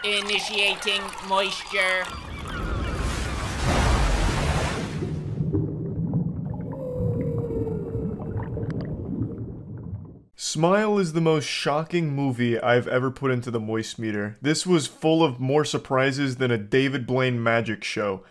Initiating moisture. Smile is the most shocking movie I've ever put into the moist meter. This was full of more surprises than a David Blaine magic show.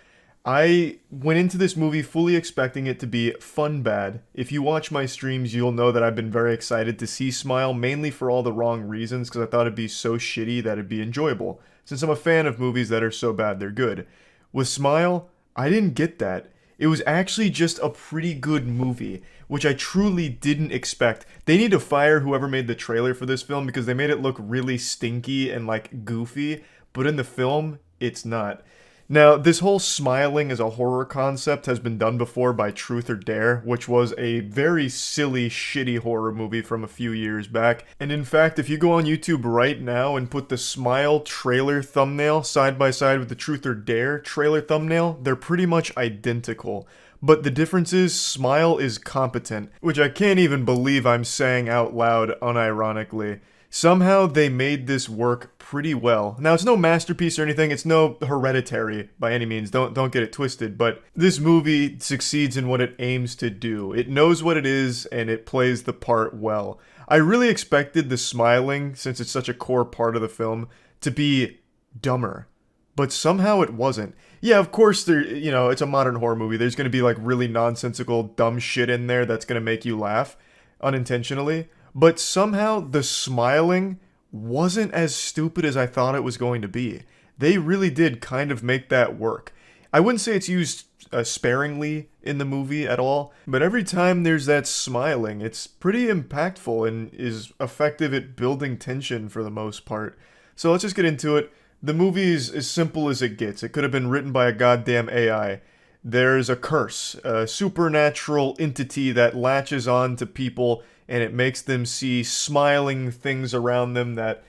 I went into this movie fully expecting it to be fun bad. If you watch my streams, you'll know that I've been very excited to see Smile, mainly for all the wrong reasons, because I thought it'd be so shitty that it'd be enjoyable, since I'm a fan of movies that are so bad they're good. With Smile, I didn't get that. It was actually just a pretty good movie, which I truly didn't expect. They need to fire whoever made the trailer for this film because they made it look really stinky and like goofy, but in the film, it's not. Now, this whole smiling as a horror concept has been done before by Truth or Dare, which was a very silly, shitty horror movie from a few years back. And in fact, if you go on YouTube right now and put the Smile trailer thumbnail side by side with the Truth or Dare trailer thumbnail, they're pretty much identical. But the difference is, Smile is competent, which I can't even believe I'm saying out loud unironically. Somehow they made this work pretty well. Now, it's no masterpiece or anything, it's no Hereditary by any means, don't get it twisted, but this movie succeeds in what it aims to do. It knows what it is, and it plays the part well. I really expected the smiling, since it's such a core part of the film, to be dumber. But somehow it wasn't. Yeah, of course, it's a modern horror movie. There's going to be like really nonsensical, dumb shit in there that's going to make you laugh unintentionally. But somehow the smiling wasn't as stupid as I thought it was going to be. They really did kind of make that work. I wouldn't say it's used sparingly in the movie at all, but every time there's that smiling, it's pretty impactful and is effective at building tension for the most part. So let's just get into it. The movie is as simple as it gets. It could have been written by a goddamn AI. There's a curse, a supernatural entity that latches on to people and it makes them see smiling things around them that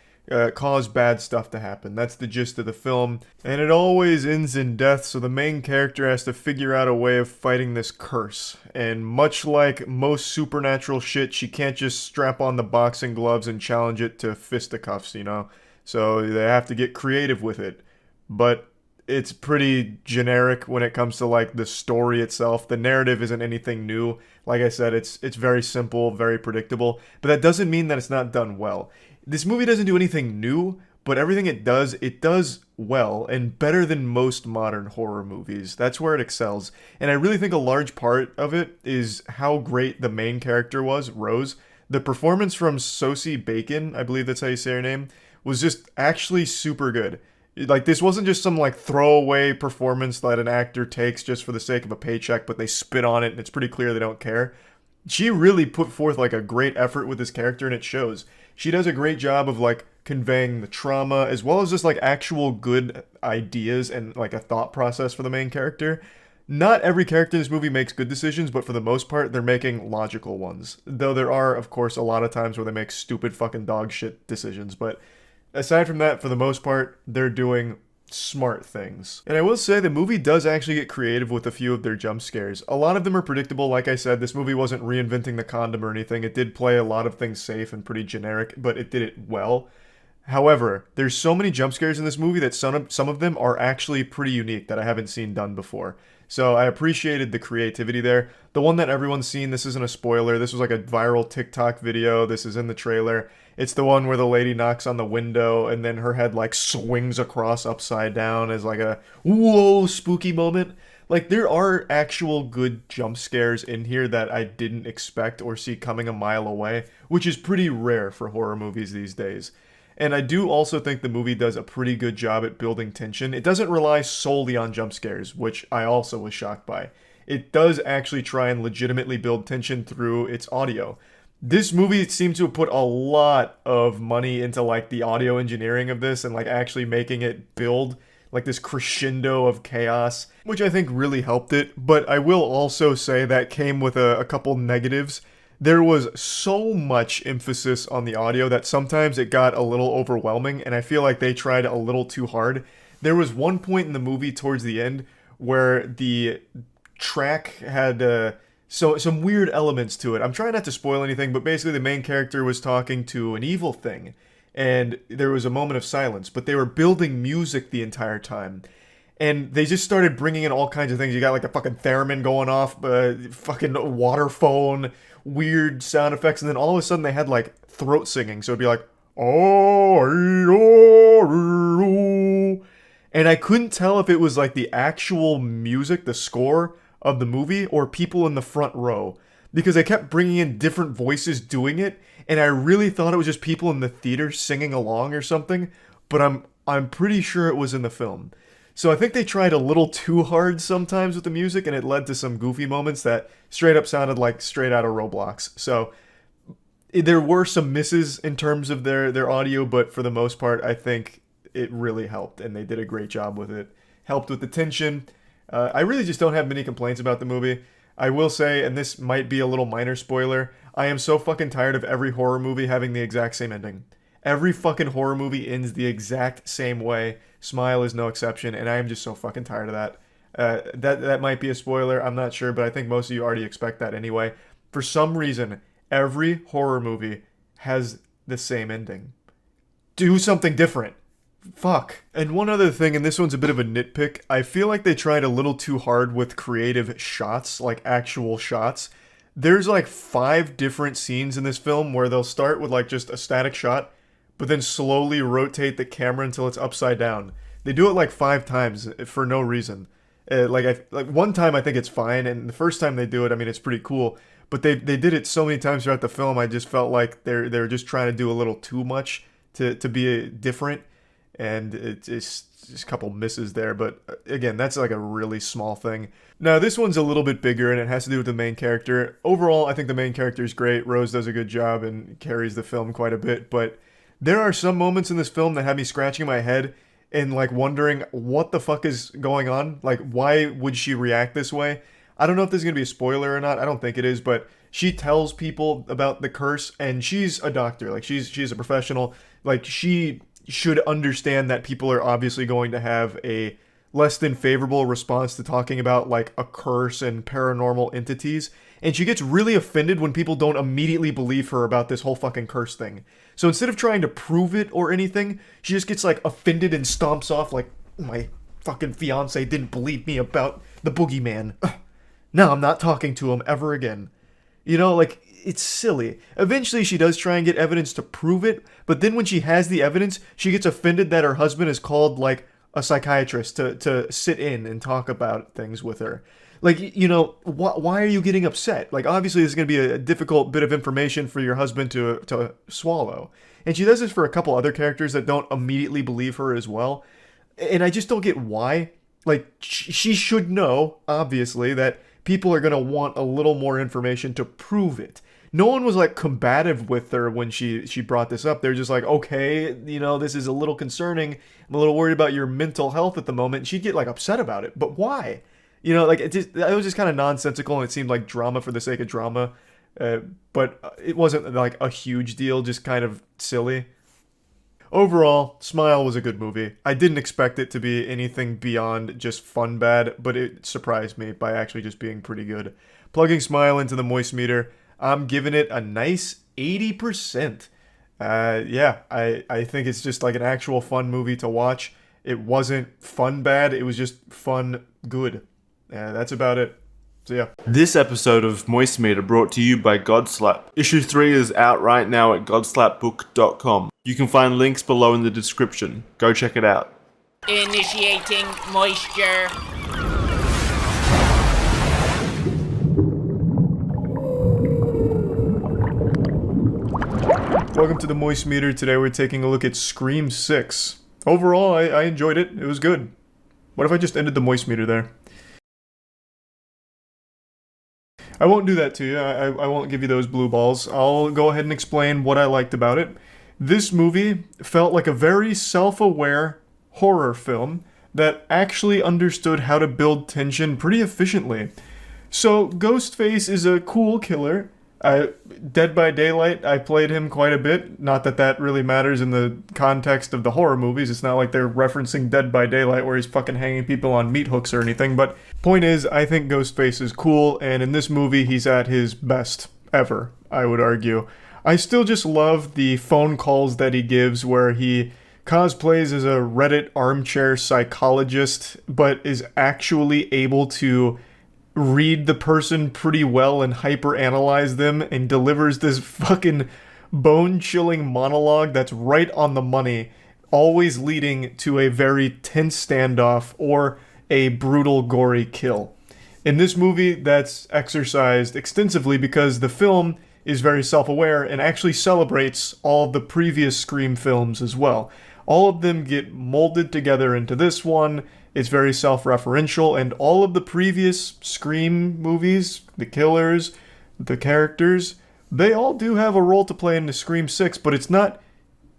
cause bad stuff to happen. That's the gist of the film. And it always ends in death, so the main character has to figure out a way of fighting this curse. And much like most supernatural shit, she can't just strap on the boxing gloves and challenge it to fisticuffs, you know? So they have to get creative with it. But it's pretty generic when it comes to like the story itself. The narrative isn't anything new. Like I said, it's very simple, very predictable, but that doesn't mean that it's not done well. This movie doesn't do anything new, but everything it does well and better than most modern horror movies. That's where it excels. And I really think a large part of it is how great the main character was, Rose. The performance from Sosie Bacon, I believe that's how you say her name, was just actually super good. Like, this wasn't just some, like, throwaway performance that an actor takes just for the sake of a paycheck, but they spit on it and it's pretty clear they don't care. She really put forth, like, a great effort with this character, and it shows. She does a great job of, like, conveying the trauma, as well as just, like, actual good ideas and, like, a thought process for the main character. Not every character in this movie makes good decisions, but for the most part, they're making logical ones. Though there are, of course, a lot of times where they make stupid fucking dog shit decisions, but aside from that, for the most part, they're doing smart things. And I will say the movie does actually get creative with a few of their jump scares. A lot of them are predictable. Like I said, this movie wasn't reinventing the condom or anything. It did play a lot of things safe and pretty generic, but it did it well. However, there's so many jump scares in this movie that some of them are actually pretty unique that I haven't seen done before. So I appreciated the creativity there. The one that everyone's seen, this isn't a spoiler, this was like a viral TikTok video, this is in the trailer. It's the one where the lady knocks on the window and then her head like swings across upside down as like a whoa spooky moment. Like, there are actual good jump scares in here that I didn't expect or see coming a mile away, which is pretty rare for horror movies these days. And I do also think the movie does a pretty good job at building tension. It doesn't rely solely on jump scares, which I also was shocked by. It does actually try and legitimately build tension through its audio. This movie seemed to have put a lot of money into like the audio engineering of this and like actually making it build like this crescendo of chaos, which I think really helped it. But I will also say that came with a couple negatives. There was so much emphasis on the audio that sometimes it got a little overwhelming, and I feel like they tried a little too hard. There was one point in the movie towards the end where the track had some weird elements to it. I'm trying not to spoil anything, but basically the main character was talking to an evil thing, and there was a moment of silence, but they were building music the entire time. And they just started bringing in all kinds of things. You got like a fucking theremin going off, fucking water phone, weird sound effects, and then all of a sudden they had like throat singing. So it'd be like, oh, and I couldn't tell if it was like the actual music, the score of the movie, or people in the front row, because they kept bringing in different voices doing it, and I really thought it was just people in the theater singing along or something. But I'm pretty sure it was in the film. So I think they tried a little too hard sometimes with the music, and it led to some goofy moments that straight up sounded like straight out of Roblox. So there were some misses in terms of their audio, but for the most part, I think it really helped, and they did a great job with it. Helped with the tension. I really just don't have many complaints about the movie. I will say, and this might be a little minor spoiler, I am so fucking tired of every horror movie having the exact same ending. Every fucking horror movie ends the exact same way. Smile is no exception, and I am just so fucking tired of that. That might be a spoiler, I'm not sure, but I think most of you already expect that anyway. For some reason, every horror movie has the same ending. Do something different. Fuck. And one other thing, and this one's a bit of a nitpick, I feel like they tried a little too hard with creative shots, like actual shots. There's like 5 different scenes in this film where they'll start with like just a static shot, but then slowly rotate the camera until it's upside down. They do it like 5 times for no reason. Like one time I think it's fine, and the first time they do it, I mean, it's pretty cool. But they did it so many times throughout the film, I just felt like they're just trying to do a little too much to be different, and it's just a couple misses there. But again, that's like a really small thing. Now this one's a little bit bigger, and it has to do with the main character. Overall, I think the main character is great. Rose does a good job and carries the film quite a bit, but there are some moments in this film that have me scratching my head and like wondering what the fuck is going on. Like, why would she react this way? I don't know if this is going to be a spoiler or not. I don't think it is, but she tells people about the curse, and she's a doctor. Like, she's a professional. Like, she should understand that people are obviously going to have a less than favorable response to talking about like a curse and paranormal entities. And she gets really offended when people don't immediately believe her about this whole fucking curse thing. So instead of trying to prove it or anything, she just gets like offended and stomps off like, my fucking fiance didn't believe me about the boogeyman. Now I'm not talking to him ever again. You know, like, it's silly. Eventually she does try and get evidence to prove it, but then when she has the evidence, she gets offended that her husband is called like a psychiatrist to sit in and talk about things with her. Like, you know, why are you getting upset? Like, obviously this is going to be a difficult bit of information for your husband to swallow. And she does this for a couple other characters that don't immediately believe her as well. And I just don't get why. Like, she should know, obviously, that people are going to want a little more information to prove it. No one was, like, combative with her when she brought this up. They're just like, okay, you know, this is a little concerning. I'm a little worried about your mental health at the moment. And she'd get, like, upset about it. But why? You know, like, it was just kind of nonsensical, and it seemed like drama for the sake of drama. But it wasn't, like, a huge deal, just kind of silly. Overall, Smile was a good movie. I didn't expect it to be anything beyond just fun bad, but it surprised me by actually just being pretty good. Plugging Smile into the Moist meter, I'm giving it a nice 80%. Yeah, I think it's just like an actual fun movie to watch. It wasn't fun bad, it was just fun good. That's about it. So yeah. This episode of Moist Meter brought to you by Godslap. Issue 3 is out right now at godslapbook.com. You can find links below in the description. Go check it out. Initiating moisture. Welcome to the Moist Meter. Today we're taking a look at Scream 6. Overall, I enjoyed it. It was good. What if I just ended the Moist Meter there? I won't do that to you. I won't give you those blue balls. I'll go ahead and explain what I liked about it. This movie felt like a very self-aware horror film that actually understood how to build tension pretty efficiently. So, Ghostface is a cool killer. Dead by Daylight, I played him quite a bit. Not that that really matters in the context of the horror movies. It's not like they're referencing Dead by Daylight where he's fucking hanging people on meat hooks or anything. But point is, I think Ghostface is cool, and in this movie, he's at his best ever, I would argue. I still just love the phone calls that he gives where he cosplays as a Reddit armchair psychologist, but is actually able to read the person pretty well and hyper-analyze them, and delivers this fucking bone-chilling monologue that's right on the money, always leading to a very tense standoff or a brutal, gory kill. In this movie, that's exercised extensively because the film is very self-aware and actually celebrates all of the previous Scream films as well. All of them get molded together into this one. It's very self-referential, and all of the previous Scream movies, the killers, the characters, they all do have a role to play in the Scream 6, but it's not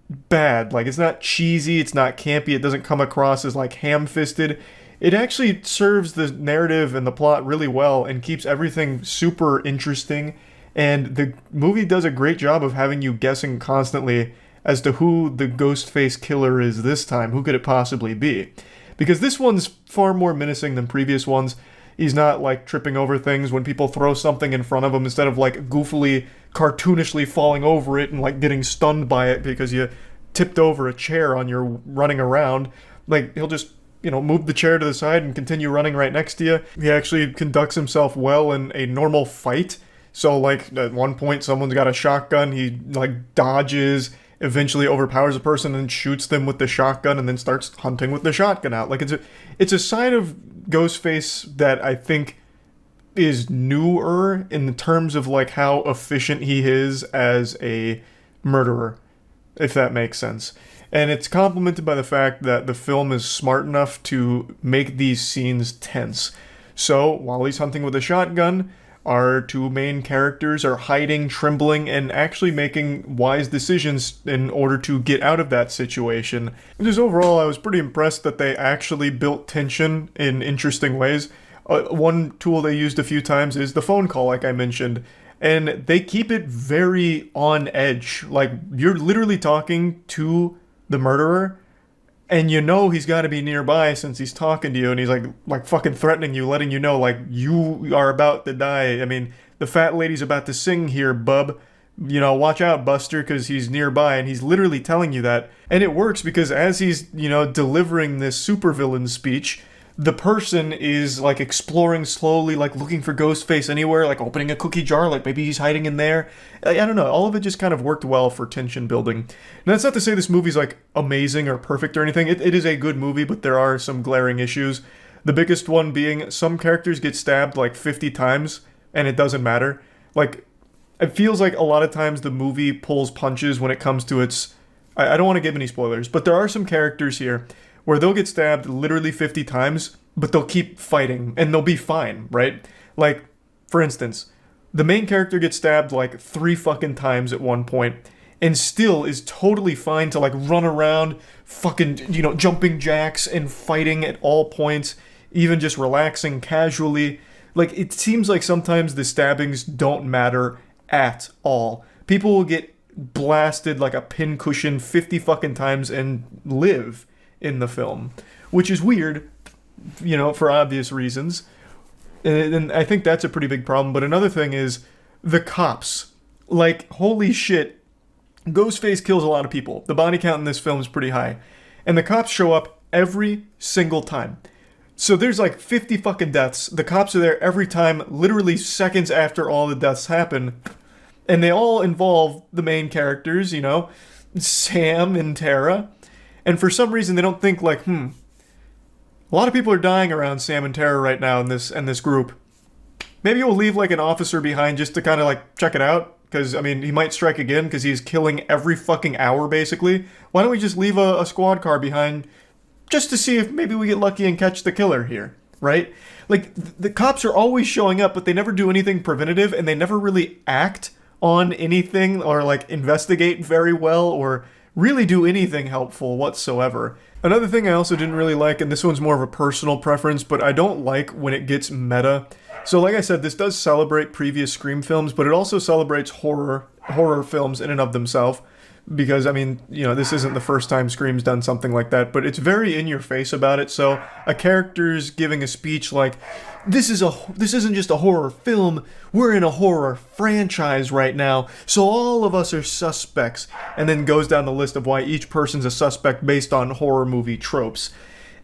bad. Like, it's not cheesy, it's not campy, it doesn't come across as, like, ham-fisted. It actually serves the narrative and the plot really well and keeps everything super interesting, and the movie does a great job of having you guessing constantly as to who the Ghostface killer is this time. Who could it possibly be? Because this one's far more menacing than previous ones. He's not, like, tripping over things when people throw something in front of him, instead of, like, goofily, cartoonishly falling over it and, like, getting stunned by it because you tipped over a chair on your running around. Like, he'll just, move the chair to the side and continue running right next to you. He actually conducts himself well in a normal fight. So, like, at one point, someone's got a shotgun, he, like, dodges, eventually overpowers a person and shoots them with the shotgun and then starts hunting with the shotgun out. Like, it's a side of Ghostface that I think is newer in terms of, like, how efficient he is as a murderer, if that makes sense. And it's complemented by the fact that the film is smart enough to make these scenes tense. So, while he's hunting with a shotgun, our two main characters are hiding, trembling, and actually making wise decisions in order to get out of that situation. Just overall, I was pretty impressed that they actually built tension in interesting ways. One tool they used a few times is the phone call, like I mentioned. And they keep it very on edge. Like, you're literally talking to the murderer, and he's got to be nearby since he's talking to you, and he's like fucking threatening you, letting you know, like, you are about to die. I mean, the fat lady's about to sing here, bub. Watch out, Buster, because he's nearby, and he's literally telling you that. And it works because as he's, delivering this supervillain speech, the person is, like, exploring slowly, like, looking for Ghostface anywhere, like, opening a cookie jar, like, maybe he's hiding in there. I don't know, all of it just kind of worked well for tension building. And that's not to say this movie's, like, amazing or perfect or anything. It is a good movie, but there are some glaring issues. The biggest one being some characters get stabbed, like, 50 times, and it doesn't matter. Like, it feels like a lot of times the movie pulls punches when it comes to its... I don't want to give any spoilers, but there are some characters here where they'll get stabbed literally 50 times, but they'll keep fighting, and they'll be fine, right? Like, for instance, the main character gets stabbed like 3 fucking times at one point, and still is totally fine to, like, run around, fucking, jumping jacks and fighting at all points, even just relaxing casually. Like, it seems like sometimes the stabbings don't matter at all. People will get blasted like a pincushion 50 fucking times and live in the film, which is weird, for obvious reasons. And I think that's a pretty big problem. But another thing is the cops. Like, holy shit, Ghostface kills a lot of people. The body count in this film is pretty high. And the cops show up every single time. So there's like 50 fucking deaths. The cops are there every time, literally seconds after all the deaths happen. And they all involve the main characters, Sam and Tara. And for some reason, they don't think, like, a lot of people are dying around Sam and Tara right now in this group. Maybe we'll leave, like, an officer behind just to kind of, like, check it out. Because, I mean, he might strike again because he's killing every fucking hour, basically. Why don't we just leave a squad car behind just to see if maybe we get lucky and catch the killer here, right? Like, the cops are always showing up, but they never do anything preventative, and they never really act on anything or, like, investigate very well or really do anything helpful whatsoever. Another thing I also didn't really like, and this one's more of a personal preference, but I don't like when it gets meta. So like I said, this does celebrate previous Scream films, but it also celebrates horror films in and of themselves. because I mean, this isn't the first time Scream's done something like that, but it's very in your face about it. So a character's giving a speech like, this isn't just a horror film, we're in a horror franchise right now, so all of us are suspects, and then goes down the list of why each person's a suspect based on horror movie tropes.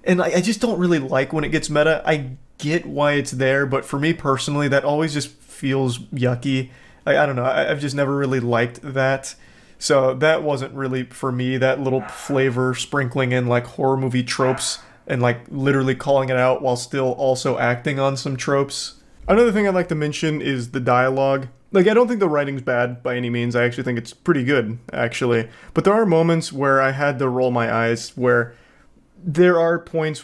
And I just don't really like when it gets meta. I get why it's there, but for me personally, that always just feels yucky. I don't know, I've just never really liked that. So that wasn't really for me, that little flavor sprinkling in like horror movie tropes and like literally calling it out while still also acting on some tropes. Another thing I'd like to mention is the dialogue. Like, I don't think the writing's bad by any means. I actually think it's pretty good, actually. But there are moments where I had to roll my eyes, where there are points,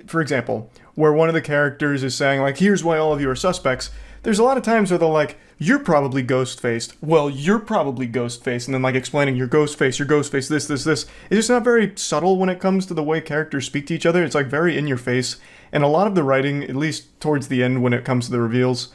for example, where one of the characters is saying, like, here's why all of you are suspects. There's a lot of times where they're like, you're probably ghost-faced. Well, you're probably ghost-faced. And then, like, explaining you're ghost-faced, this. It's just not very subtle when it comes to the way characters speak to each other. It's, like, very in your face. And a lot of the writing, at least towards the end when it comes to the reveals,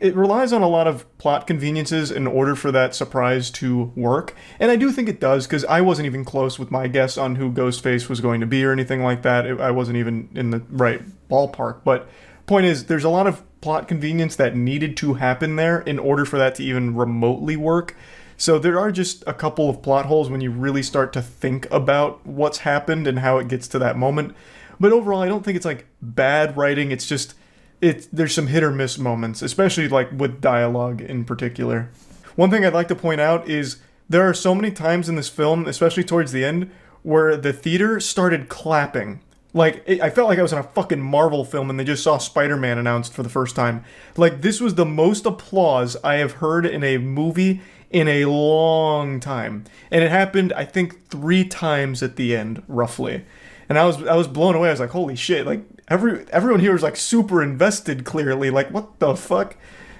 it relies on a lot of plot conveniences in order for that surprise to work. And I do think it does, because I wasn't even close with my guess on who Ghostface was going to be or anything like that. I wasn't even in the right ballpark. But point is, there's a lot of plot convenience that needed to happen there in order for that to even remotely work. So there are just a couple of plot holes when you really start to think about what's happened and how it gets to that moment. But overall, I don't think it's like bad writing. It's just, there's some hit or miss moments, especially like with dialogue in particular. One thing I'd like to point out is there are so many times in this film, especially towards the end, where the theater started clapping. Like, I felt like I was in a fucking Marvel film and they just saw Spider-Man announced for the first time. Like, this was the most applause I have heard in a movie in a long time. And it happened, I think, 3 times at the end, roughly. And I was blown away. I was like, holy shit, like, everyone here is, like, super invested, clearly. Like, what the fuck?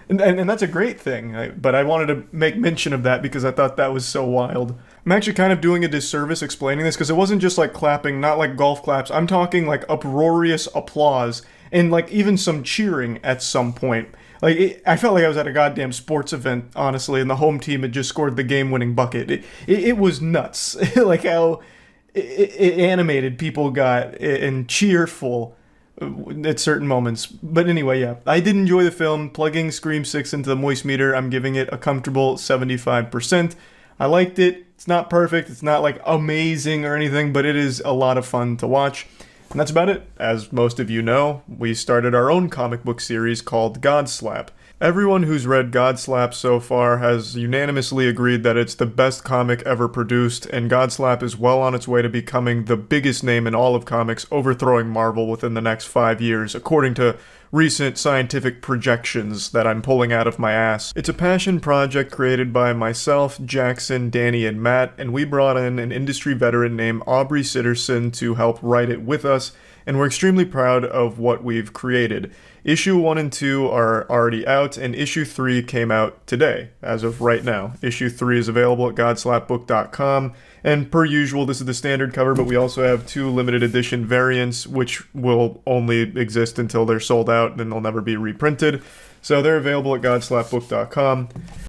And that's a great thing. But I wanted to make mention of that because I thought that was so wild. I'm actually kind of doing a disservice explaining this because it wasn't just like clapping, not like golf claps. I'm talking like uproarious applause and like even some cheering at some point. Like, I felt like I was at a goddamn sports event, honestly, and the home team had just scored the game-winning bucket. It was nuts, like how animated people got and cheerful at certain moments. But anyway, yeah, I did enjoy the film. Plugging Scream 6 into the moist meter, I'm giving it a comfortable 75%. I liked it. It's not perfect. It's not like amazing or anything, but it is a lot of fun to watch. And that's about it. As most of you know, we started our own comic book series called Godslap. Everyone who's read Godslap so far has unanimously agreed that it's the best comic ever produced, and Godslap is well on its way to becoming the biggest name in all of comics, overthrowing Marvel within the next 5 years, according to recent scientific projections that I'm pulling out of my ass. It's a passion project created by myself, Jackson, Danny, and Matt, and we brought in an industry veteran named Aubrey Sitterson to help write it with us, and we're extremely proud of what we've created. Issue 1 and 2 are already out, and Issue 3 came out today, as of right now. Issue 3 is available at godslapbook.com, and per usual, this is the standard cover, but we also have 2 limited edition variants, which will only exist until they're sold out, then they'll never be reprinted. So they're available at godslapbook.com.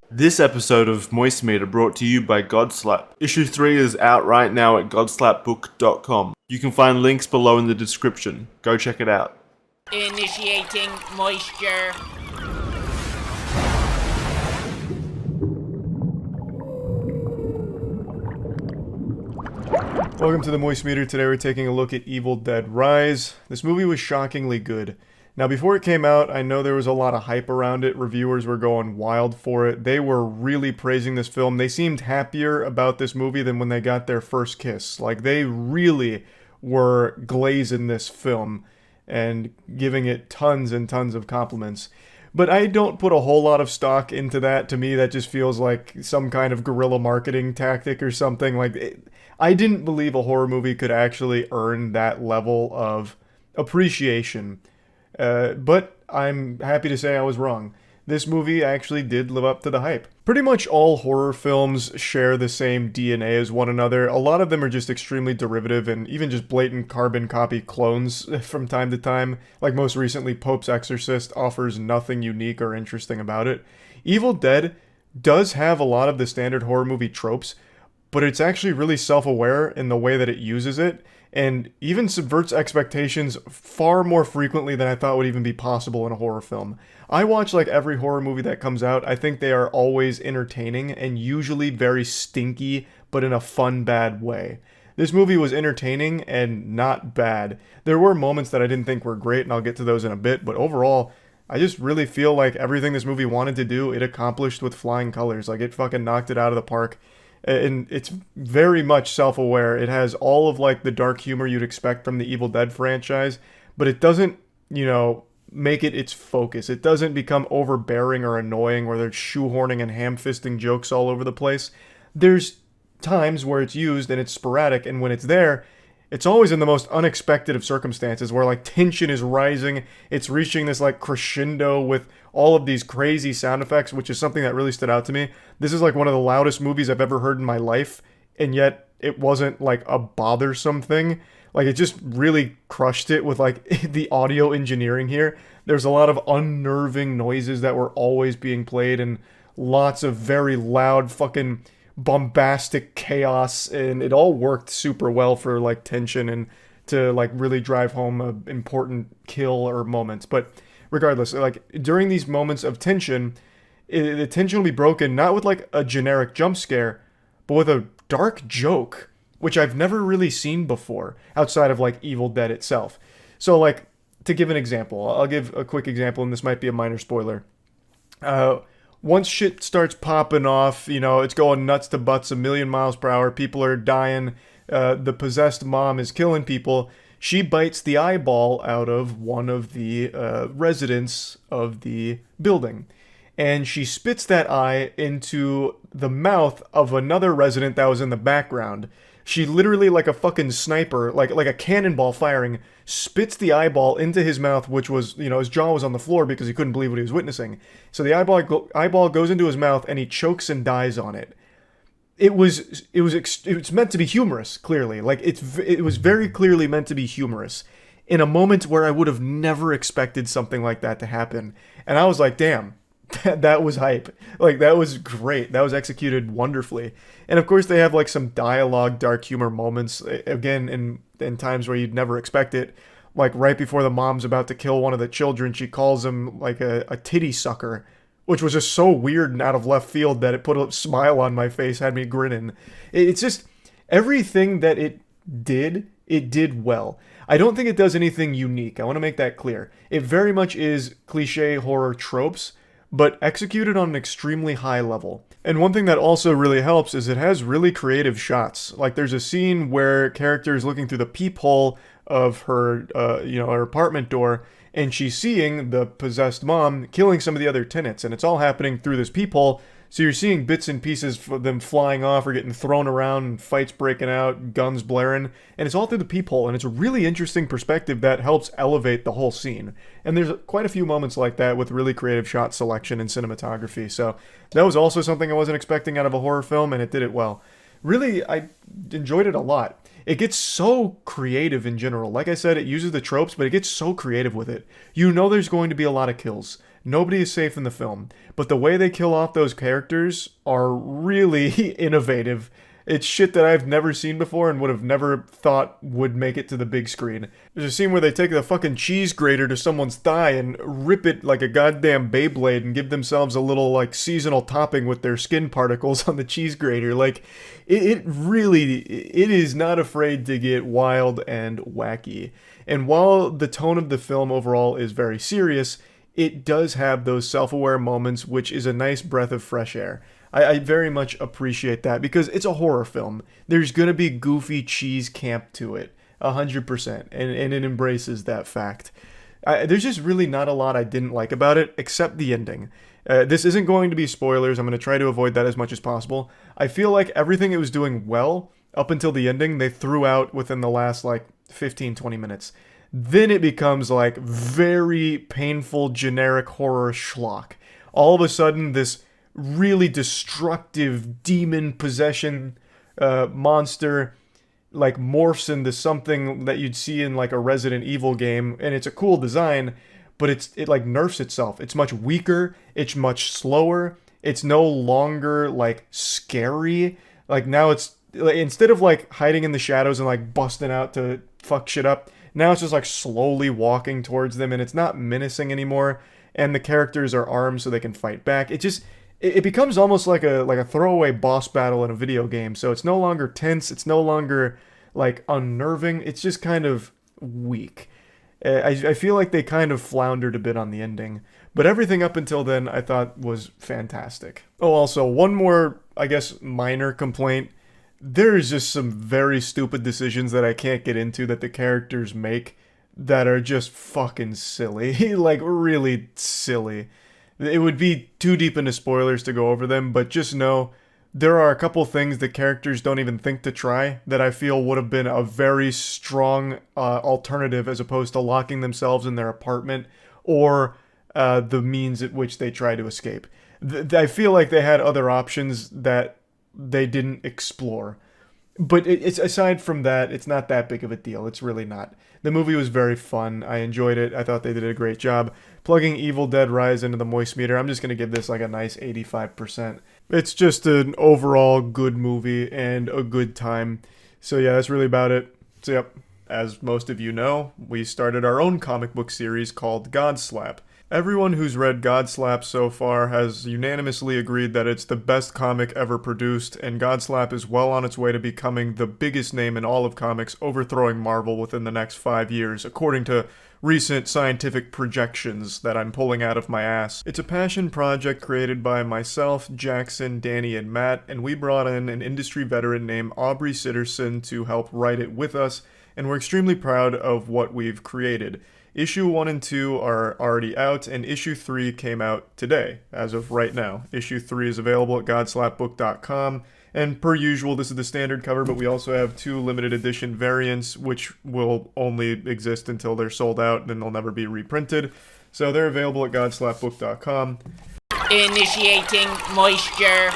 This episode of Moist Meter brought to you by Godslap. Issue 3 is out right now at godslapbook.com. You can find links below in the description. Go check it out. Initiating moisture. Welcome to the Moist Meter. Today we're taking a look at Evil Dead Rise. This movie was shockingly good. Now, before it came out, I know there was a lot of hype around it. Reviewers were going wild for it. They were really praising this film. They seemed happier about this movie than when they got their first kiss. Like, they really were glazing this film and giving it tons and tons of compliments. But I don't put a whole lot of stock into that. To me, that just feels like some kind of guerrilla marketing tactic or something. I didn't believe a horror movie could actually earn that level of appreciation. But I'm happy to say I was wrong. This movie actually did live up to the hype. Pretty much all horror films share the same DNA as one another. A lot of them are just extremely derivative and even just blatant carbon copy clones from time to time. Like most recently, Pope's Exorcist offers nothing unique or interesting about it. Evil Dead does have a lot of the standard horror movie tropes, but it's actually really self-aware in the way that it uses it, and even subverts expectations far more frequently than I thought would even be possible in a horror film. I watch like every horror movie that comes out. I think they are always entertaining and usually very stinky, but in a fun, bad way. This movie was entertaining and not bad. There were moments that I didn't think were great, and I'll get to those in a bit, but overall, I just really feel like everything this movie wanted to do, it accomplished with flying colors. Like, it fucking knocked it out of the park. And it's very much self-aware. It has all of like the dark humor you'd expect from the Evil Dead franchise, but it doesn't, make it its focus. It doesn't become overbearing or annoying where they're shoehorning and ham-fisting jokes all over the place. There's times where it's used and it's sporadic, and when it's there, it's always in the most unexpected of circumstances where like tension is rising. It's reaching this like crescendo with all of these crazy sound effects, which is something that really stood out to me. This is like one of the loudest movies I've ever heard in my life, and yet it wasn't like a bothersome thing. Like, it just really crushed it with like the audio engineering here. There's a lot of unnerving noises that were always being played, and lots of very loud fucking bombastic chaos, and it all worked super well for like tension and to like really drive home a important kill or moments. But regardless, like during these moments of tension, the tension will be broken not with like a generic jump scare, but with a dark joke, which I've never really seen before outside of like Evil Dead itself. So like, to give an example, I'll give a quick example, and this might be a minor spoiler. Once shit starts popping off, it's going nuts to butts, 1,000,000 miles per hour, people are dying, the possessed mom is killing people, she bites the eyeball out of one of the residents of the building. And she spits that eye into the mouth of another resident that was in the background. She literally, like a fucking sniper, like a cannonball firing, spits the eyeball into his mouth, which was, his jaw was on the floor because he couldn't believe what he was witnessing. So the eyeball goes into his mouth, and he chokes and dies on it. It was meant to be humorous, clearly. Like, it was very clearly meant to be humorous in a moment where I would have never expected something like that to happen. And I was like, damn. That was hype. Like, that was great. That was executed wonderfully. And of course they have like some dialogue, dark humor moments, again, in times where you'd never expect it. Like right before the mom's about to kill one of the children, she calls him like a titty sucker, which was just so weird and out of left field that it put a smile on my face, had me grinning. It's just, everything that it did well. I don't think it does anything unique. I want to make that clear. It very much is cliche horror tropes, but executed on an extremely high level. And one thing that also really helps is it has really creative shots. Like, there's a scene where a character is looking through the peephole of her, her apartment door, and she's seeing the possessed mom killing some of the other tenants, and it's all happening through this peephole. So you're seeing bits and pieces of them flying off or getting thrown around, and fights breaking out, guns blaring, and it's all through the peephole, and it's a really interesting perspective that helps elevate the whole scene. And there's quite a few moments like that with really creative shot selection and cinematography, so that was also something I wasn't expecting out of a horror film, and it did it well. Really, I enjoyed it a lot. It gets so creative in general. Like I said, it uses the tropes, but it gets so creative with it. There's going to be a lot of kills. Nobody is safe in the film, but the way they kill off those characters are really innovative. It's shit that I've never seen before and would have never thought would make it to the big screen. There's a scene where they take the fucking cheese grater to someone's thigh and rip it like a goddamn Beyblade and give themselves a little like seasonal topping with their skin particles on the cheese grater. Like, it is not afraid to get wild and wacky. And while the tone of the film overall is very serious, it does have those self-aware moments, which is a nice breath of fresh air. I very much appreciate that because it's a horror film. There's going to be goofy cheese camp to it, 100%, and it embraces that fact. There's just really not a lot I didn't like about it, except the ending. This isn't going to be spoilers. I'm going to try to avoid that as much as possible. I feel like everything it was doing well up until the ending, they threw out within the last, 15-20 minutes. Then it becomes, very painful, generic horror schlock. All of a sudden, this really destructive demon possession monster morphs into something that you'd see in a Resident Evil game, and it's a cool design, but it nerfs itself. It's much weaker, it's much slower, it's no longer scary. Now it's like, instead of like hiding in the shadows and like busting out to fuck shit up, now it's just like slowly walking towards them, and it's not menacing anymore. And the characters are armed so they can fight back. It becomes almost like a throwaway boss battle in a video game. So it's no longer tense. It's no longer like unnerving. It's just kind of weak. I feel like they kind of floundered a bit on the ending. But everything up until then I thought was fantastic. Oh, also, one more, I guess, minor complaint. There is just some very stupid decisions that I can't get into that the characters make that are just fucking silly. Like, really silly. It would be too deep into spoilers to go over them, but just know there are a couple things the characters don't even think to try that I feel would have been a very strong alternative as opposed to locking themselves in their apartment or the means at which they try to escape. I feel like they had other options that they didn't explore. But it's aside from that, it's not that big of a deal. It's really not. The movie was very fun. I enjoyed it. I thought they did a great job. Plugging Evil Dead Rise into the moist meter, I'm just going to give this like a nice 85%. It's just an overall good movie and a good time. So yeah, that's really about it. So yep, as most of you know, we started our own comic book series called Godslap. Everyone who's read Godslap so far has unanimously agreed that it's the best comic ever produced, and Godslap is well on its way to becoming the biggest name in all of comics, overthrowing Marvel within the next 5 years, according to recent scientific projections that I'm pulling out of my ass. It's a passion project created by myself, Jackson, Danny, and Matt, and we brought in an industry veteran named Aubrey Sitterson to help write it with us, and we're extremely proud of what we've created. Issue 1 and 2 are already out, and Issue 3 came out today, as of right now. Issue 3 is available at godslapbook.com, and per usual, this is the standard cover, but we also have 2 limited edition variants, which will only exist until they're sold out, and then they'll never be reprinted. So they're available at godslapbook.com. Initiating moisture.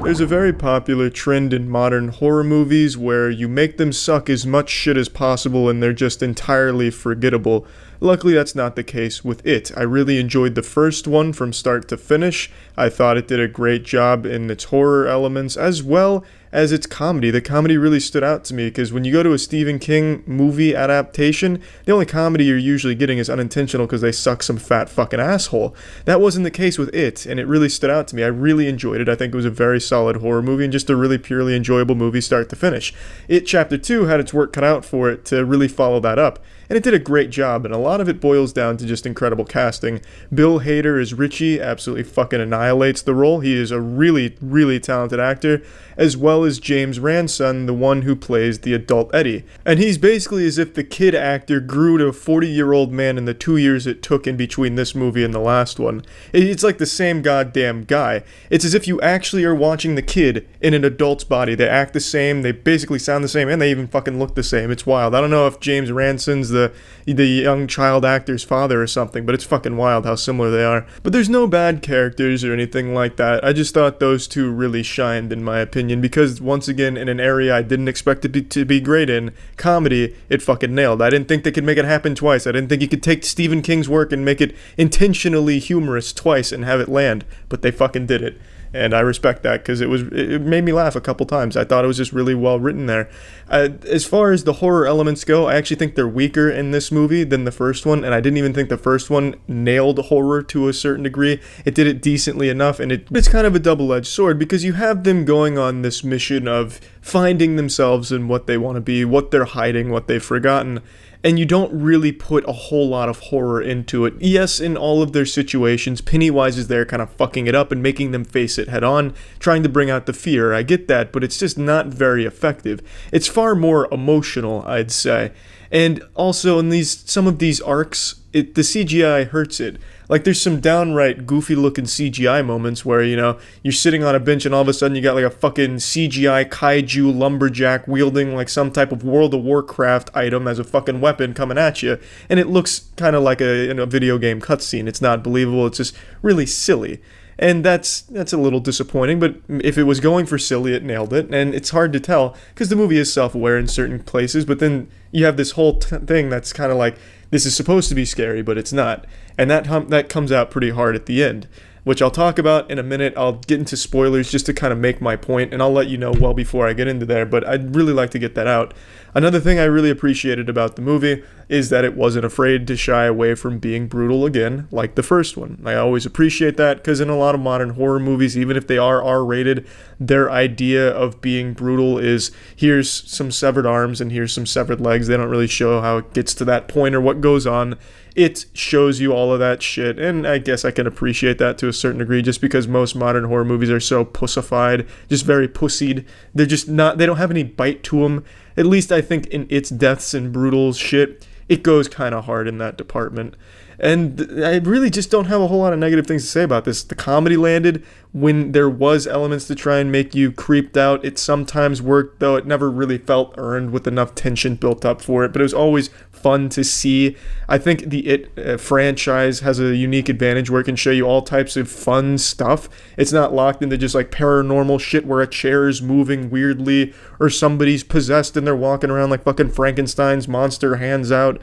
There's a very popular trend in modern horror movies where you make them suck as much shit as possible and they're just entirely forgettable. Luckily, that's not the case with it. I really enjoyed the first one from start to finish. I thought it did a great job in its horror elements as well as its comedy. The comedy really stood out to me because when you go to a Stephen King movie adaptation, the only comedy you're usually getting is unintentional because they suck some fat fucking asshole. That wasn't the case with it, and it really stood out to me. I really enjoyed it. I think it was a very solid horror movie and just a really purely enjoyable movie start to finish. It Chapter 2 had its work cut out for it to really follow that up. And it did a great job, and a lot of it boils down to just incredible casting. Bill Hader as Richie absolutely fucking annihilates the role. He is a really, really talented actor, as well as James Ranson, the one who plays the adult Eddie. And he's basically as if the kid actor grew to a 40-year-old man in the 2 years it took in between this movie and the last one. It's like the same goddamn guy. It's as if you actually are watching the kid in an adult's body. They act the same, they basically sound the same, and they even fucking look the same. It's wild. I don't know if James Ranson's the young child actor's father or something, but it's fucking wild how similar they are. But there's no bad characters or anything like that. I just thought those two really shined, in my opinion, because once again, in an area I didn't expect it to be great in, comedy, it fucking nailed. I didn't think they could make it happen twice. I didn't think you could take Stephen King's work and make it intentionally humorous twice and have it land, but they fucking did it. And I respect that because it made me laugh a couple times. I thought it was just really well written there. As far as the horror elements go, I actually think they're weaker in this movie than the first one, and I didn't even think the first one nailed horror to a certain degree. It did it decently enough, and it's kind of a double-edged sword because you have them going on this mission of finding themselves and what they want to be, what they're hiding, what they've forgotten, and you don't really put a whole lot of horror into it. Yes, in all of their situations, Pennywise is there kind of fucking it up and making them face it head on, trying to bring out the fear. I get that, but it's just not very effective. It's far more emotional, I'd say. And also in some of these arcs, the CGI hurts it. Like there's some downright goofy looking CGI moments where, you're sitting on a bench and all of a sudden you got like a fucking CGI kaiju lumberjack wielding like some type of World of Warcraft item as a fucking weapon coming at you. And it looks kind of like a video game cutscene. It's not believable. It's just really silly. And that's a little disappointing, but if it was going for silly, it nailed it. And it's hard to tell because the movie is self-aware in certain places, but then you have this whole thing that's kind of like this is supposed to be scary, but it's not. And that comes out pretty hard at the end, which I'll talk about in a minute. I'll get into spoilers just to kind of make my point, and I'll let you know well before I get into there, but I'd really like to get that out. Another thing I really appreciated about the movie is that it wasn't afraid to shy away from being brutal again, like the first one. I always appreciate that, because in a lot of modern horror movies, even if they are R-rated, their idea of being brutal is, here's some severed arms and here's some severed legs. They don't really show how it gets to that point or what goes on. It shows you all of that shit, and I guess I can appreciate that to a certain degree, just because most modern horror movies are so pussified, just very pussied. They're just not, they don't have any bite to them. At least I think in its deaths and brutal shit, it goes kind of hard in that department. And I really just don't have a whole lot of negative things to say about this. The comedy landed when there was elements to try and make you creeped out. It sometimes worked, though it never really felt earned with enough tension built up for it. But it was always fun to see. I think the It franchise has a unique advantage where it can show you all types of fun stuff. It's not locked into just like paranormal shit where a chair is moving weirdly or somebody's possessed and they're walking around like fucking Frankenstein's monster, hands out.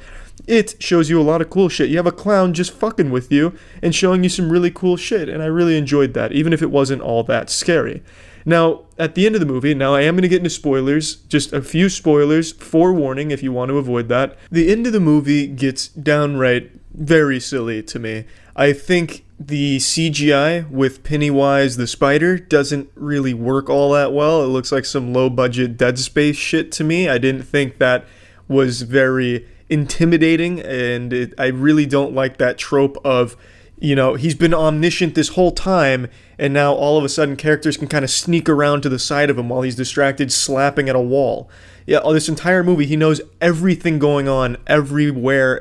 It shows you a lot of cool shit. You have a clown just fucking with you and showing you some really cool shit, and I really enjoyed that, even if it wasn't all that scary. Now, at the end of the movie, now I am going to get into spoilers, just a few spoilers, forewarning if you want to avoid that. The end of the movie gets downright very silly to me. I think the CGI with Pennywise the spider doesn't really work all that well. It looks like some low-budget Dead Space shit to me. I didn't think that was very intimidating, and I really don't like that trope of, you know, he's been omniscient this whole time, and now all of a sudden characters can kind of sneak around to the side of him while he's distracted slapping at a wall. Yeah, this entire movie, he knows everything going on everywhere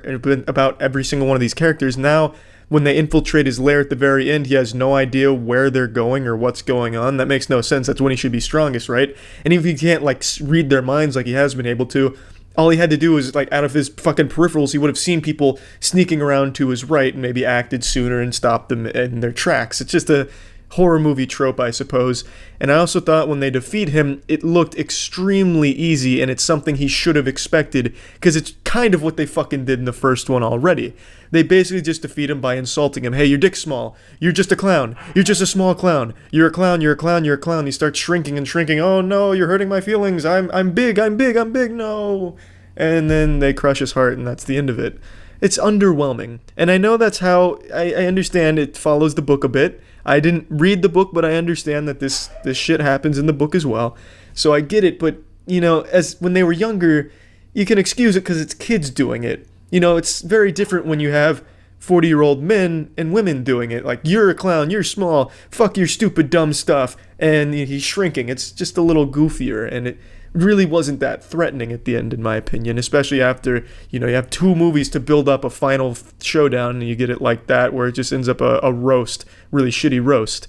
about every single one of these characters. Now, when they infiltrate his lair at the very end, he has no idea where they're going or what's going on. That makes no sense. That's when he should be strongest, right? And if he can't, like, read their minds like he has been able to, all he had to do was, like, out of his fucking peripherals, he would have seen people sneaking around to his right and maybe acted sooner and stopped them in their tracks. It's just a horror movie trope, I suppose. And I also thought when they defeat him, it looked extremely easy, and it's something he should have expected, because it's kind of what they fucking did in the first one already. They basically just defeat him by insulting him. Hey, your dick's small. You're just a clown. You're just a small clown. You're a clown. You're a clown. You're a clown. He starts shrinking and shrinking. Oh no, you're hurting my feelings. I'm big. I'm big. I'm big. No. And then they crush his heart, and that's the end of it. It's underwhelming. And I know that's how, I understand it follows the book a bit. I didn't read the book, but I understand that this shit happens in the book as well. So I get it, but, you know, as when they were younger, you can excuse it because it's kids doing it. You know, it's very different when you have 40-year-old men and women doing it. Like, you're a clown, you're small, fuck your stupid dumb stuff, and he's shrinking. It's just a little goofier, and it really wasn't that threatening at the end, in my opinion, especially after, you know, you have 2 movies to build up a final showdown, and you get it like that, where it just ends up a roast, really shitty roast.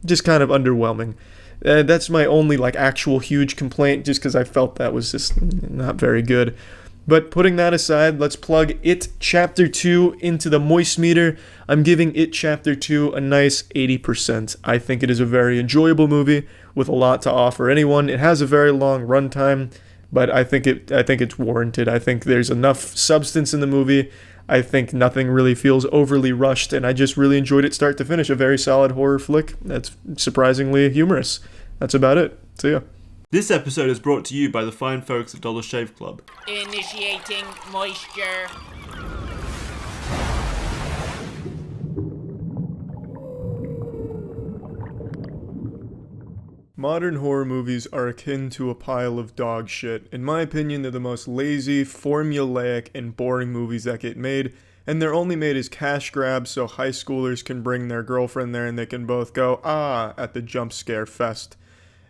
Just kind of underwhelming. That's my only, like, actual huge complaint, just because I felt that was just not very good. But putting that aside, let's plug It Chapter 2 into the Moist Meter. I'm giving It Chapter 2 a nice 80%. I think it is a very enjoyable movie with a lot to offer anyone. It has a very long runtime, but I think it's warranted. I think there's enough substance in the movie. I think nothing really feels overly rushed, and I just really enjoyed it start to finish. A very solid horror flick that's surprisingly humorous. That's about it. See ya. This episode is brought to you by the fine folks at Dollar Shave Club. Initiating moisture. Modern horror movies are akin to a pile of dog shit. In my opinion, they're the most lazy, formulaic, and boring movies that get made, and they're only made as cash grabs so high schoolers can bring their girlfriend there and they can both go, ah, at the jump scare fest.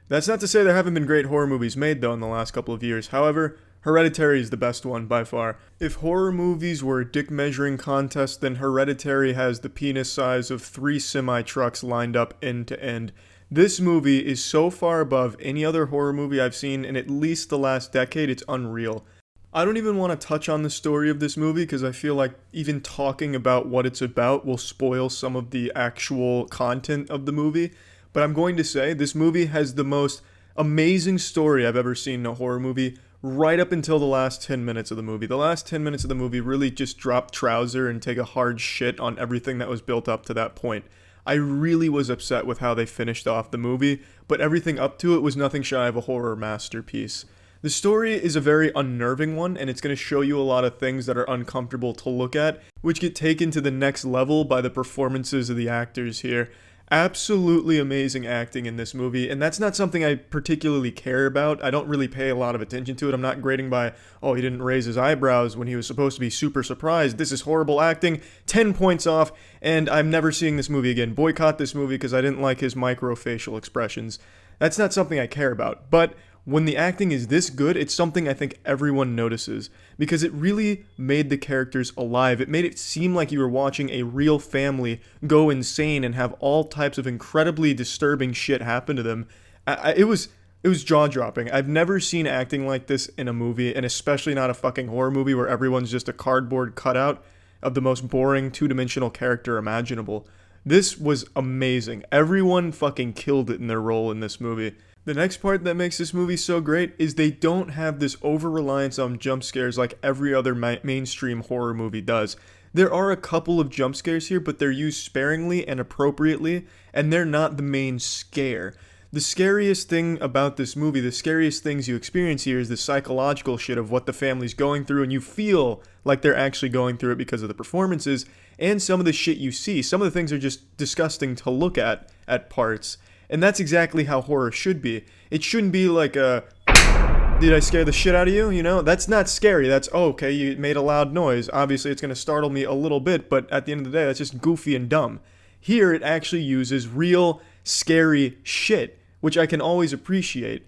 That's not to say there haven't been great horror movies made, though, in the last couple of years. However, Hereditary is the best one, by far. If horror movies were a dick-measuring contest, then Hereditary has the penis size of 3 semi-trucks lined up end to end. This movie is so far above any other horror movie I've seen in at least the last decade, it's unreal. I don't even want to touch on the story of this movie, because I feel like even talking about what it's about will spoil some of the actual content of the movie. But I'm going to say this movie has the most amazing story I've ever seen in a horror movie right up until the last 10 minutes of the movie. The last 10 minutes of the movie really just drop trouser and take a hard shit on everything that was built up to that point. I really was upset with how they finished off the movie, but everything up to it was nothing shy of a horror masterpiece. The story is a very unnerving one, and it's going to show you a lot of things that are uncomfortable to look at, which get taken to the next level by the performances of the actors here. Absolutely amazing acting in this movie, and that's not something I particularly care about. I don't really pay a lot of attention to it. I'm not grading by, oh, he didn't raise his eyebrows when he was supposed to be super surprised. This is horrible acting. 10 points off, and I'm never seeing this movie again. Boycott this movie because I didn't like his microfacial expressions. That's not something I care about, but when the acting is this good, it's something I think everyone notices, because it really made the characters alive. It made it seem like you were watching a real family go insane and have all types of incredibly disturbing shit happen to them. It was jaw-dropping. I've never seen acting like this in a movie, and especially not a fucking horror movie where everyone's just a cardboard cutout of the most boring two-dimensional character imaginable. This was amazing. Everyone fucking killed it in their role in this movie. The next part that makes this movie so great is they don't have this over-reliance on jump scares like every other mainstream horror movie does. There are a couple of jump scares here, but they're used sparingly and appropriately, and they're not the main scare. The scariest thing about this movie, the scariest things you experience here is the psychological shit of what the family's going through, and you feel like they're actually going through it because of the performances, and some of the shit you see. Some of the things are just disgusting to look at parts. And that's exactly how horror should be. It shouldn't be like a, did I scare the shit out of you? You know, that's not scary. That's, oh, okay, you made a loud noise. Obviously, it's going to startle me a little bit, but at the end of the day, that's just goofy and dumb. Here, it actually uses real, scary shit, which I can always appreciate.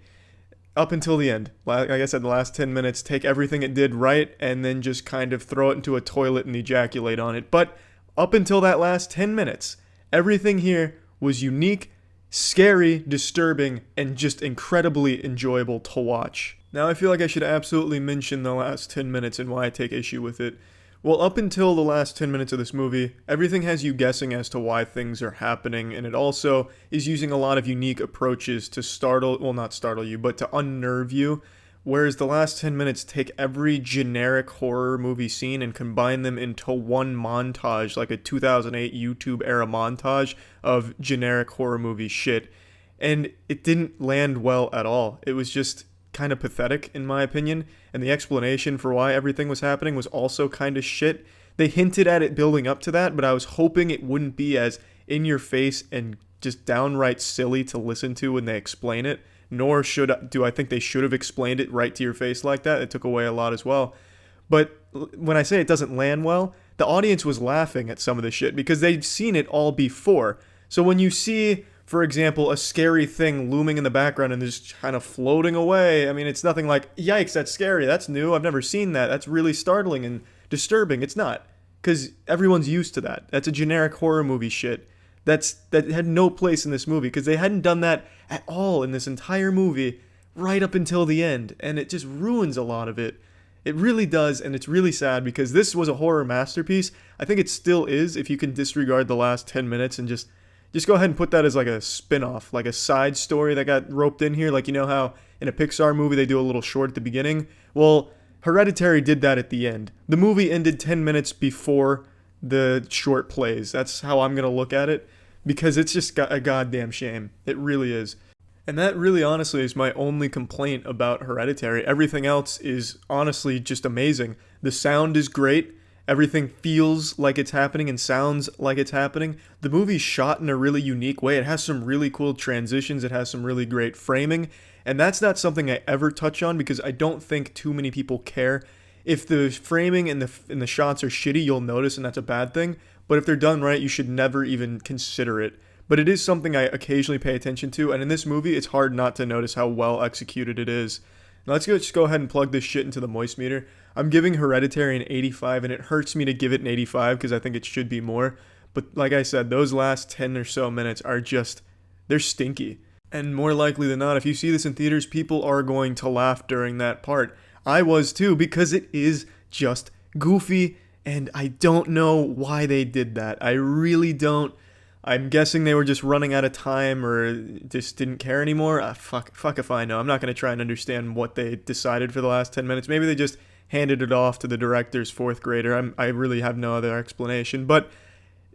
Up until the end. Like I said, the last 10 minutes, take everything it did right, and then just kind of throw it into a toilet and ejaculate on it. But up until that last 10 minutes, everything here was unique, scary, disturbing, and just incredibly enjoyable to watch. Now I feel like I should absolutely mention the last 10 minutes and why I take issue with it. Well, up until the last 10 minutes of this movie, everything has you guessing as to why things are happening, and it also is using a lot of unique approaches to not startle you, but to unnerve you. Whereas the last 10 minutes take every generic horror movie scene and combine them into one montage, like a 2008 YouTube era montage of generic horror movie shit. And it didn't land well at all. It was just kind of pathetic, in my opinion. And the explanation for why everything was happening was also kind of shit. They hinted at it building up to that, but I was hoping it wouldn't be as in your face and just downright silly to listen to when they explain it. Nor do I think they should have explained it right to your face like that. It took away a lot as well. But when I say it doesn't land well, the audience was laughing at some of the shit because they'd seen it all before. So when you see, for example, a scary thing looming in the background and just kind of floating away, I mean, it's nothing like, yikes, that's scary, that's new, I've never seen that, that's really startling and disturbing. It's not, because everyone's used to that. That's a generic horror movie shit. That had no place in this movie because they hadn't done that at all in this entire movie right up until the end, and it just ruins a lot of it. It really does, and it's really sad because this was a horror masterpiece. I think it still is if you can disregard the last 10 minutes and just go ahead and put that as like a spin-off, like a side story that got roped in here. Like, you know how in a Pixar movie they do a little short at the beginning? Well, Hereditary did that at the end. The movie ended 10 minutes before the short plays. That's how I'm going to look at it. Because it's just a goddamn shame. It really is. And that really honestly is my only complaint about Hereditary. Everything else is honestly just amazing. The sound is great. Everything feels like it's happening and sounds like it's happening. The movie's shot in a really unique way. It has some really cool transitions. It has some really great framing. And that's not something I ever touch on because I don't think too many people care. If the framing and the shots are shitty, you'll notice, and that's a bad thing. But if they're done right, you should never even consider it. But it is something I occasionally pay attention to, and in this movie, it's hard not to notice how well executed it is. Now let's just go ahead and plug this shit into the moist meter. I'm giving Hereditary an 85, and it hurts me to give it an 85 because I think it should be more. But like I said, those last 10 or so minutes are just, they're stinky. And more likely than not, if you see this in theaters, people are going to laugh during that part. I was too, because it is just goofy, and I don't know why they did that. I really don't. I'm guessing they were just running out of time or just didn't care anymore. Fuck if I know. I'm not going to try and understand what they decided for the last 10 minutes. Maybe they just handed it off to the director's fourth grader. I really have no other explanation. But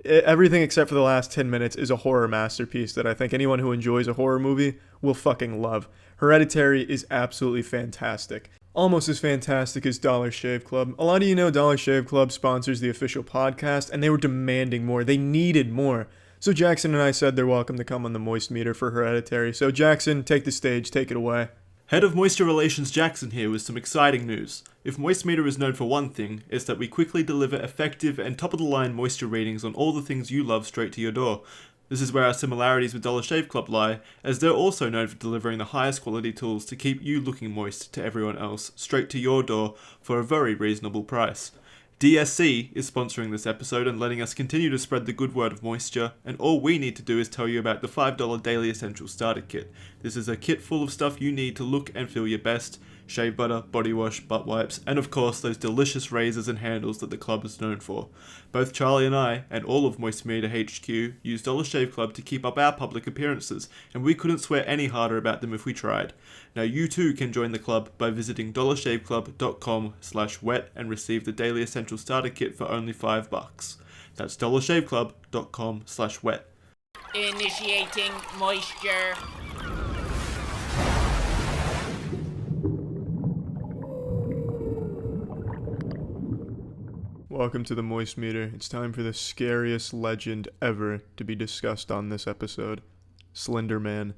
everything except for the last 10 minutes is a horror masterpiece that I think anyone who enjoys a horror movie will fucking love. Hereditary is absolutely fantastic. Almost as fantastic as Dollar Shave Club. A lot of you know Dollar Shave Club sponsors the official podcast, and they were demanding more. They needed more. So Jackson and I said they're welcome to come on the Moist Meter for Hereditary. So Jackson, take the stage, take it away. Head of Moisture Relations Jackson here with some exciting news. If Moist Meter is known for one thing, it's that we quickly deliver effective and top-of-the-line moisture readings on all the things you love straight to your door. This is where our similarities with Dollar Shave Club lie, as they're also known for delivering the highest quality tools to keep you looking moist to everyone else, straight to your door for a very reasonable price. DSC is sponsoring this episode and letting us continue to spread the good word of moisture, and all we need to do is tell you about the $5 Daily Essentials Starter Kit. This is a kit full of stuff you need to look and feel your best: shave butter, body wash, butt wipes, and of course those delicious razors and handles that the club is known for. Both Charlie and I, and all of Moist Meter HQ, use Dollar Shave Club to keep up our public appearances, and we couldn't swear any harder about them if we tried. Now you too can join the club by visiting dollarshaveclub.com/wet and receive the Daily Essential Starter Kit for only $5. That's dollarshaveclub.com/wet. Initiating moisture. Welcome to the Moist Meter. It's time for the scariest legend ever to be discussed on this episode. Slender Man.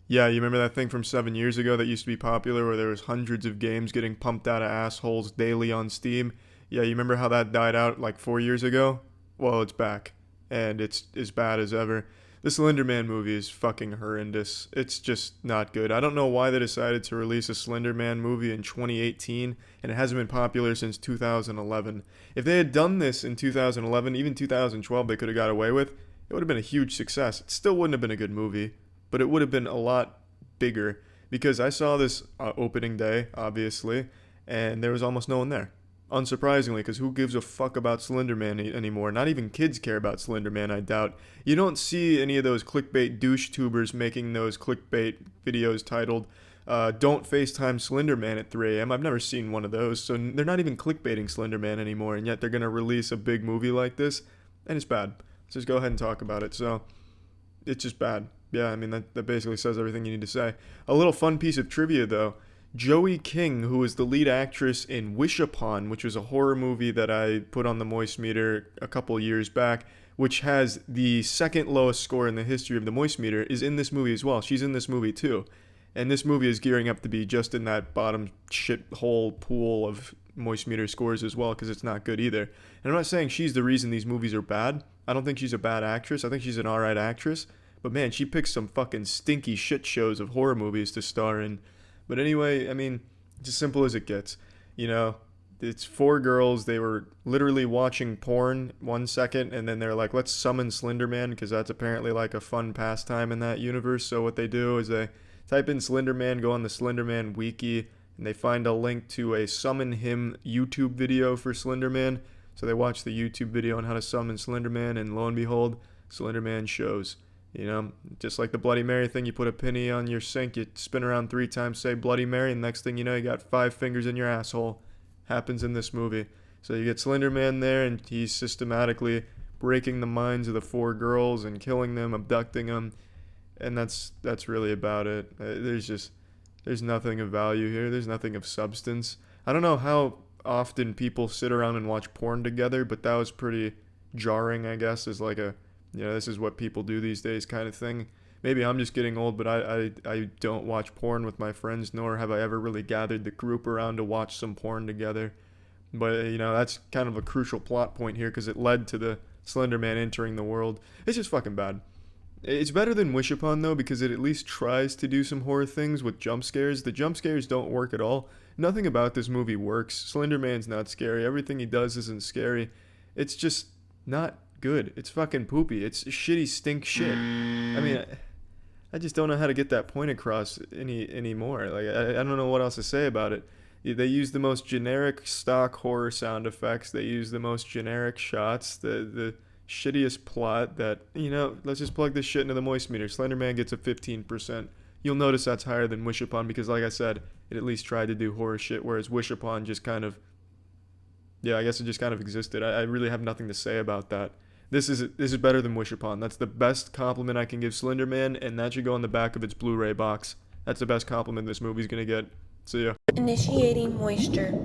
Yeah, you remember that thing from 7 years ago that used to be popular where there was hundreds of games getting pumped out of assholes daily on Steam? Yeah, you remember how that died out like 4 years ago? Well, it's back. And it's as bad as ever. The Slender Man movie is fucking horrendous. It's just not good. I don't know why they decided to release a Slender Man movie in 2018, and it hasn't been popular since 2011. If they had done this in 2011, even 2012, they could have got away with, it would have been a huge success. It still wouldn't have been a good movie, but it would have been a lot bigger, because I saw this opening day, obviously, and there was almost no one there. Unsurprisingly, because who gives a fuck about Slender Man anymore? Not even kids care about Slender Man, I doubt. You don't see any of those clickbait douche tubers making those clickbait videos titled, Don't FaceTime Slender Man at 3 a.m. I've never seen one of those, so they're not even clickbaiting Slender Man anymore, and yet they're going to release a big movie like this, and it's bad. Let's just go ahead and talk about it. So, it's just bad. Yeah, I mean, that basically says everything you need to say. A little fun piece of trivia, though. Joey King, who was the lead actress in Wish Upon, which was a horror movie that I put on the Moist Meter a couple years back, which has the second lowest score in the history of the Moist Meter, is in this movie as well. She's in this movie too. And this movie is gearing up to be just in that bottom shithole pool of Moist Meter scores as well, because it's not good either. And I'm not saying she's the reason these movies are bad. I don't think she's a bad actress. I think she's an alright actress. But man, she picks some fucking stinky shit shows of horror movies to star in. But anyway, I mean, it's as simple as it gets. You know, it's 4 girls. They were literally watching porn 1 second, and then they're like, let's summon Slender Man, because that's apparently like a fun pastime in that universe. So what they do is they type in Slender Man, go on the Slender Man wiki, and they find a link to a summon him YouTube video for Slender Man. So they watch the YouTube video on how to summon Slender Man, and lo and behold, Slender Man shows. You know, just like the Bloody Mary thing, you put a penny on your sink, you spin around 3 times, say Bloody Mary, and next thing you know, you got 5 fingers in your asshole. Happens in this movie. So you get Slender Man there, and he's systematically breaking the minds of the 4 girls and killing them, abducting them, and that's really about it. There's nothing of value here. There's nothing of substance. I don't know how often people sit around and watch porn together, but that was pretty jarring, I guess, as like a, you know, this is what people do these days kind of thing. Maybe I'm just getting old, but I don't watch porn with my friends, nor have I ever really gathered the group around to watch some porn together. But, you know, that's kind of a crucial plot point here, because it led to the Slender Man entering the world. It's just fucking bad. It's better than Wish Upon, though, because it at least tries to do some horror things with jump scares. The jump scares don't work at all. Nothing about this movie works. Slender Man's not scary. Everything he does isn't scary. It's just not good. It's fucking poopy. It's shitty stink shit. I mean, I just don't know how to get that point across anymore. Like, I don't know what else to say about it. They use the most generic stock horror sound effects. They use the most generic shots. The shittiest plot that, let's just plug this shit into the moist meter. Slender Man gets a 15%. You'll notice that's higher than Wish Upon because, like I said, it at least tried to do horror shit, whereas Wish Upon just kind of, I guess it just kind of existed. I really have nothing to say about that. This is better than Wish Upon. That's the best compliment I can give Slender Man, and that should go on the back of its Blu-ray box. That's the best compliment this movie's gonna get. See ya. Initiating moisture.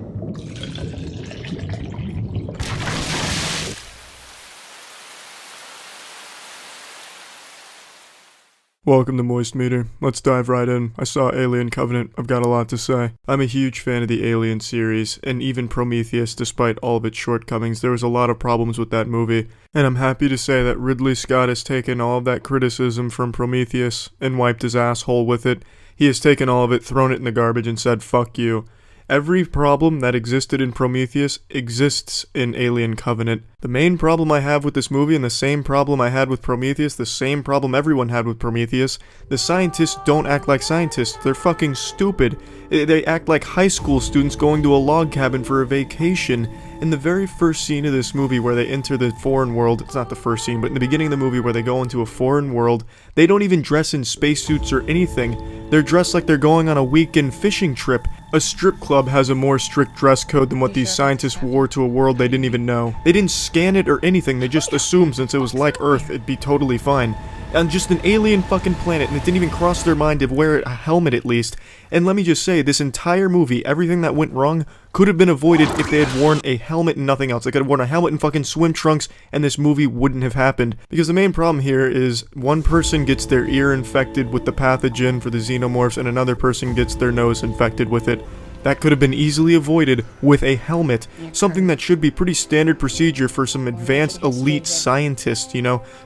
Welcome to Moist Meter. Let's dive right in. I saw Alien Covenant. I've got a lot to say. I'm a huge fan of the Alien series, and even Prometheus, despite all of its shortcomings, there was a lot of problems with that movie. And I'm happy to say that Ridley Scott has taken all of that criticism from Prometheus and wiped his asshole with it. He has taken all of it, thrown it in the garbage, and said, fuck you. Every problem that existed in Prometheus exists in Alien Covenant. The main problem I have with this movie, and the same problem I had with Prometheus, the same problem everyone had with Prometheus, the scientists don't act like scientists. They're fucking stupid. They act like high school students going to a log cabin for a vacation. In the very first scene of this movie where they enter the foreign world, it's not the first scene, but in the beginning of the movie where they go into a foreign world, they don't even dress in spacesuits or anything. They're dressed like they're going on a weekend fishing trip. A strip club has a more strict dress code than what these scientists wore to a world they didn't even know. They didn't scan it or anything, they just assumed since it was like Earth, it'd be totally fine. On just an alien fucking planet, and it didn't even cross their mind to wear a helmet at least. And let me just say, this entire movie, everything that went wrong, could have been avoided if they had worn a helmet and nothing else. They could have worn a helmet and fucking swim trunks, and this movie wouldn't have happened. Because the main problem here is, one person gets their ear infected with the pathogen for the xenomorphs, and another person gets their nose infected with it. That could have been easily avoided with a helmet. Something that should be pretty standard procedure for some advanced elite scientists,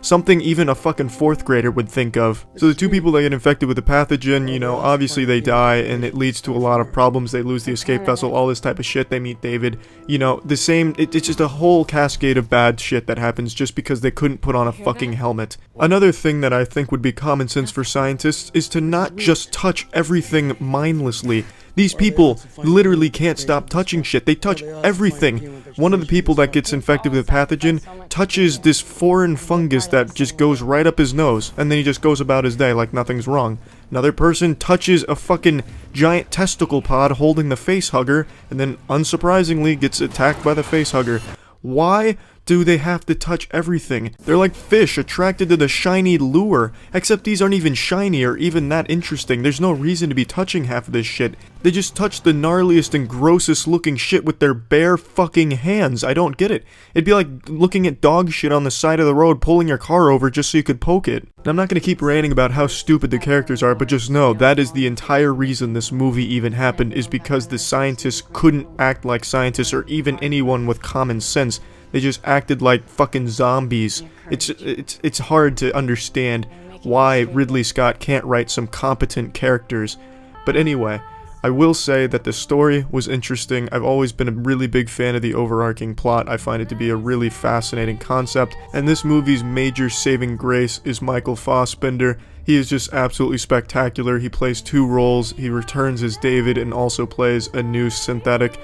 Something even a fucking 4th grader would think of. So the two people that get infected with the pathogen, obviously they die and it leads to a lot of problems. They lose the escape vessel, all this type of shit. They meet David. It's just a whole cascade of bad shit that happens just because they couldn't put on a fucking helmet. Another thing that I think would be common sense for scientists is to not just touch everything mindlessly. These people literally can't stop touching shit. They touch everything. One of the people that gets infected with a pathogen touches this foreign fungus that just goes right up his nose, and then he just goes about his day like nothing's wrong. Another person touches a fucking giant testicle pod holding the face hugger, and then unsurprisingly gets attacked by the face hugger. Why do they have to touch everything? They're like fish attracted to the shiny lure, except these aren't even shiny or even that interesting. There's no reason to be touching half of this shit. They just touch the gnarliest and grossest looking shit with their bare fucking hands. I don't get it. It'd be like looking at dog shit on the side of the road, pulling your car over just so you could poke it. And I'm not gonna keep ranting about how stupid the characters are, but just know that is the entire reason this movie even happened, is because the scientists couldn't act like scientists or even anyone with common sense. They just acted like fucking zombies. It's hard to understand why Ridley Scott can't write some competent characters. But anyway, I will say that the story was interesting. I've always been a really big fan of the overarching plot. I find it to be a really fascinating concept. And this movie's major saving grace is Michael Fassbender. He is just absolutely spectacular. He plays 2 roles. He returns as David and also plays a new synthetic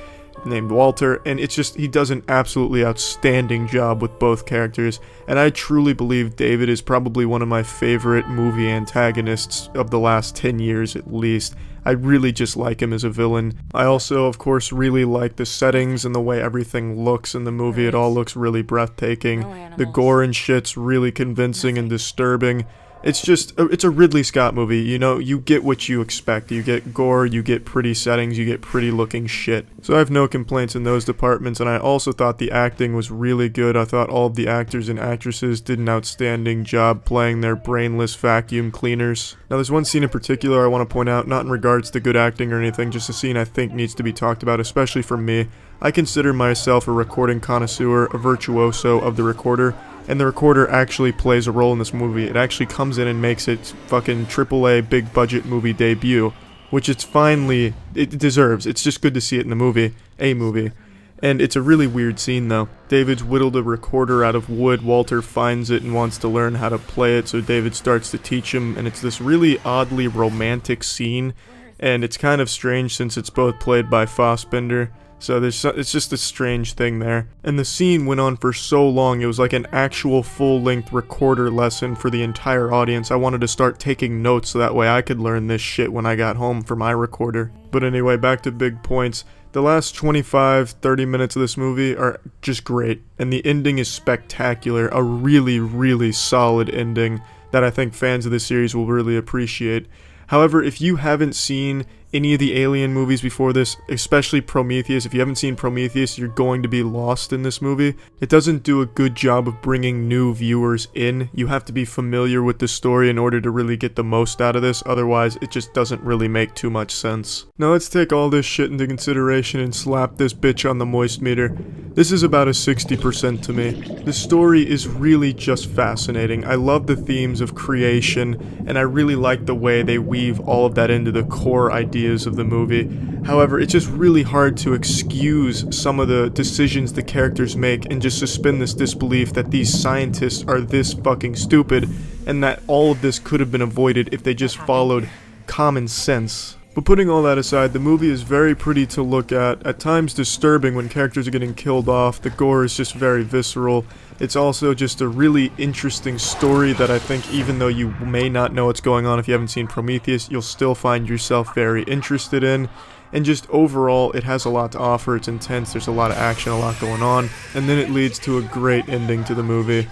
named Walter, and it's just, he does an absolutely outstanding job with both characters, and I truly believe David is probably one of my favorite movie antagonists of the last 10 years at least. I really just like him as a villain. I also, of course, really like the settings and the way everything looks in the movie. It all looks really breathtaking. The gore and shit's really convincing and disturbing. It's a Ridley Scott movie, you get what you expect. You get gore, you get pretty settings, you get pretty looking shit. So I have no complaints in those departments, and I also thought the acting was really good. I thought all of the actors and actresses did an outstanding job playing their brainless vacuum cleaners. Now there's one scene in particular I want to point out, not in regards to good acting or anything, just a scene I think needs to be talked about, especially for me. I consider myself a recording connoisseur, a virtuoso of the recorder, and the recorder actually plays a role in this movie. It actually comes in and makes its fucking AAA big budget movie debut, which it deserves. It's just good to see it in the movie, And it's a really weird scene though. David's whittled a recorder out of wood, Walter finds it and wants to learn how to play it, so David starts to teach him, and it's this really oddly romantic scene, and it's kind of strange since it's both played by Fassbender. So it's just a strange thing there. And the scene went on for so long, it was like an actual full-length recorder lesson for the entire audience. I wanted to start taking notes so that way I could learn this shit when I got home for my recorder. But anyway, back to big points. The last 25-30 minutes of this movie are just great, and the ending is spectacular. A really, really solid ending that I think fans of this series will really appreciate. However, if you haven't seen any of the Alien movies before this, especially Prometheus, if you haven't seen Prometheus, you're going to be lost in this movie. It doesn't do a good job of bringing new viewers in. You have to be familiar with the story in order to really get the most out of this, otherwise it just doesn't really make too much sense. Now let's take all this shit into consideration and slap this bitch on the moist meter. This is about a 60% to me. The story is really just fascinating. I love the themes of creation, and I really like the way they weave all of that into the core ideas of the movie. However, it's just really hard to excuse some of the decisions the characters make and just suspend this disbelief that these scientists are this fucking stupid and that all of this could have been avoided if they just followed common sense. But putting all that aside, the movie is very pretty to look at times disturbing when characters are getting killed off. The gore is just very visceral. It's also just a really interesting story that I think even though you may not know what's going on if you haven't seen Prometheus, you'll still find yourself very interested in. And just overall, it has a lot to offer. It's intense, there's a lot of action, a lot going on, and then it leads to a great ending to the movie.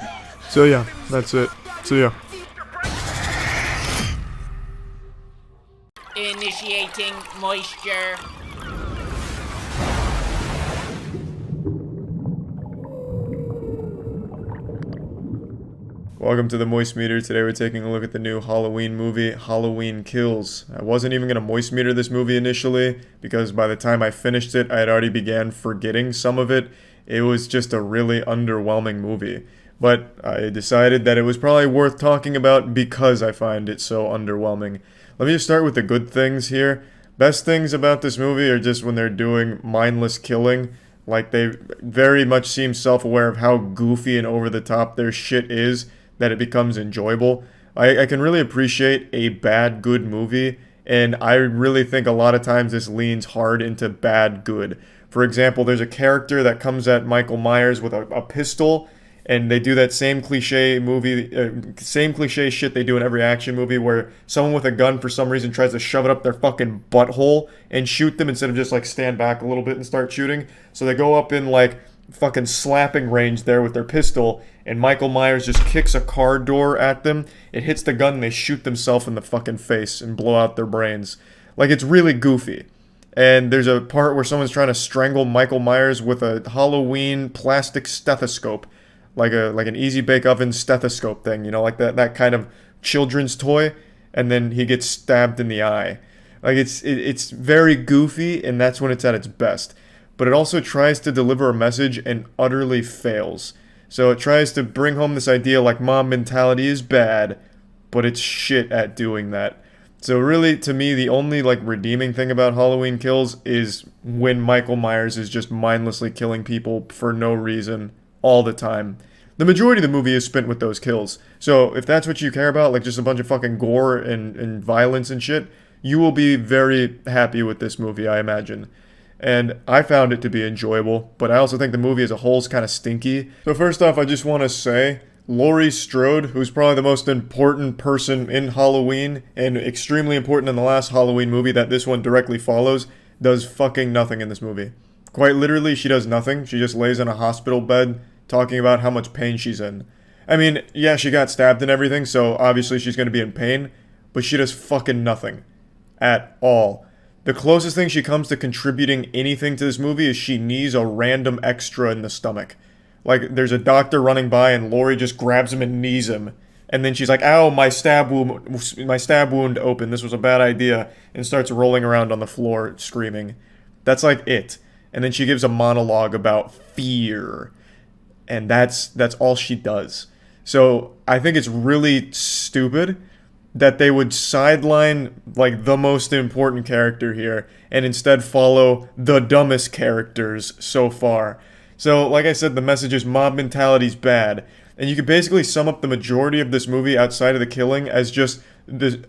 So yeah, that's it. So yeah. Initiating moisture. Welcome to the Moist Meter. Today we're taking a look at the new Halloween movie, Halloween Kills. I wasn't even going to moist meter this movie initially, because by the time I finished it, I had already began forgetting some of it. It was just a really underwhelming movie. But I decided that it was probably worth talking about because I find it so underwhelming. Let me just start with the good things here. Best things about this movie are just when they're doing mindless killing. Like, they very much seem self-aware of how goofy and over-the-top their shit is, that it becomes enjoyable. I can really appreciate a bad good movie, and I really think a lot of times this leans hard into bad good. For example, there's a character that comes at Michael Myers with a pistol, and they do that same cliche shit they do in every action movie where someone with a gun for some reason tries to shove it up their fucking butthole and shoot them instead of just like stand back a little bit and start shooting. So they go up in like fucking slapping range there with their pistol, and Michael Myers just kicks a car door at them. It hits the gun and they shoot themselves in the fucking face and blow out their brains. Like, it's really goofy. And there's a part where someone's trying to strangle Michael Myers with a Halloween plastic stethoscope. Like an Easy Bake Oven stethoscope thing, you know, like that kind of children's toy, and then he gets stabbed in the eye. Like, it's very goofy, and that's when it's at its best. But it also tries to deliver a message and utterly fails. So it tries to bring home this idea like mob mentality is bad, but it's shit at doing that. So really, to me, the only like redeeming thing about Halloween Kills is when Michael Myers is just mindlessly killing people for no reason all the time. The majority of the movie is spent with those kills. So if that's what you care about, like just a bunch of fucking gore and violence and shit, you will be very happy with this movie, I imagine. And I found it to be enjoyable, but I also think the movie as a whole is kind of stinky. So first off, I just want to say, Laurie Strode, who's probably the most important person in Halloween, and extremely important in the last Halloween movie that this one directly follows, does fucking nothing in this movie. Quite literally, she does nothing. She just lays in a hospital bed talking about how much pain she's in. I mean, yeah, she got stabbed and everything, so obviously she's going to be in pain, but she does fucking nothing. At all. The closest thing she comes to contributing anything to this movie is she knees a random extra in the stomach. Like, there's a doctor running by and Laurie just grabs him and knees him. And then she's like, ow, my stab wound opened, this was a bad idea, and starts rolling around on the floor screaming. That's like it. And then she gives a monologue about fear. And that's all she does. So I think it's really stupid that they would sideline like the most important character here and instead follow the dumbest characters so far. So like I said, the message is mob mentality's bad. And you could basically sum up the majority of this movie outside of the killing as just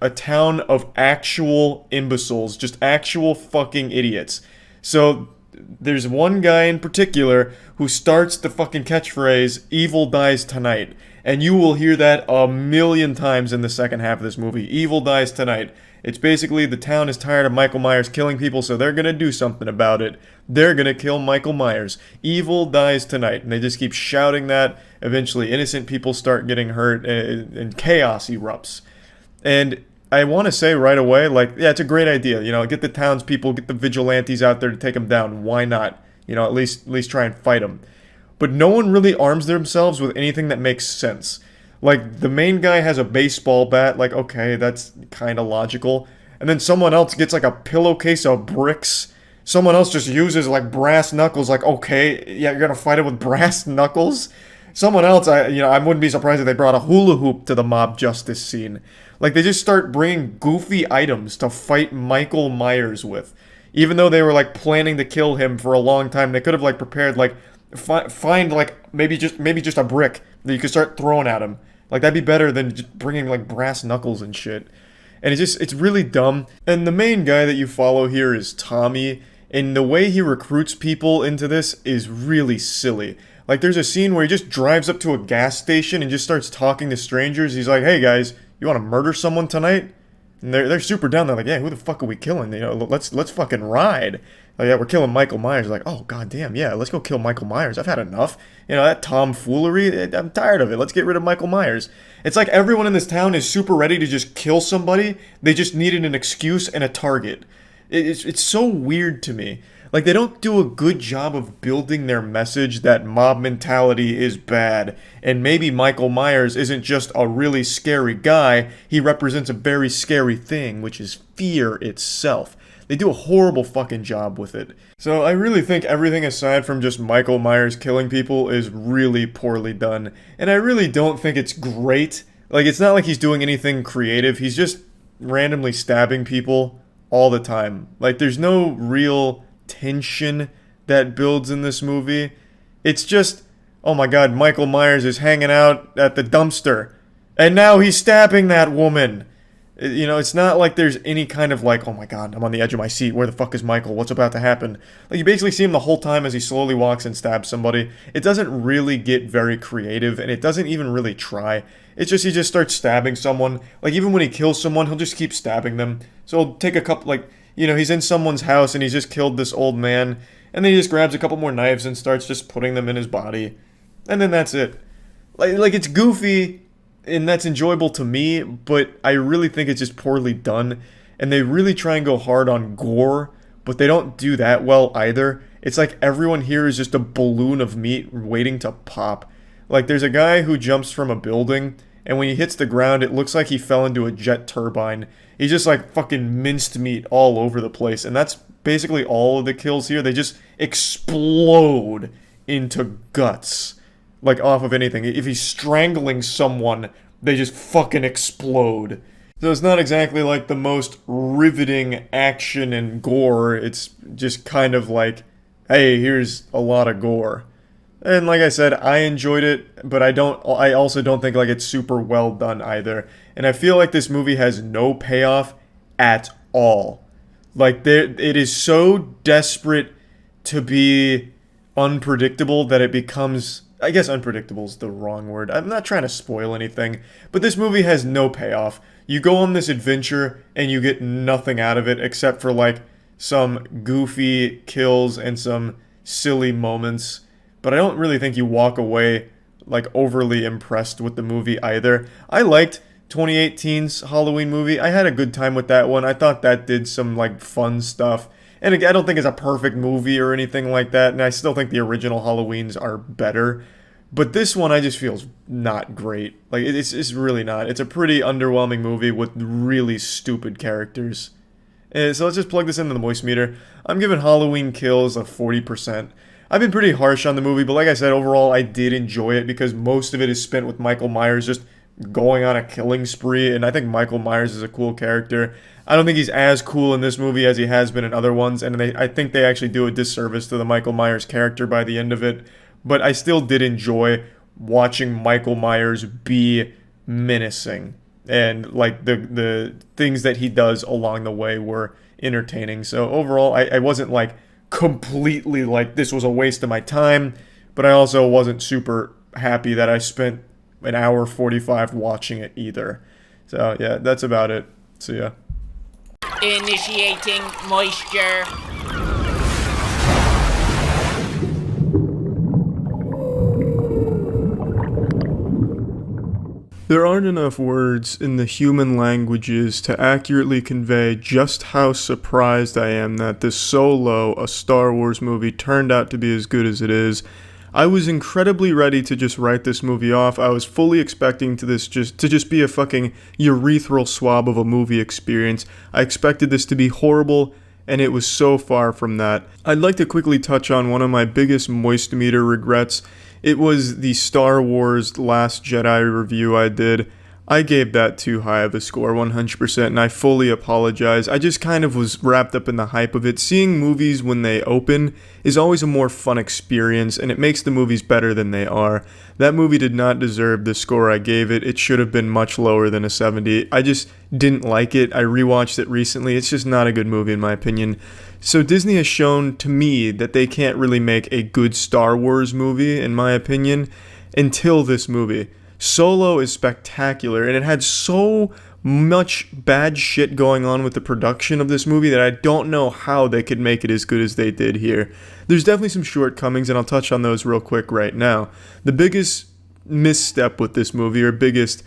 a town of actual imbeciles, just actual fucking idiots. So there's one guy in particular who starts the fucking catchphrase, "Evil dies tonight." And you will hear that a million times in the second half of this movie. Evil dies tonight. It's basically the town is tired of Michael Myers killing people, so they're gonna do something about it. They're gonna kill Michael Myers. Evil dies tonight. And they just keep shouting that. Eventually, innocent people start getting hurt, and chaos erupts. And I want to say right away, like, yeah, it's a great idea. You know, get the townspeople, get the vigilantes out there to take them down. Why not? You know, at least try and fight them. But no one really arms themselves with anything that makes sense. Like, the main guy has a baseball bat, like, okay, that's kind of logical. And then someone else gets, like, a pillowcase of bricks. Someone else just uses, like, brass knuckles, like, okay, yeah, you're gonna fight it with brass knuckles? Someone else, I wouldn't be surprised if they brought a hula hoop to the mob justice scene. Like, they just start bringing goofy items to fight Michael Myers with. Even though they were, like, planning to kill him for a long time, they could have, like, prepared, like, find like maybe just a brick that you could start throwing at him. Like, that'd be better than just bringing like brass knuckles and shit. And it's really dumb. And the main guy that you follow here is Tommy, and the way he recruits people into this is really silly. Like, there's a scene where he just drives up to a gas station and just starts talking to strangers. He's like, "Hey guys, you want to murder someone tonight?" And they're super down. They're like, "Yeah, who the fuck are we killing? You know, let's fucking ride." Like, "Yeah, we're killing Michael Myers." Like, "Oh, goddamn, yeah, let's go kill Michael Myers. I've had enough. You know, that tomfoolery, I'm tired of it. Let's get rid of Michael Myers." It's like everyone in this town is super ready to just kill somebody. They just needed an excuse and a target. It's so weird to me. Like, they don't do a good job of building their message that mob mentality is bad, and maybe Michael Myers isn't just a really scary guy, he represents a very scary thing, which is fear itself. They do a horrible fucking job with it. So I really think everything aside from just Michael Myers killing people is really poorly done, and I really don't think it's great. Like, it's not like he's doing anything creative, he's just randomly stabbing people all the time. Like, there's no real tension that builds in this movie. It's just, oh my god, Michael Myers is hanging out at the dumpster, and now he's stabbing that woman. You know, it's not like there's any kind of like, oh my god, I'm on the edge of my seat, where the fuck is Michael, what's about to happen? Like, you basically see him the whole time as he slowly walks and stabs somebody. It doesn't really get very creative, and it doesn't even really try. It's just, he just starts stabbing someone. Like, even when he kills someone, he'll just keep stabbing them. So he'll take a couple, like, you know, he's in someone's house and he's just killed this old man, and then he just grabs a couple more knives and starts just putting them in his body. And then that's it. Like it's goofy, and that's enjoyable to me, but I really think it's just poorly done. And they really try and go hard on gore, but they don't do that well either. It's like everyone here is just a balloon of meat waiting to pop. Like, there's a guy who jumps from a building, and when he hits the ground, it looks like he fell into a jet turbine. He's just like fucking minced meat all over the place. And that's basically all of the kills here. They just explode into guts. Like, off of anything. If he's strangling someone, they just fucking explode. So it's not exactly like the most riveting action and gore. It's just kind of like, hey, here's a lot of gore. And like I said, I enjoyed it, but I also don't think like it's super well done either. And I feel like this movie has no payoff at all. Like, it is so desperate to be unpredictable that it becomes, I guess unpredictable is the wrong word. I'm not trying to spoil anything, but this movie has no payoff. You go on this adventure and you get nothing out of it except for like some goofy kills and some silly moments. But I don't really think you walk away like overly impressed with the movie either. I liked 2018's Halloween movie. I had a good time with that one. I thought that did some like fun stuff. And again, I don't think it's a perfect movie or anything like that. And I still think the original Halloweens are better. But this one I just feels not great. Like, it's really not. It's a pretty underwhelming movie with really stupid characters. And so let's just plug this into the Moist Meter. I'm giving Halloween Kills a 40%. I've been pretty harsh on the movie, but like I said, overall I did enjoy it because most of it is spent with Michael Myers just going on a killing spree, and I think Michael Myers is a cool character. I don't think he's as cool in this movie as he has been in other ones, and I think they actually do a disservice to the Michael Myers character by the end of it, but I still did enjoy watching Michael Myers be menacing, and like the things that he does along the way were entertaining. So overall, I wasn't like completely like this was a waste of my time, but I also wasn't super happy that I spent an hour 45 watching it either. So yeah, that's about it. See ya. Initiating moisture. There aren't enough words in the human languages to accurately convey just how surprised I am that this Solo, a Star Wars movie, turned out to be as good as it is. I was incredibly ready to just write this movie off. I was fully expecting to just be a fucking urethral swab of a movie experience. I expected this to be horrible, and it was so far from that. I'd like to quickly touch on one of my biggest moist meter regrets. It was the Star Wars Last Jedi review I did. I gave that too high of a score, 100%, and I fully apologize. I just kind of was wrapped up in the hype of it. Seeing movies when they open is always a more fun experience, and it makes the movies better than they are. That movie did not deserve the score I gave it. It should have been much lower than a 70. I just didn't like it. I rewatched it recently. It's just not a good movie in my opinion. So Disney has shown to me that they can't really make a good Star Wars movie, in my opinion, until this movie. Solo is spectacular, and it had so much bad shit going on with the production of this movie that I don't know how they could make it as good as they did here. There's definitely some shortcomings, and I'll touch on those real quick right now. The biggest misstep with this movie, or biggest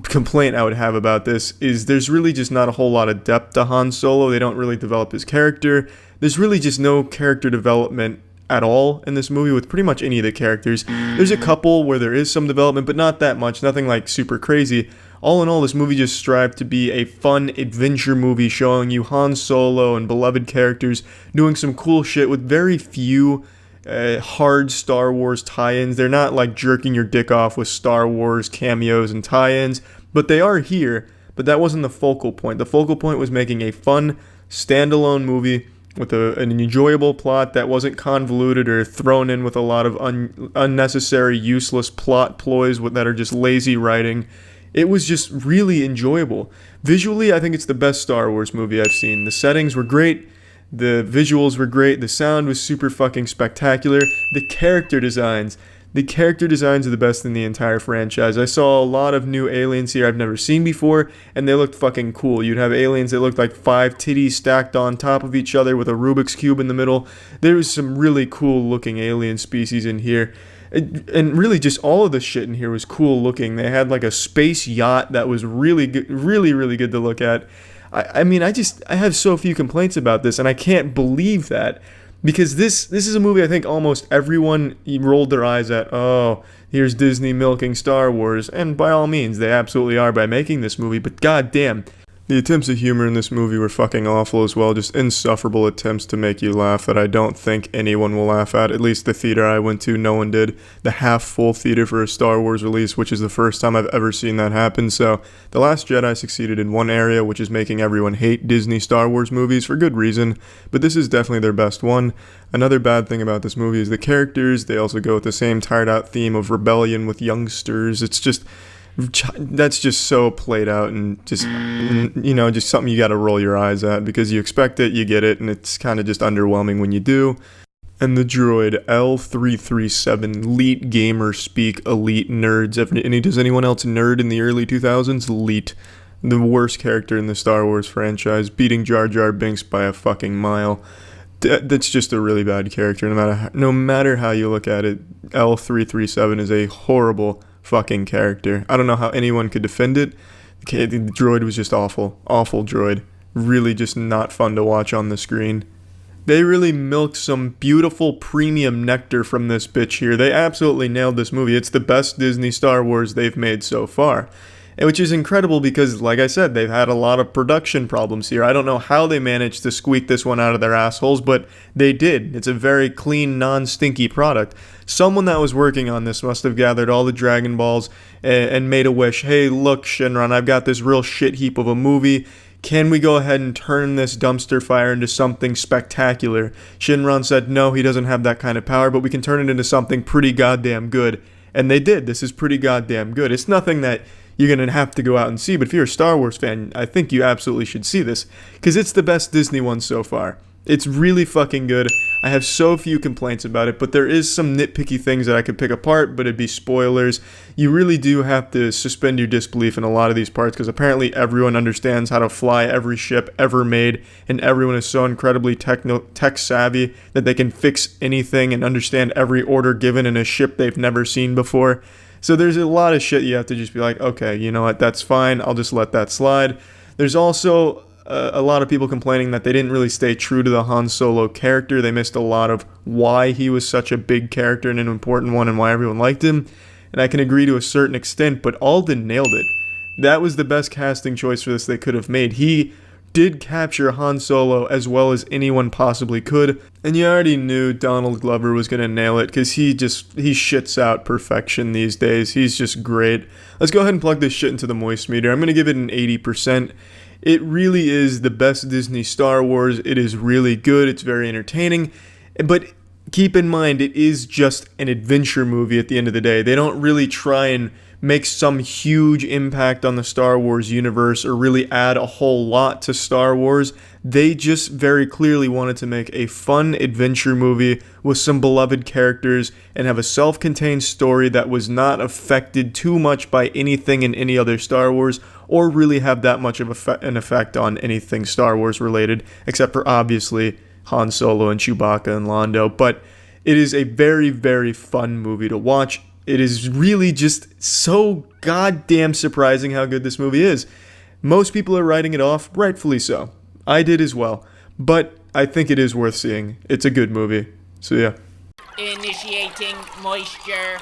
complaint I would have about this, is there's really just not a whole lot of depth to Han Solo. They don't really develop his character. There's really just no character development at all in this movie with pretty much any of the characters. There's a couple where there is some development, but not that much, nothing like super crazy. All in all, this movie just strived to be a fun adventure movie showing you Han Solo and beloved characters doing some cool shit with very few hard Star Wars tie-ins. They're not like jerking your dick off with Star Wars cameos and tie-ins, but they are here, but that wasn't the focal point. The focal point was making a fun, standalone movie with an enjoyable plot that wasn't convoluted or thrown in with a lot of unnecessary, useless plot ploys that are just lazy writing. It was just really enjoyable. Visually, I think it's the best Star Wars movie I've seen. The settings were great. The visuals were great. The sound was super fucking spectacular. The character designs are the best in the entire franchise. I saw a lot of new aliens here I've never seen before, and they looked fucking cool. You'd have aliens that looked like 5 titties stacked on top of each other with a Rubik's Cube in the middle. There was some really cool looking alien species in here. And really just all of the shit in here was cool looking. They had like a space yacht that was really good, really good to look at. I mean, I have so few complaints about this, and I can't believe that. Because this is a movie I think almost everyone rolled their eyes at. Oh, here's Disney milking Star Wars. And by all means, they absolutely are by making this movie. But goddamn, the attempts at humor in this movie were fucking awful as well. Just insufferable attempts to make you laugh that I don't think anyone will laugh at. At least the theater I went to, no one did. The half-full theater for a Star Wars release, which is the first time I've ever seen that happen. So, The Last Jedi succeeded in one area, which is making everyone hate Disney Star Wars movies for good reason. But this is definitely their best one. Another bad thing about this movie is the characters. They also go with the same tired-out theme of rebellion with youngsters. It's just... that's just so played out and just, you know, just something you gotta roll your eyes at because you expect it, you get it, and it's kind of just underwhelming when you do. And the droid L337, elite gamer speak, elite nerds. Does anyone else nerd in the early 2000s? Elite. The worst character in the Star Wars franchise, beating Jar Jar Binks by a fucking mile. That's just a really bad character, no matter how you look at it. L337 is a horrible fucking character. I don't know how anyone could defend it. The droid was just awful droid. Really just not fun to watch on the screen. They really milked some beautiful premium nectar from this bitch here. They absolutely nailed this movie. It's the best Disney Star Wars they've made so far. Which is incredible because, like I said, they've had a lot of production problems here. I don't know how they managed to squeak this one out of their assholes, but they did. It's a very clean, non-stinky product. Someone that was working on this must have gathered all the Dragon Balls and made a wish. Hey, look, Shinron, I've got this real shit heap of a movie. Can we go ahead and turn this dumpster fire into something spectacular? Shinron said, no, he doesn't have that kind of power, but we can turn it into something pretty goddamn good. And they did. This is pretty goddamn good. It's nothing that you're going to have to go out and see, but if you're a Star Wars fan, I think you absolutely should see this, because it's the best Disney one so far. It's really fucking good. I have so few complaints about it, but there is some nitpicky things that I could pick apart, but it'd be spoilers. You really do have to suspend your disbelief in a lot of these parts, because apparently everyone understands how to fly every ship ever made, and everyone is so incredibly tech savvy that they can fix anything and understand every order given in a ship they've never seen before. So there's a lot of shit you have to just be like, okay, you know what, that's fine, I'll just let that slide. There's also a lot of people complaining that they didn't really stay true to the Han Solo character. They missed a lot of why he was such a big character and an important one and why everyone liked him. And I can agree to a certain extent, but Alden nailed it. That was the best casting choice for this they could have made. He did capture Han Solo as well as anyone possibly could. And you already knew Donald Glover was going to nail it, because he shits out perfection these days. He's just great. Let's go ahead and plug this shit into the moist meter. I'm going to give it an 80%. It really is the best Disney Star Wars. It is really good. It's very entertaining. But keep in mind, it is just an adventure movie at the end of the day. They don't really try and make some huge impact on the Star Wars universe or really add a whole lot to Star Wars. They just very clearly wanted to make a fun adventure movie with some beloved characters and have a self-contained story that was not affected too much by anything in any other Star Wars, or really have that much of an effect on anything Star Wars related, except for obviously Han Solo and Chewbacca and Lando. But it is a very, very fun movie to watch. It is really just so goddamn surprising how good this movie is. Most people are writing it off, rightfully so. I did as well. But I think it is worth seeing. It's a good movie. So yeah. Initiating moisture.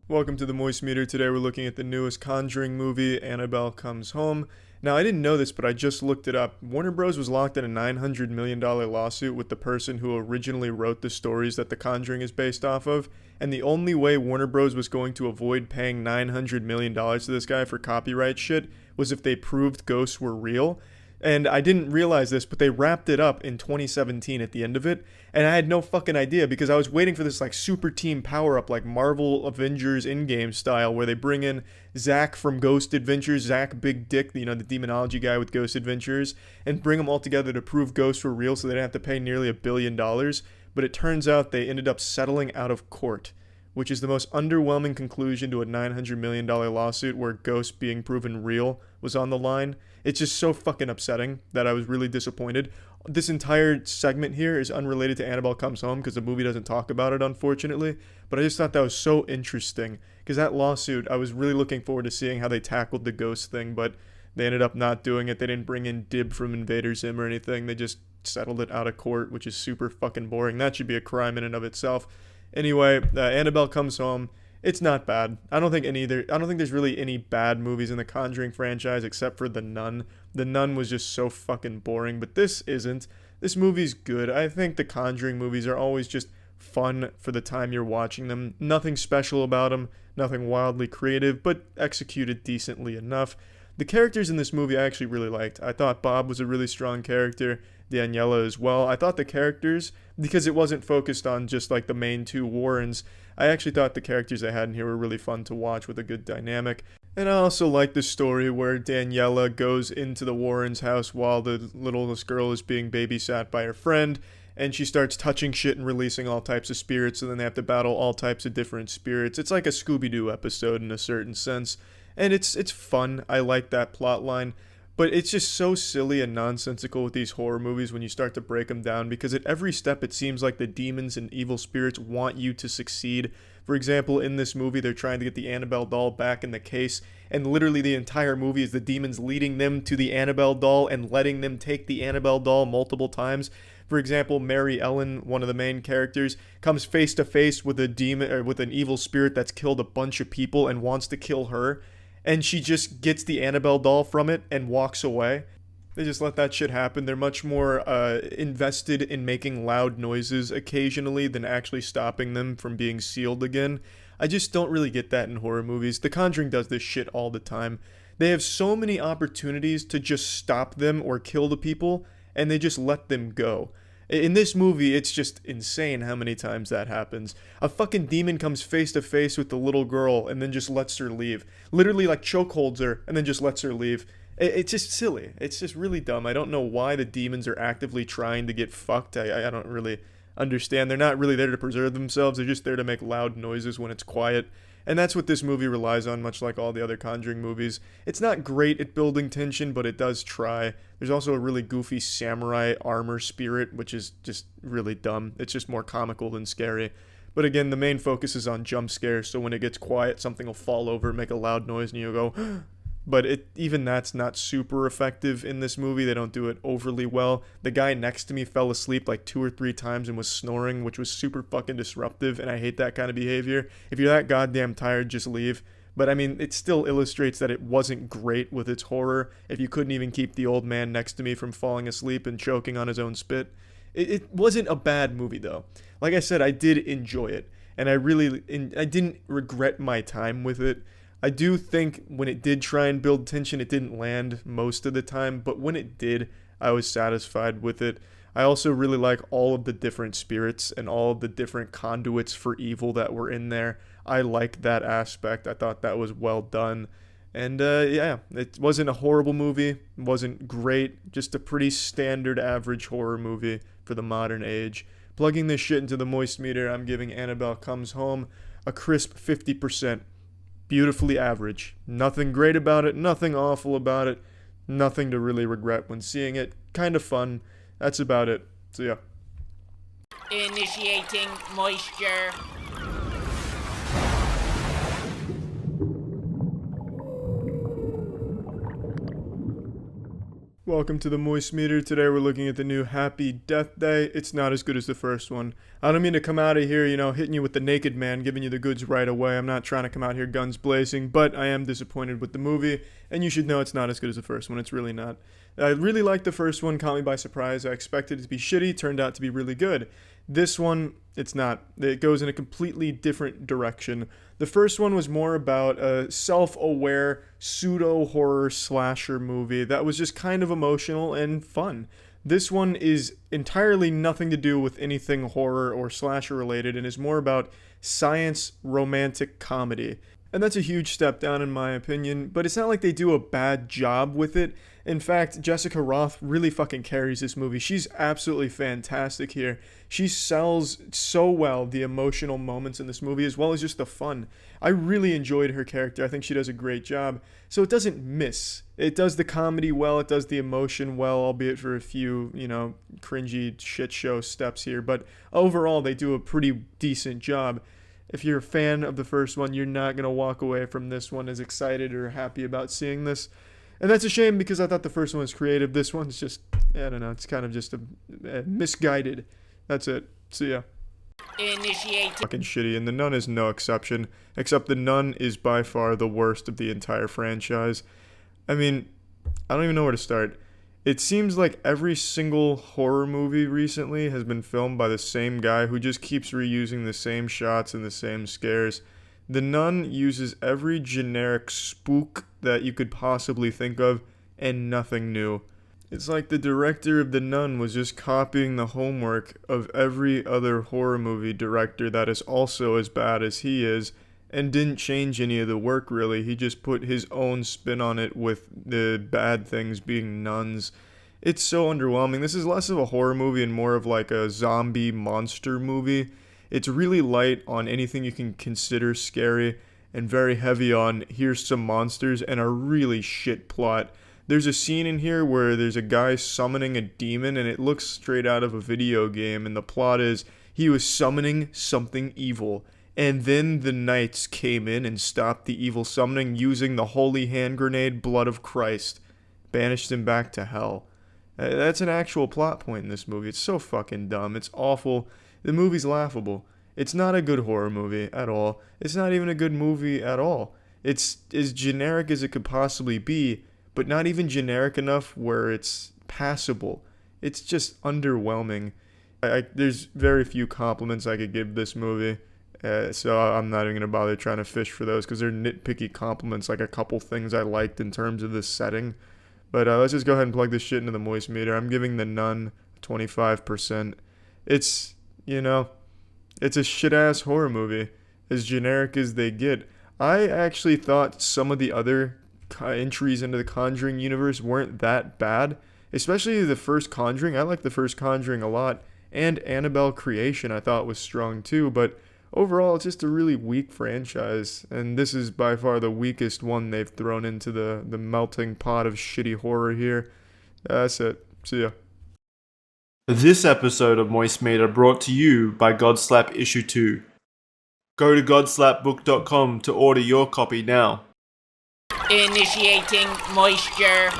Welcome to the Moist Meter. Today we're looking at the newest Conjuring movie, Annabelle Comes Home. Now, I didn't know this, but I just looked it up. Warner Bros. Was locked in a $900 million lawsuit with the person who originally wrote the stories that The Conjuring is based off of, and the only way Warner Bros. Was going to avoid paying $900 million to this guy for copyright shit was if they proved ghosts were real. And I didn't realize this, but they wrapped it up in 2017 at the end of it, and I had no fucking idea, because I was waiting for this like super team power-up, like Marvel Avengers in-game style, where they bring in Zack from Ghost Adventures, Zack Big Dick, you know, the demonology guy with Ghost Adventures, and bring them all together to prove ghosts were real so they didn't have to pay nearly $1 billion. But it turns out they ended up settling out of court, which is the most underwhelming conclusion to a $900 million lawsuit where ghosts being proven real was on the line. It's just so fucking upsetting that I was really disappointed. This entire segment here is unrelated to Annabelle Comes Home because the movie doesn't talk about it, unfortunately. But I just thought that was so interesting, because that lawsuit, I was really looking forward to seeing how they tackled the ghost thing, but they ended up not doing it. They didn't bring in Dib from Invader Zim or anything. They just settled it out of court, which is super fucking boring. That should be a crime in and of itself. Anyway, Annabelle Comes Home. It's not bad. I don't think there's really any bad movies in the Conjuring franchise except for The Nun. The Nun was just so fucking boring, but this isn't. This movie's good. I think the Conjuring movies are always just fun for the time you're watching them. Nothing special about them, nothing wildly creative, but executed decently enough. The characters in this movie I actually really liked. I thought Bob was a really strong character, Daniela as well. I thought the characters, because it wasn't focused on just like the main two Warrens, I actually thought the characters they had in here were really fun to watch with a good dynamic. And I also like the story where Daniela goes into the Warrens' house while the littlest girl is being babysat by her friend, and she starts touching shit and releasing all types of spirits, and then they have to battle all types of different spirits. It's like a Scooby-Doo episode in a certain sense, and it's fun. I like that plot line. But it's just so silly and nonsensical with these horror movies when you start to break them down, because at every step it seems like the demons and evil spirits want you to succeed. For example, in this movie, they're trying to get the Annabelle doll back in the case, and literally the entire movie is the demons leading them to the Annabelle doll and letting them take the Annabelle doll multiple times. For example, Mary Ellen, one of the main characters, comes face to face with a demon or with an evil spirit that's killed a bunch of people and wants to kill her. And she just gets the Annabelle doll from it and walks away. They just let that shit happen. They're much more invested in making loud noises occasionally than actually stopping them from being sealed again. I just don't really get that in horror movies. The Conjuring does this shit all the time. They have so many opportunities to just stop them or kill the people, and they just let them go. In this movie, it's just insane how many times that happens. A fucking demon comes face to face with the little girl and then just lets her leave. Literally, like, chokeholds her and then just lets her leave. It's just silly. It's just really dumb. I don't know why the demons are actively trying to get fucked. I don't really understand. They're not really there to preserve themselves. They're just there to make loud noises when it's quiet. And that's what this movie relies on, much like all the other Conjuring movies. It's not great at building tension, but it does try. There's also a really goofy samurai armor spirit, which is just really dumb. It's just more comical than scary. But again, the main focus is on jump scares, so when it gets quiet, something will fall over, make a loud noise, and you'll go, but even that's not super effective in this movie. They don't do it overly well. The guy next to me fell asleep like 2 or 3 times and was snoring, which was super fucking disruptive, and I hate that kind of behavior. If you're that goddamn tired, just leave. But I mean, it still illustrates that it wasn't great with its horror if you couldn't even keep the old man next to me from falling asleep and choking on his own spit. It wasn't a bad movie, though. Like I said, I did enjoy it, and I didn't regret my time with it. I do think when it did try and build tension, it didn't land most of the time, but when it did, I was satisfied with it. I also really like all of the different spirits and all of the different conduits for evil that were in there. I liked that aspect. I thought that was well done. And yeah, it wasn't a horrible movie. It wasn't great. Just a pretty standard average horror movie for the modern age. Plugging this shit into the moist meter, I'm giving Annabelle Comes Home a crisp 50%. Beautifully average. Nothing great about it, nothing awful about it, nothing to really regret when seeing it. Kind of fun. That's about it. So yeah. Initiating moisture. Welcome to the Moist Meter. Today we're looking at the new Happy Death Day. It's not as good as the first one. I don't mean to come out of here, hitting you with the naked man, giving you the goods right away. I'm not trying to come out here guns blazing, but I am disappointed with the movie, and you should know it's not as good as the first one. It's really not. I really liked the first one, caught me by surprise. I expected it to be shitty, turned out to be really good. This one, it's not. It goes in a completely different direction. The first one was more about a self-aware pseudo-horror slasher movie that was just kind of emotional and fun. This one is entirely nothing to do with anything horror or slasher related and is more about science romantic comedy. And that's a huge step down in my opinion, but it's not like they do a bad job with it. In fact, Jessica Roth really fucking carries this movie. She's absolutely fantastic here. She sells so well the emotional moments in this movie as well as just the fun. I really enjoyed her character. I think she does a great job. So it doesn't miss. It does the comedy well, it does the emotion well, albeit for a few, cringy shit show steps here, but overall they do a pretty decent job. If you're a fan of the first one, you're not going to walk away from this one as excited or happy about seeing this. And that's a shame because I thought the first one was creative. This one's just, I don't know, it's kind of just a misguided. That's it. So yeah. Initiate. Fucking shitty, and The Nun is no exception, except The Nun is by far the worst of the entire franchise. I mean, I don't even know where to start. It seems like every single horror movie recently has been filmed by the same guy who just keeps reusing the same shots and the same scares. The Nun uses every generic spook that you could possibly think of and nothing new. It's like the director of The Nun was just copying the homework of every other horror movie director that is also as bad as he is and didn't change any of the work really. He just put his own spin on it with the bad things being nuns. It's so underwhelming. This is less of a horror movie and more of like a zombie monster movie. It's really light on anything you can consider scary and very heavy on here's some monsters and a really shit plot. There's a scene in here where there's a guy summoning a demon and it looks straight out of a video game, and the plot is he was summoning something evil. And then the knights came in and stopped the evil summoning using the holy hand grenade Blood of Christ. Banished him back to hell. That's an actual plot point in this movie. It's so fucking dumb. It's awful. The movie's laughable. It's not a good horror movie at all. It's not even a good movie at all. It's as generic as it could possibly be, but not even generic enough where it's passable. It's just underwhelming. There's very few compliments I could give this movie. So I'm not even going to bother trying to fish for those because they're nitpicky compliments, like a couple things I liked in terms of the setting. But let's just go ahead and plug this shit into the moist meter. I'm giving The Nun 25%. It's, it's a shit-ass horror movie, as generic as they get. I actually thought some of the other entries into the Conjuring universe weren't that bad, especially the first Conjuring. I like the first Conjuring a lot, and Annabelle Creation I thought was strong too, but overall it's just a really weak franchise, and this is by far the weakest one they've thrown into the melting pot of shitty horror here. That's it. See ya. This episode of Moist Meter brought to you by Godslap Issue 2. Go to godslapbook.com to order your copy now. Initiating moisture.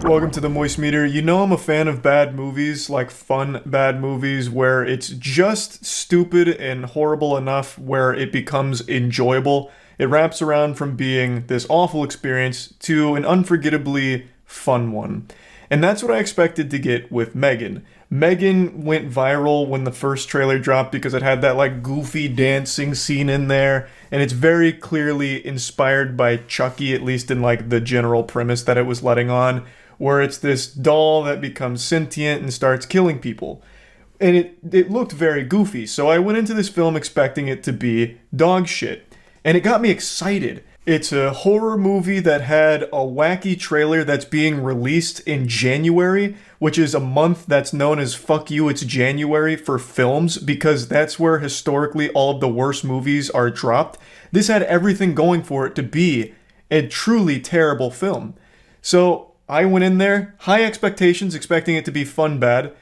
Welcome to the Moist Meter. You know I'm a fan of bad movies, like fun bad movies where it's just stupid and horrible enough where it becomes enjoyable. It wraps around from being this awful experience to an unforgettably fun one. And that's what I expected to get with Megan. Megan went viral when the first trailer dropped because it had that like goofy dancing scene in there, and it's very clearly inspired by Chucky, at least in like the general premise that it was letting on, where it's this doll that becomes sentient and starts killing people. And it looked very goofy, so I went into this film expecting it to be dog shit. And it got me excited. It's a horror movie that had a wacky trailer that's being released in January, which is a month that's known as Fuck You, It's January for films, because that's where historically all of the worst movies are dropped. This had everything going for it to be a truly terrible film. So I went in there, high expectations, expecting it to be fun bad,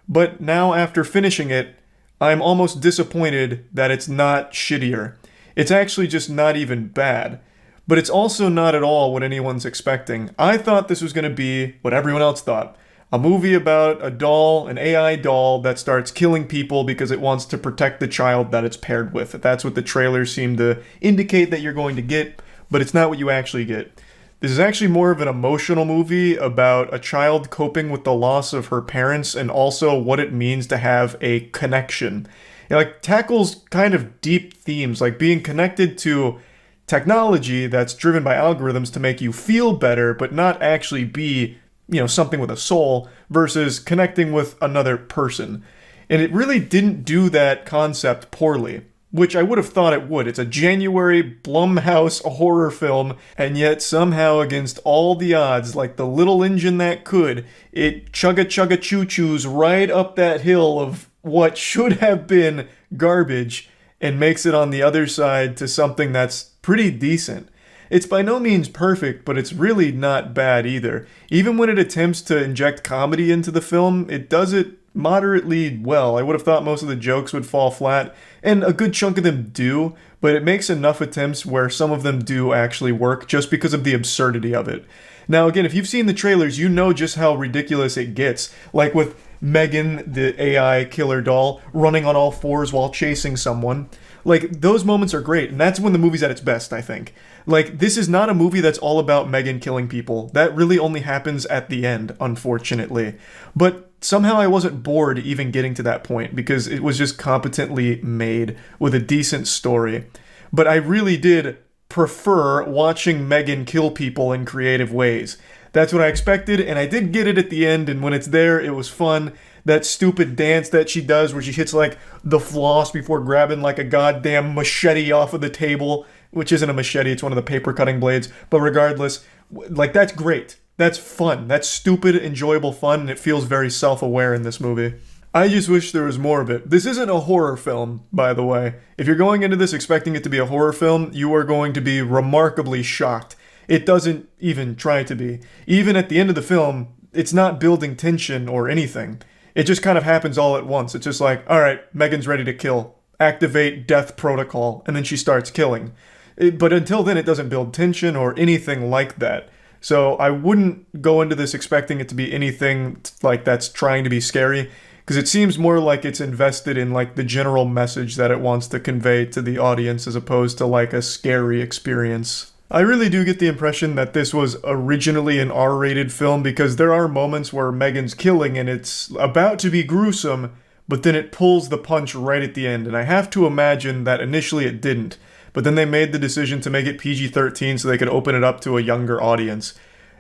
but now after finishing it, I'm almost disappointed that it's not shittier. It's actually just not even bad. But it's also not at all what anyone's expecting. I thought this was going to be what everyone else thought. A movie about a doll, an AI doll, that starts killing people because it wants to protect the child that it's paired with. That's what the trailers seem to indicate that you're going to get, but it's not what you actually get. This is actually more of an emotional movie about a child coping with the loss of her parents and also what it means to have a connection. It like tackles kind of deep themes, like being connected to technology that's driven by algorithms to make you feel better, but not actually be, something with a soul, versus connecting with another person. And it really didn't do that concept poorly, which I would have thought it would. It's a January Blumhouse horror film, and yet somehow against all the odds, like the little engine that could, it chugga choo-choos right up that hill of what should have been garbage and makes it on the other side to something that's pretty decent. It's by no means perfect, but it's really not bad either. Even when it attempts to inject comedy into the film, it does it moderately well. I would have thought most of the jokes would fall flat, and a good chunk of them do, but it makes enough attempts where some of them do actually work just because of the absurdity of it. Now again, if you've seen the trailers, you know just how ridiculous it gets. Like with Megan, the AI killer doll, running on all fours while chasing someone. Like, those moments are great, and that's when the movie's at its best, I think. Like, this is not a movie that's all about Megan killing people. That really only happens at the end, unfortunately. But somehow I wasn't bored even getting to that point, because it was just competently made with a decent story. But I really did prefer watching Megan kill people in creative ways. That's what I expected, and I did get it at the end, and when it's there, it was fun. That stupid dance that she does where she hits like the floss before grabbing like a goddamn machete off of the table, which isn't a machete, it's one of the paper cutting blades, but regardless, like that's great. That's fun. That's stupid, enjoyable fun, and it feels very self-aware in this movie. I just wish there was more of it. This isn't a horror film, by the way. If you're going into this expecting it to be a horror film, you are going to be remarkably shocked. It doesn't even try to be. Even at the end of the film, it's not building tension or anything. It just kind of happens all at once. It's just like, all right, Megan's ready to kill. Activate death protocol. And then she starts killing. But until then, it doesn't build tension or anything like that. So I wouldn't go into this expecting it to be anything like that's trying to be scary, because it seems more like it's invested in like the general message that it wants to convey to the audience as opposed to like a scary experience. I really do get the impression that this was originally an R-rated film, because there are moments where Megan's killing and it's about to be gruesome, but then it pulls the punch right at the end, and I have to imagine that initially it didn't. but then they made the decision to make it PG-13 so they could open it up to a younger audience.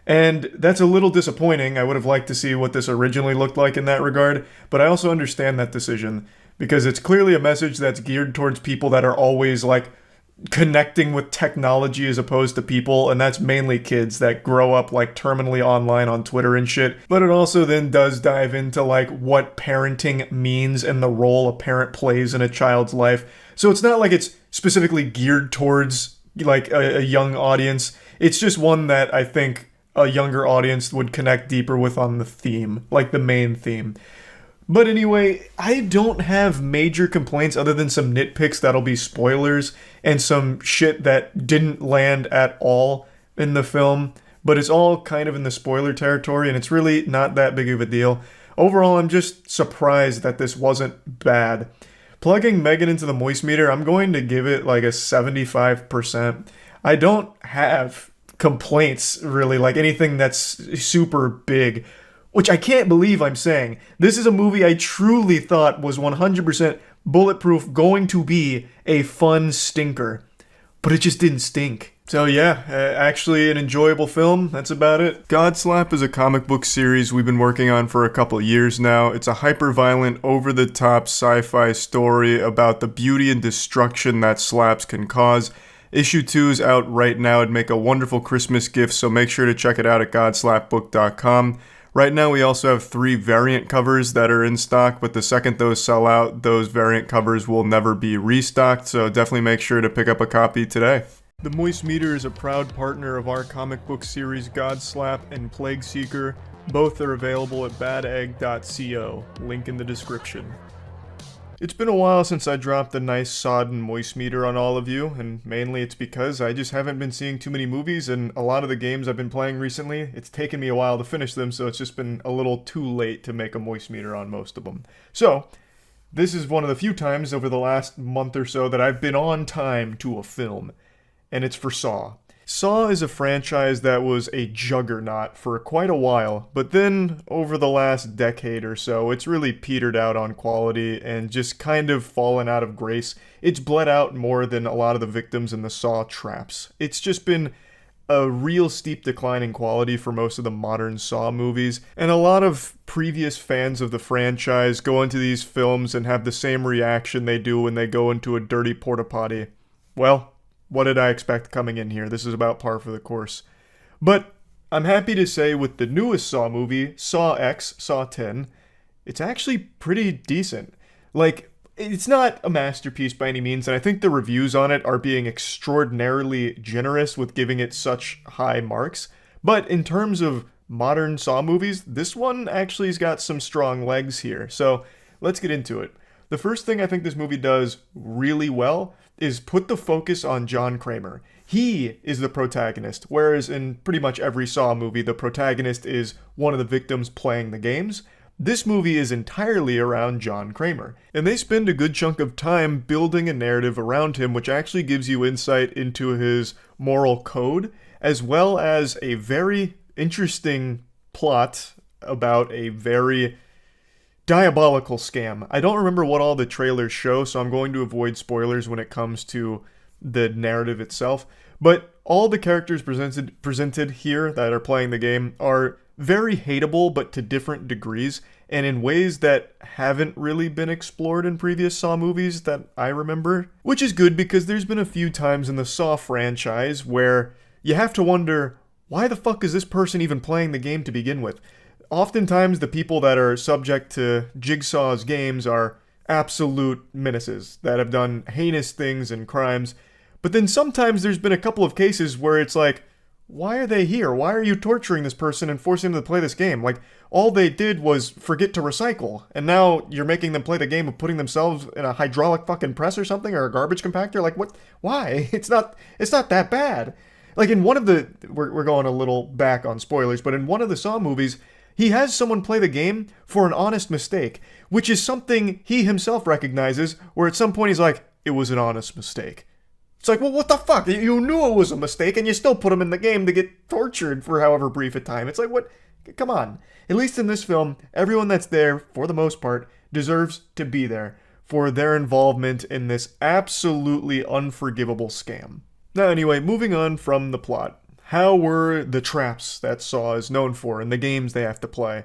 And that's a little disappointing. I would have liked to see what this originally looked like in that regard, but I also understand that decision because it's clearly a message that's geared towards people that are always like connecting with technology as opposed to people, and that's mainly kids that grow up like terminally online on Twitter and shit. But it also then does dive into like what parenting means and the role a parent plays in a child's life. So it's not like it's specifically geared towards like a young audience. It's just one that I think a younger audience would connect deeper with on the theme, like the main theme. But anyway, I don't have major complaints other than some nitpicks that'll be spoilers and some shit that didn't land at all in the film, but it's all kind of in the spoiler territory and it's really not that big of a deal. Overall, I'm just surprised that this wasn't bad. Plugging Megan into the moist meter, I'm going to give it like a 75%. I don't have complaints really, like anything that's super big, which I can't believe I'm saying. This is a movie I truly thought was 100% bulletproof, going to be a fun stinker, but it just didn't stink. So yeah, actually an enjoyable film. That's about it. Godslap is a comic book series we've been working on for a couple years now. It's a hyper-violent, over-the-top sci-fi story about the beauty and destruction that slaps can cause. Issue 2 is out right now. It'd make a wonderful Christmas gift, so make sure to check it out at godslapbook.com. Right now we also have 3 variant covers that are in stock, but the second those sell out, those variant covers will never be restocked, so definitely make sure to pick up a copy today. The Moist Meter is a proud partner of our comic book series Godslap and Plague Seeker. Both are available at badegg.co, link in the description. It's been a while since I dropped a nice sodden moist meter on all of you, and mainly it's because I just haven't been seeing too many movies, and a lot of the games I've been playing recently, it's taken me a while to finish them, so it's just been a little too late to make a moist meter on most of them. So, this is one of the few times over the last month or so that I've been on time to a film, and it's for Saw. Saw is a franchise that was a juggernaut for quite a while, but then over the last decade or so, it's really petered out on quality and just kind of fallen out of grace. It's bled out more than a lot of the victims in the Saw traps. It's just been a real steep decline in quality for most of the modern Saw movies, and a lot of previous fans of the franchise go into these films and have the same reaction they do when they go into a dirty porta potty. Well, what did I expect coming in here? This is about par for the course. But I'm happy to say with the newest Saw movie, Saw X, Saw 10, it's actually pretty decent. Like, it's not a masterpiece by any means, and I think the reviews on it are being extraordinarily generous with giving it such high marks. But in terms of modern Saw movies, this one actually has got some strong legs here. So let's get into it. The first thing I think this movie does really well is put the focus on John Kramer. He is the protagonist, whereas in pretty much every Saw movie, the protagonist is one of the victims playing the games. This movie is entirely around John Kramer, and they spend a good chunk of time building a narrative around him, which actually gives you insight into his moral code, as well as a very interesting plot about a very diabolical scam. I don't remember what all the trailers show, so I'm going to avoid spoilers when it comes to the narrative itself. But all the characters presented here that are playing the game are very hateable, but to different degrees, and in ways that haven't really been explored in previous Saw movies that I remember. Which is good, because there's been a few times in the Saw franchise where you have to wonder, why the fuck is this person even playing the game to begin with? Oftentimes, the people that are subject to Jigsaw's games are absolute menaces that have done heinous things and crimes. But then sometimes there's been a couple of cases where it's like, why are they here? Why are you torturing this person and forcing them to play this game? Like, all they did was forget to recycle, and now you're making them play the game of putting themselves in a hydraulic fucking press or something, or a garbage compactor? Like, what? Why? It's not that bad. Like, in one of the... We're going a little back on spoilers, but in one of the Saw movies, he has someone play the game for an honest mistake, which is something he himself recognizes, where at some point he's like, it was an honest mistake. It's like, well, what the fuck? You knew it was a mistake, and you still put him in the game to get tortured for however brief a time. It's like, what? Come on. At least in this film, everyone that's there, for the most part, deserves to be there. for their involvement in this absolutely unforgivable scam. Now anyway, moving on from the plot. How were the traps that Saw is known for and the games they have to play?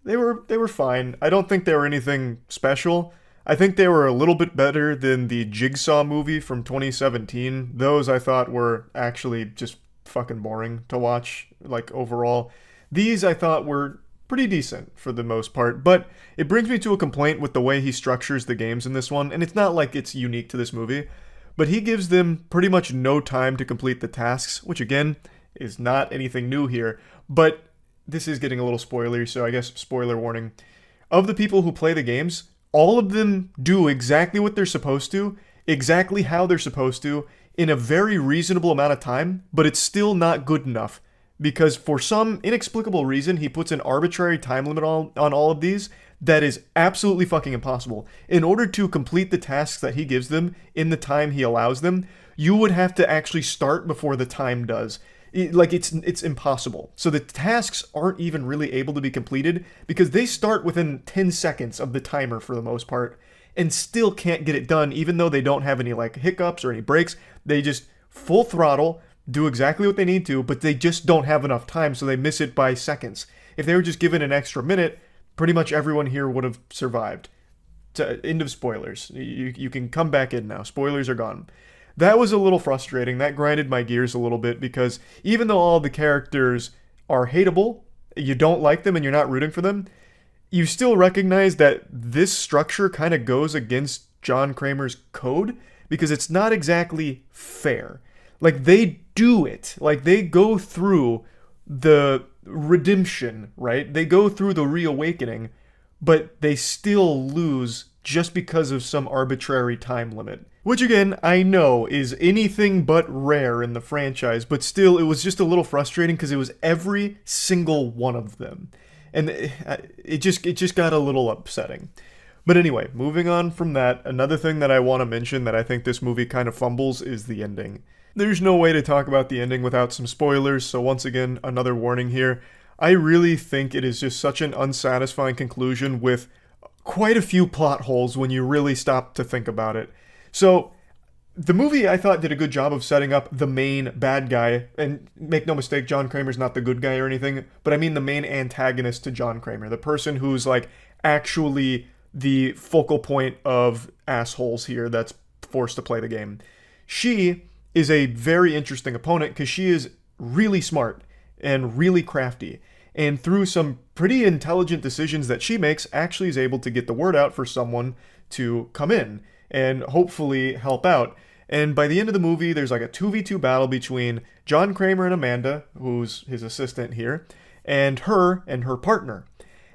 They were fine. I don't think they were anything special. I think they were a little bit better than the Jigsaw movie from 2017. Those I thought were actually just fucking boring to watch, like overall. These I thought were pretty decent for the most part, but it brings me to a complaint with the way he structures the games in this one, and it's not like it's unique to this movie, but he gives them pretty much no time to complete the tasks, which again, is not anything new here, but this is getting a little spoilery, so I guess spoiler warning. Of the people who play the games, all of them do exactly what they're supposed to, exactly how they're supposed to, in a very reasonable amount of time, but it's still not good enough. Because for some inexplicable reason, he puts an arbitrary time limit on all of these that is absolutely fucking impossible. In order to complete the tasks that he gives them in the time he allows them, you would have to actually start before the time does. It's impossible. So the tasks aren't even really able to be completed because they start within 10 seconds of the timer for the most part and still can't get it done even though they don't have any like hiccups or any breaks. They just full throttle, do exactly what they need to, but they just don't have enough time, so they miss it by seconds. If they were just given an extra minute, pretty much everyone here would have survived. End of spoilers. You can come back in now. Spoilers are gone. That was a little frustrating. That grinded my gears a little bit because even though all the characters are hateable, you don't like them and you're not rooting for them, you still recognize that this structure kind of goes against John Kramer's code because it's not exactly fair. Like, they do it. Like, they go through the redemption, right? They go through the reawakening, but they still lose just because of some arbitrary time limit. Which, again, I know is anything but rare in the franchise, but still, it was just a little frustrating because it was every single one of them. And it just got a little upsetting. But anyway, moving on from that, another thing that I want to mention that I think this movie kind of fumbles is the ending. There's no way to talk about the ending without some spoilers, so once again, another warning here. I really think it is just such an unsatisfying conclusion with quite a few plot holes when you really stop to think about it. So, the movie I thought did a good job of setting up the main bad guy, and make no mistake, John Kramer's not the good guy or anything, but I mean the main antagonist to John Kramer, the person who's like actually the focal point of assholes here that's forced to play the game. She is a very interesting opponent because she is really smart and really crafty, and through some pretty intelligent decisions that she makes, actually is able to get the word out for someone to come in and hopefully help out. And by the end of the movie, there's like a 2v2 battle between John Kramer and Amanda, who's his assistant here, and her partner.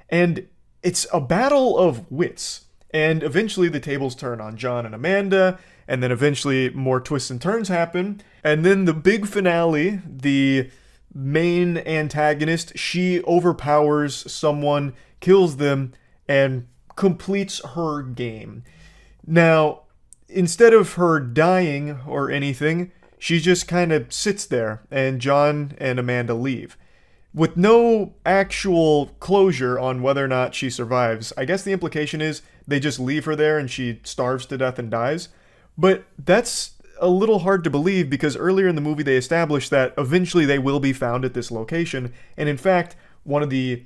And it's a battle of wits. And eventually the tables turn on John and Amanda, and then eventually more twists and turns happen. And then the big finale, the main antagonist, she overpowers someone, kills them, and completes her game. Now, instead of her dying or anything, she just kind of sits there, and John and Amanda leave. With no actual closure on whether or not she survives. I guess the implication is they just leave her there and she starves to death and dies. But that's a little hard to believe because earlier in the movie they established that eventually they will be found at this location. And in fact, one of the,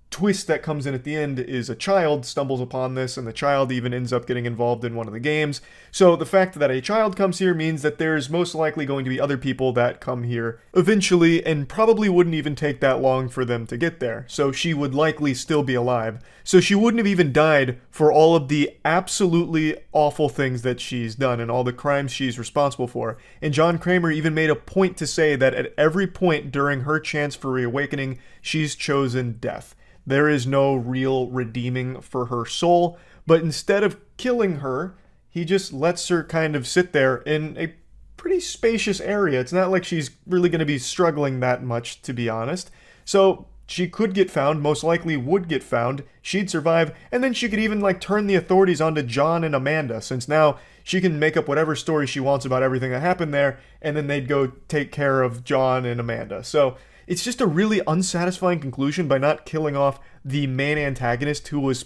twist that comes in at the end is a child stumbles upon this, and the child even ends up getting involved in one of the games. So the fact that a child comes here means that there's most likely going to be other people that come here eventually, and probably wouldn't even take that long for them to get there. So she would likely still be alive. So she wouldn't have even died for all of the absolutely awful things that she's done and all the crimes she's responsible for. And John Kramer even made a point to say that at every point during her chance for reawakening, she's chosen death. There is no real redeeming for her soul, but instead of killing her, he just lets her kind of sit there in a pretty spacious area. It's not like she's really going to be struggling that much, to be honest. So she could get found, most likely would get found, she'd survive, and then she could even turn the authorities onto John and Amanda, since now she can make up whatever story she wants about everything that happened there, and then they'd go take care of John and Amanda. So it's just a really unsatisfying conclusion by not killing off the main antagonist who was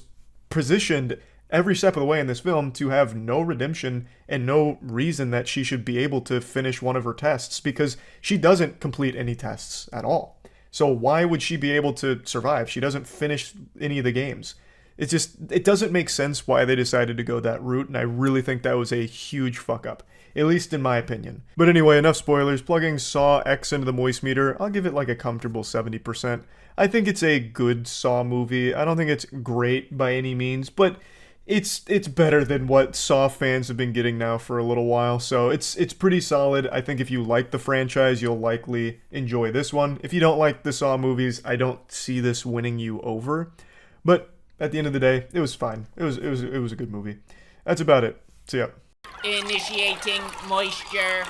positioned every step of the way in this film to have no redemption and no reason that she should be able to finish one of her tests, because she doesn't complete any tests at all. So why would she be able to survive? She doesn't finish any of the games. It doesn't make sense why they decided to go that route, and I really think that was a huge fuck up, at least in my opinion. But anyway, enough spoilers. Plugging Saw X into the Moist meter, I'll give it like a comfortable 70%. I think it's a good Saw movie. I don't think it's great by any means, but it's better than what Saw fans have been getting now for a little while, so it's pretty solid. I think if you like the franchise, you'll likely enjoy this one. If you don't like the Saw movies, I don't see this winning you over. But at the end of the day, it was fine. It was a good movie. That's about it. See ya. Initiating moisture.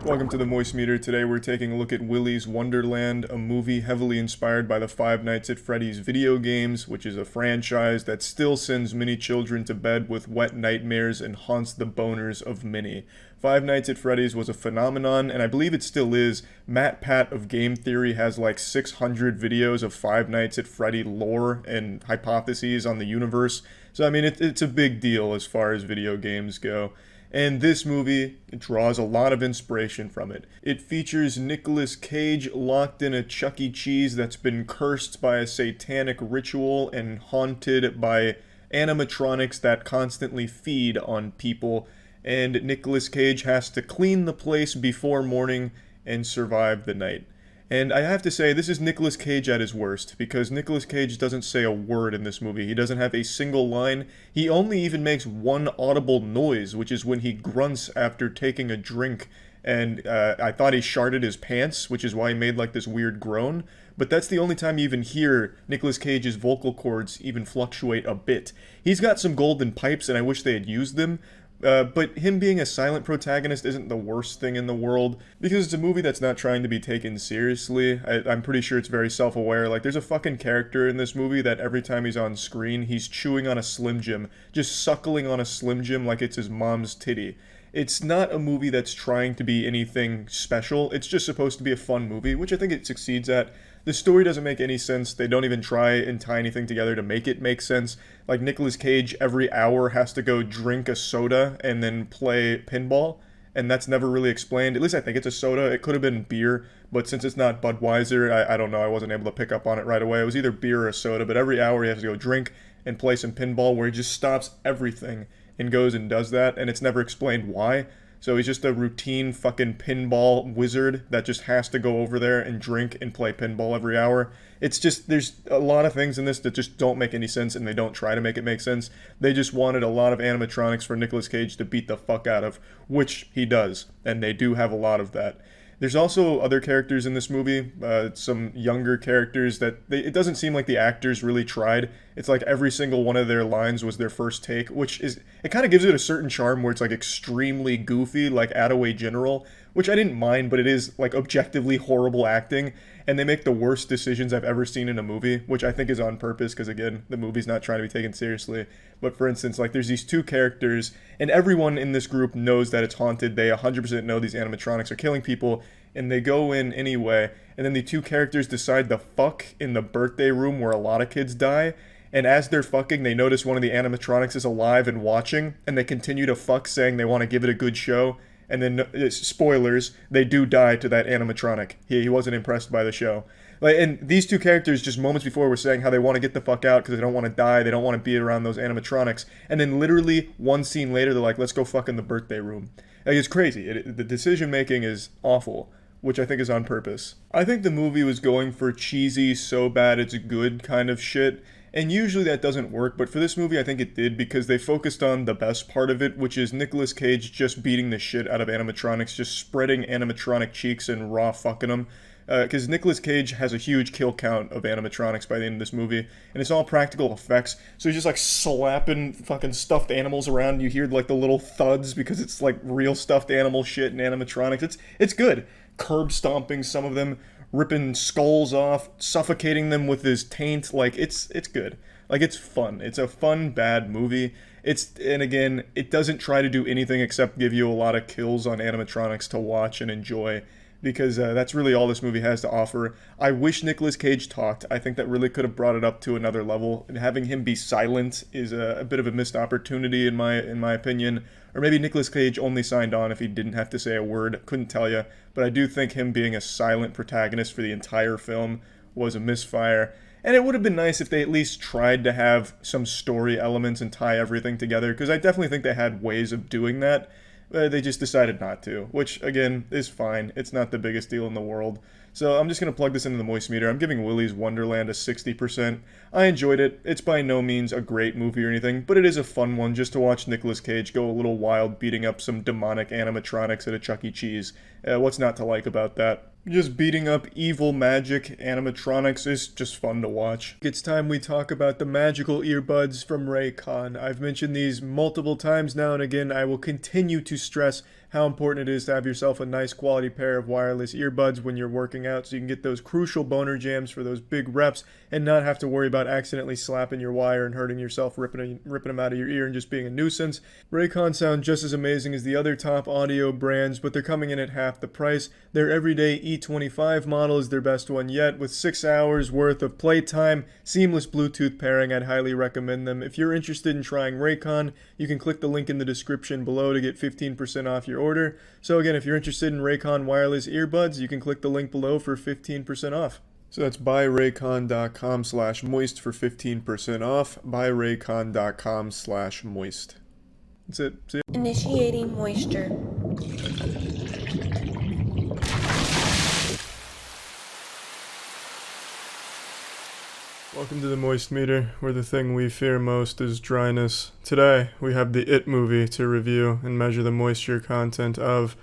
Welcome to the Moist Meter. Today we're taking a look at Willy's Wonderland, a movie heavily inspired by the Five Nights at Freddy's video games, which is a franchise that still sends many children to bed with wet nightmares and haunts the boners of many. Five Nights at Freddy's was a phenomenon, and I believe it still is. Matt Pat of Game Theory has like 600 videos of Five Nights at Freddy lore and hypotheses on the universe. So I mean, it's a big deal as far as video games go. And this movie draws a lot of inspiration from it. It features Nicolas Cage locked in a Chuck E. Cheese that's been cursed by a satanic ritual and haunted by animatronics that constantly feed on people. And Nicolas Cage has to clean the place before morning and survive the night. And I have to say, this is Nicolas Cage at his worst, because Nicolas Cage doesn't say a word in this movie. He doesn't have a single line. He only even makes one audible noise, which is when he grunts after taking a drink. And I thought he sharted his pants, which is why he made like this weird groan. But that's the only time you even hear Nicolas Cage's vocal cords even fluctuate a bit. He's got some golden pipes, and I wish they had used them. But him being a silent protagonist isn't the worst thing in the world, because it's a movie that's not trying to be taken seriously. I'm pretty sure it's very self-aware. Like, there's a fucking character in this movie that every time he's on screen, he's chewing on a Slim Jim, just suckling on a Slim Jim like it's his mom's titty. It's not a movie that's trying to be anything special. It's just supposed to be a fun movie, which I think it succeeds at. The story doesn't make any sense. They don't even try and tie anything together to make it make sense. Like, Nicolas Cage every hour has to go drink a soda and then play pinball, and that's never really explained. At least I think it's a soda. It could have been beer, but since it's not Budweiser, I don't know. I wasn't able to pick up on it right away. It was either beer or a soda, but every hour he has to go drink and play some pinball, where he just stops everything and goes and does that, and it's never explained why. So he's just a routine fucking pinball wizard that just has to go over there and drink and play pinball every hour. It's just, there's a lot of things in this that just don't make any sense, and they don't try to make it make sense. They just wanted a lot of animatronics for Nicolas Cage to beat the fuck out of, which he does, and they do have a lot of that. There's also other characters in this movie, some younger characters that it doesn't seem like the actors really tried. It's like every single one of their lines was their first take, which is, it kind of gives it a certain charm where it's like extremely goofy, like Attaway General, which I didn't mind, but it is like objectively horrible acting, and they make the worst decisions I've ever seen in a movie, which I think is on purpose, because again, the movie's not trying to be taken seriously. But for instance, like, there's these two characters, and everyone in this group knows that it's haunted. They 100% know these animatronics are killing people, and they go in anyway, and then the two characters decide to fuck in the birthday room where a lot of kids die, and as they're fucking, they notice one of the animatronics is alive and watching, and they continue to fuck, saying they want to give it a good show. And then, spoilers, they do die to that animatronic. He wasn't impressed by the show. Like, and these two characters just moments before were saying how they want to get the fuck out because they don't want to die, they don't want to be around those animatronics. And then literally one scene later, they're like, let's go fuck in the birthday room. Like, it's crazy. The decision making is awful, which I think is on purpose. I think the movie was going for cheesy, so bad it's good kind of shit. And usually that doesn't work, but for this movie I think it did, because they focused on the best part of it, which is Nicolas Cage just beating the shit out of animatronics, just spreading animatronic cheeks and raw fucking them. Because Nicolas Cage has a huge kill count of animatronics by the end of this movie, and it's all practical effects, so he's just like slapping fucking stuffed animals around. You hear like the little thuds because it's like real stuffed animal shit and animatronics. It's good. Curb stomping some of them, ripping skulls off, suffocating them with his taint. Like, it's good. Like, it's fun. It's a fun, bad movie. And again, it doesn't try to do anything except give you a lot of kills on animatronics to watch and enjoy. because that's really all this movie has to offer. I wish Nicolas Cage talked. I think that really could have brought it up to another level. And having him be silent is a bit of a missed opportunity in my opinion. Or maybe Nicolas Cage only signed on if he didn't have to say a word. Couldn't tell you. But I do think him being a silent protagonist for the entire film was a misfire. And it would have been nice if they at least tried to have some story elements and tie everything together, because I definitely think they had ways of doing that. They just decided not to, which, again, is fine. It's not the biggest deal in the world. So I'm just going to plug this into the moist meter. I'm giving Willy's Wonderland a 60%. I enjoyed it. It's by no means a great movie or anything, but it is a fun one just to watch Nicolas Cage go a little wild beating up some demonic animatronics at a Chuck E. Cheese. What's not to like about that? Just beating up evil magic animatronics is just fun to watch. It's time we talk about the magical earbuds from Raycon. I've mentioned these multiple times now and again. I will continue to stress how important it is to have yourself a nice quality pair of wireless earbuds when you're working out, so you can get those crucial boner jams for those big reps and not have to worry about accidentally slapping your wire and hurting yourself, ripping them out of your ear and just being a nuisance. Raycon sound just as amazing as the other top audio brands, but they're coming in at half the price. Their everyday E25 model is their best one yet, with 6 hours worth of playtime, seamless Bluetooth pairing. I'd highly recommend them. If you're interested in trying Raycon, you can click the link in the description below to get 15% off your order. So again, if you're interested in Raycon wireless earbuds, you can click the link below for 15% off. So that's buyraycon.com/moist for 15% off. Buyraycon.com/moist. That's it. See ya. Initiating moisture. Welcome to the Moist Meter, where the thing we fear most is dryness. Today, we have the It movie to review and measure the moisture content of.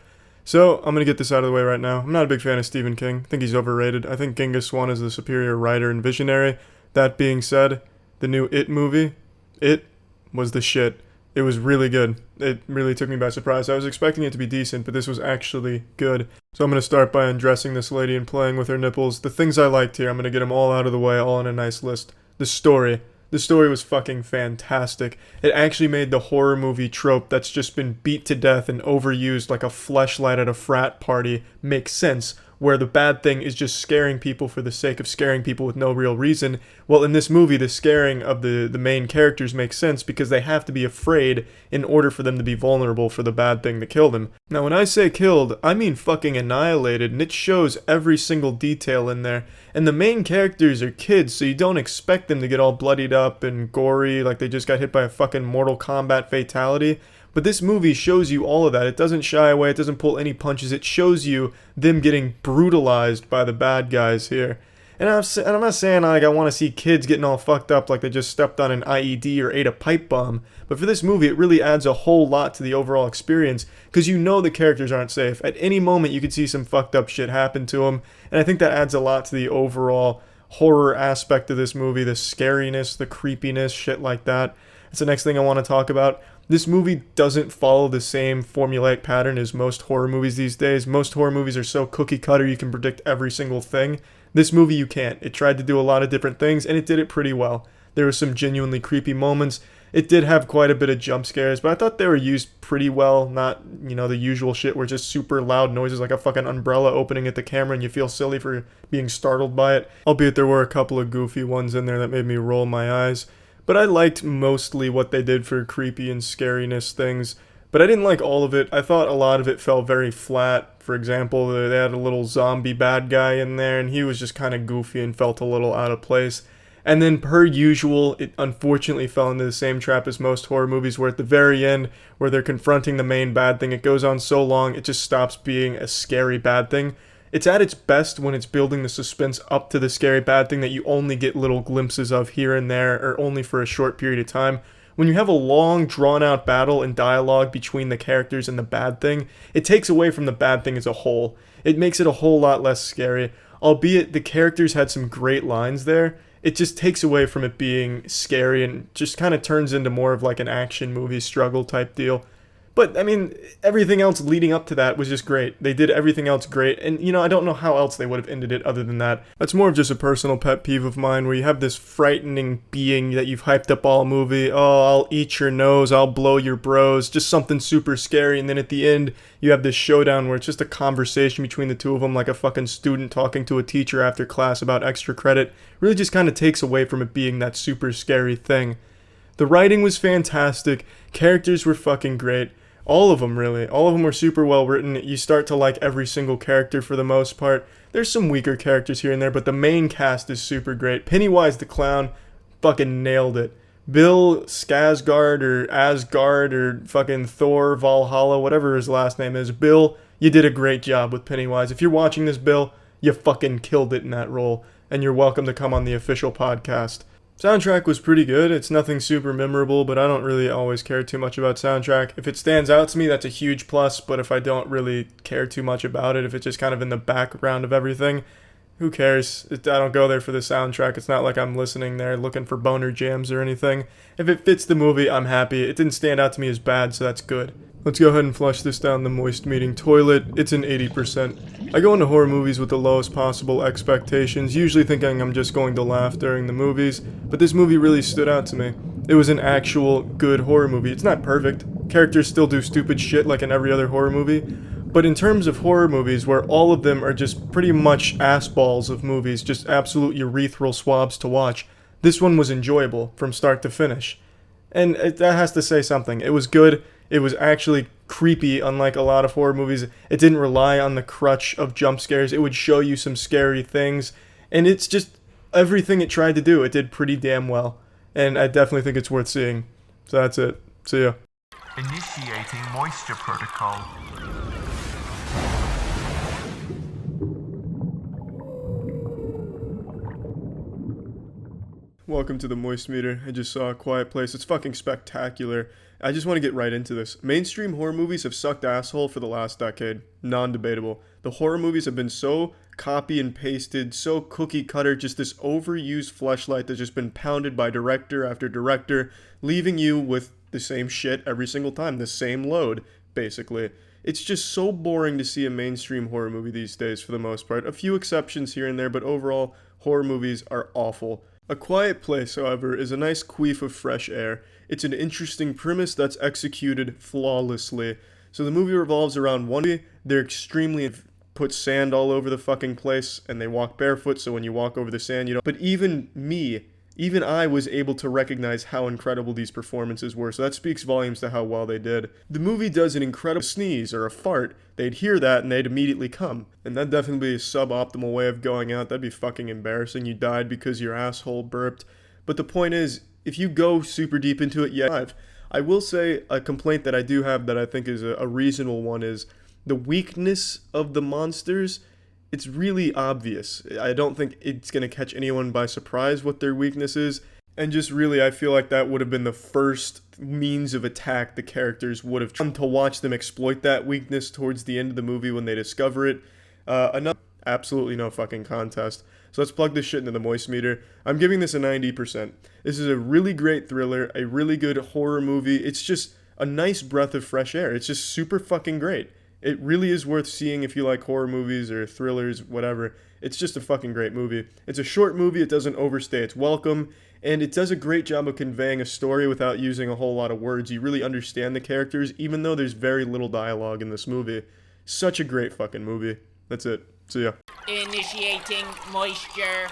So, I'm going to get this out of the way right now. I'm not a big fan of Stephen King. I think he's overrated. I think Genghis Swan is the superior writer and visionary. That being said, the new It movie, it was the shit. It was really good. It really took me by surprise. I was expecting it to be decent, but this was actually good. So I'm going to start by undressing this lady and playing with her nipples. The things I liked here, I'm going to get them all out of the way, all in a nice list. The story. The story was fucking fantastic. It actually made the horror movie trope that's just been beat to death and overused like a fleshlight at a frat party make sense, where the bad thing is just scaring people for the sake of scaring people with no real reason. Well, in this movie, the scaring of the main characters makes sense because they have to be afraid in order for them to be vulnerable for the bad thing to kill them. Now, when I say killed, I mean fucking annihilated, and it shows every single detail in there. And the main characters are kids, so you don't expect them to get all bloodied up and gory like they just got hit by a fucking Mortal Kombat fatality. But this movie shows you all of that. It doesn't shy away, it doesn't pull any punches. It shows you them getting brutalized by the bad guys here. And I'm not saying like I want to see kids getting all fucked up like they just stepped on an IED or ate a pipe bomb. But for this movie, it really adds a whole lot to the overall experience because you know the characters aren't safe. At any moment, you could see some fucked up shit happen to them. And I think that adds a lot to the overall horror aspect of this movie, the scariness, the creepiness, shit like that. That's the next thing I want to talk about. This movie doesn't follow the same formulaic pattern as most horror movies these days. Most horror movies are so cookie cutter you can predict every single thing. This movie you can't. It tried to do a lot of different things and it did it pretty well. There were some genuinely creepy moments. It did have quite a bit of jump scares, but I thought they were used pretty well. Not, the usual shit where just super loud noises like a fucking umbrella opening at the camera and you feel silly for being startled by it. Albeit there were a couple of goofy ones in there that made me roll my eyes. But I liked mostly what they did for creepy and scariness things. But I didn't like all of it. I thought a lot of it fell very flat. For example, they had a little zombie bad guy in there, and he was just kind of goofy and felt a little out of place. And then, per usual, it unfortunately fell into the same trap as most horror movies, where at the very end, where they're confronting the main bad thing, it goes on so long, it just stops being a scary bad thing. It's at its best when it's building the suspense up to the scary bad thing that you only get little glimpses of here and there, or only for a short period of time. When you have a long, drawn-out battle and dialogue between the characters and the bad thing, it takes away from the bad thing as a whole. It makes it a whole lot less scary. Albeit the characters had some great lines there, it just takes away from it being scary and just kind of turns into more of like an action movie struggle type deal. But, I mean, everything else leading up to that was just great. They did everything else great, and, I don't know how else they would have ended it other than that. That's more of just a personal pet peeve of mine, where you have this frightening being that you've hyped up all movie. Oh, I'll eat your nose, I'll blow your bros, just something super scary, and then at the end, you have this showdown where it's just a conversation between the two of them, like a fucking student talking to a teacher after class about extra credit. Really just kind of takes away from it being that super scary thing. The writing was fantastic, characters were fucking great. All of them, really. All of them were super well written. You start to like every single character for the most part. There's some weaker characters here and there, but the main cast is super great. Pennywise the Clown fucking nailed it. Bill Skarsgård or Asgard or fucking Thor Valhalla, whatever his last name is. Bill, you did a great job with Pennywise. If you're watching this, Bill, you fucking killed it in that role. And you're welcome to come on the official podcast. Soundtrack was pretty good. It's nothing super memorable, but I don't really always care too much about soundtrack. If it stands out to me, that's a huge plus, but if I don't really care too much about it, if it's just kind of in the background of everything, who cares? I don't go there for the soundtrack. It's not like I'm listening there looking for boner jams or anything. If it fits the movie, I'm happy. It didn't stand out to me as bad, so that's good. Let's go ahead and flush this down the moist meeting toilet. It's an 80%. I go into horror movies with the lowest possible expectations, usually thinking I'm just going to laugh during the movies, but this movie really stood out to me. It was an actual good horror movie. It's not perfect. Characters still do stupid shit like in every other horror movie, but in terms of horror movies where all of them are just pretty much assballs of movies, just absolute urethral swabs to watch, this one was enjoyable from start to finish. And that has to say something. It was good. It was actually creepy, unlike a lot of horror movies. It didn't rely on the crutch of jump scares. It would show you some scary things. And it's just everything it tried to do, it did pretty damn well. And I definitely think it's worth seeing. So that's it. See ya. Initiating moisture protocol. Welcome to the Moist Meter. I just saw A Quiet Place. It's fucking spectacular. I just want to get right into this. Mainstream horror movies have sucked asshole for the last decade. Non-debatable. The horror movies have been so copy and pasted, so cookie cutter, just this overused fleshlight that's just been pounded by director after director, leaving you with the same shit every single time, the same load, basically. It's just so boring to see a mainstream horror movie these days for the most part. A few exceptions here and there, but overall, horror movies are awful. A Quiet Place, however, is a nice queef of fresh air. It's an interesting premise that's executed flawlessly. So the movie revolves around one, they're extremely put sand all over the fucking place, and they walk barefoot, so when you walk over the sand, you don't. But even I was able to recognize how incredible these performances were, so that speaks volumes to how well they did. The movie does an incredible sneeze or a fart. They'd hear that and they'd immediately come. And that'd definitely be a suboptimal way of going out. That'd be fucking embarrassing. You died because your asshole burped. But the point is, if you go super deep into it, yeah. I will say a complaint that I do have that I think is a reasonable one is the weakness of the monsters. It's really obvious. I don't think it's going to catch anyone by surprise what their weakness is. And just really, I feel like that would have been the first means of attack the characters would have tried to watch them exploit that weakness towards the end of the movie when they discover it. Absolutely no fucking contest. So let's plug this shit into the moist meter. I'm giving this a 90%. This is a really great thriller, a really good horror movie. It's just a nice breath of fresh air. It's just super fucking great. It really is worth seeing if you like horror movies or thrillers, whatever. It's just a fucking great movie. It's a short movie, it doesn't overstay its welcome, and it does a great job of conveying a story without using a whole lot of words. You really understand the characters, even though there's very little dialogue in this movie. Such a great fucking movie. That's it. See ya. Initiating moisture.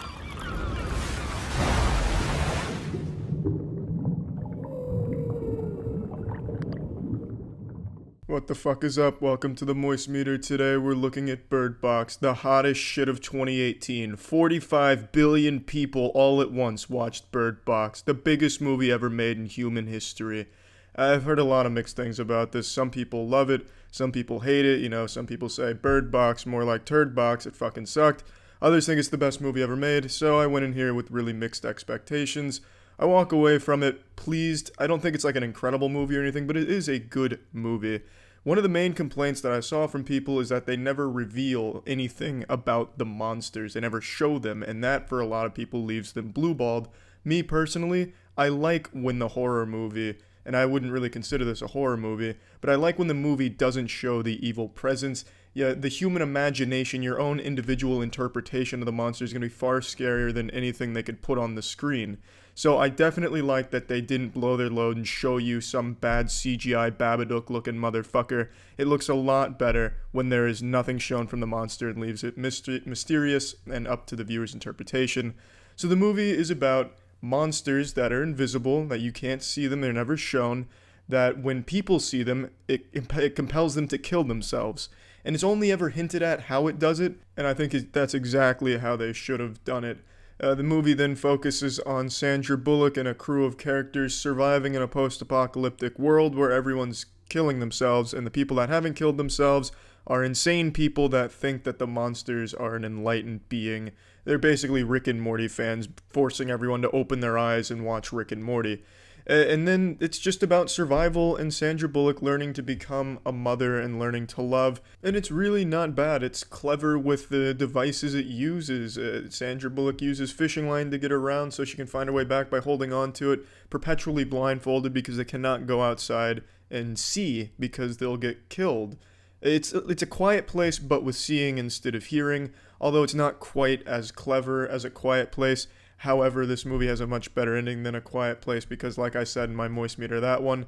What the fuck is up? Welcome to the Moist Meter. Today we're looking at Bird Box, the hottest shit of 2018. 45 billion people all at once watched Bird Box, the biggest movie ever made in human history. I've heard a lot of mixed things about this. Some people love it, some people hate it. Some people say Bird Box, more like Turd Box, it fucking sucked. Others think it's the best movie ever made, so I went in here with really mixed expectations. I walk away from it pleased. I don't think it's like an incredible movie or anything, but it is a good movie. One of the main complaints that I saw from people is that they never reveal anything about the monsters. They never show them, and that for a lot of people leaves them blue-balled. Me personally, I like when the horror movie and I wouldn't really consider this a horror movie, but I like when the movie doesn't show the evil presence. Yeah, the human imagination, your own individual interpretation of the monster is going to be far scarier than anything they could put on the screen. So I definitely like that they didn't blow their load and show you some bad CGI Babadook-looking motherfucker. It looks a lot better when there is nothing shown from the monster and leaves it mysterious and up to the viewer's interpretation. So the movie is about monsters that are invisible, that you can't see them, they're never shown, that when people see them, it compels them to kill themselves. And it's only ever hinted at how it does it, and I think that's exactly how they should have done it. The movie then focuses on Sandra Bullock and a crew of characters surviving in a post-apocalyptic world where everyone's killing themselves, and the people that haven't killed themselves are insane people that think that the monsters are an enlightened being. They're basically Rick and Morty fans, forcing everyone to open their eyes and watch Rick and Morty. And then it's just about survival and Sandra Bullock learning to become a mother and learning to love. And it's really not bad. It's clever with the devices it uses. Sandra Bullock uses fishing line to get around so she can find her way back by holding on to it, perpetually blindfolded because they cannot go outside and see because they'll get killed. It's a quiet place but with seeing instead of hearing, although it's not quite as clever as A Quiet Place. However, this movie has a much better ending than A Quiet Place because, like I said in my moist meter, that one,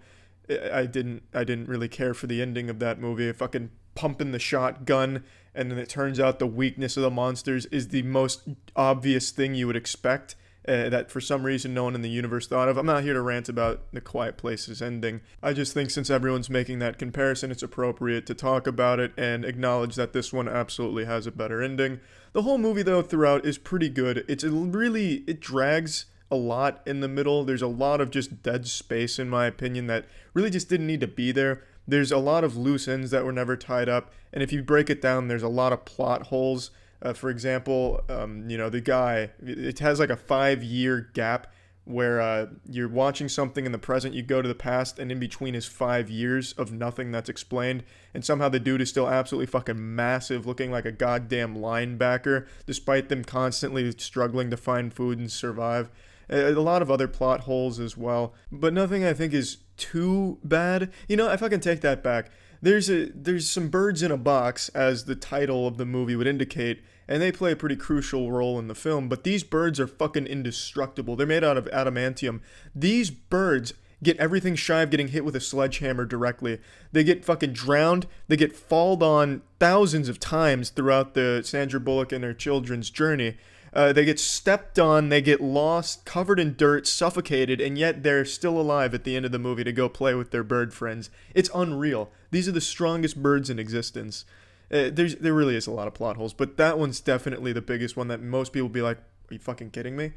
I didn't really care for the ending of that movie. Fucking pumping the shotgun, and then it turns out the weakness of the monsters is the most obvious thing you would expect. That for some reason no one in the universe thought of. I'm not here to rant about The Quiet Place's ending. I just think since everyone's making that comparison, it's appropriate to talk about it and acknowledge that this one absolutely has a better ending. The whole movie, though, throughout is pretty good. It drags a lot in the middle. There's a lot of just dead space, in my opinion, that really just didn't need to be there. There's a lot of loose ends that were never tied up, and if you break it down, there's a lot of plot holes. For example, the guy, it has like a 5-year gap where you're watching something in the present, you go to the past, and in between is 5 years of nothing that's explained, and somehow the dude is still absolutely fucking massive, looking like a goddamn linebacker, despite them constantly struggling to find food and survive. A lot of other plot holes as well, but nothing I think is too bad. If I can take that back, there's some birds in a box, as the title of the movie would indicate, and they play a pretty crucial role in the film, but these birds are fucking indestructible. They're made out of adamantium. These birds get everything shy of getting hit with a sledgehammer directly. They get fucking drowned. They get falled on thousands of times throughout the Sandra Bullock and her children's journey. They get stepped on, they get lost, covered in dirt, suffocated, and yet they're still alive at the end of the movie to go play with their bird friends. It's unreal. These are the strongest birds in existence. There really is a lot of plot holes, but that one's definitely the biggest one that most people be like, are you fucking kidding me?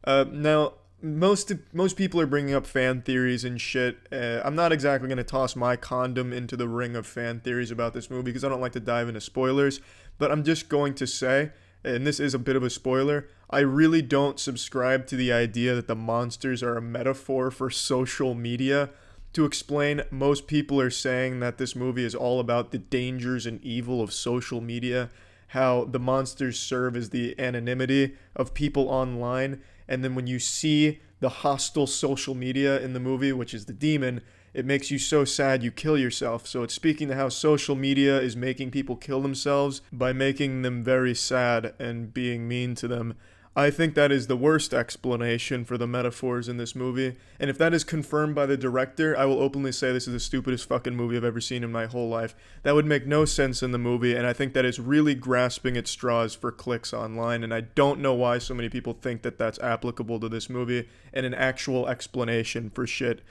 Now, most people are bringing up fan theories and shit. I'm not exactly going to toss my condom into the ring of fan theories about this movie because I don't like to dive into spoilers, but I'm just going to say, and this is a bit of a spoiler, I really don't subscribe to the idea that the monsters are a metaphor for social media. To explain, most people are saying that this movie is all about the dangers and evil of social media, how the monsters serve as the anonymity of people online, and then when you see the hostile social media in the movie, which is the demon, it makes you so sad you kill yourself. So it's speaking to how social media is making people kill themselves by making them very sad and being mean to them. I think that is the worst explanation for the metaphors in this movie, and if that is confirmed by the director, I will openly say this is the stupidest fucking movie I've ever seen in my whole life. That would make no sense in the movie, and I think that is really grasping at straws for clicks online, and I don't know why so many people think that that's applicable to this movie and an actual explanation for shit.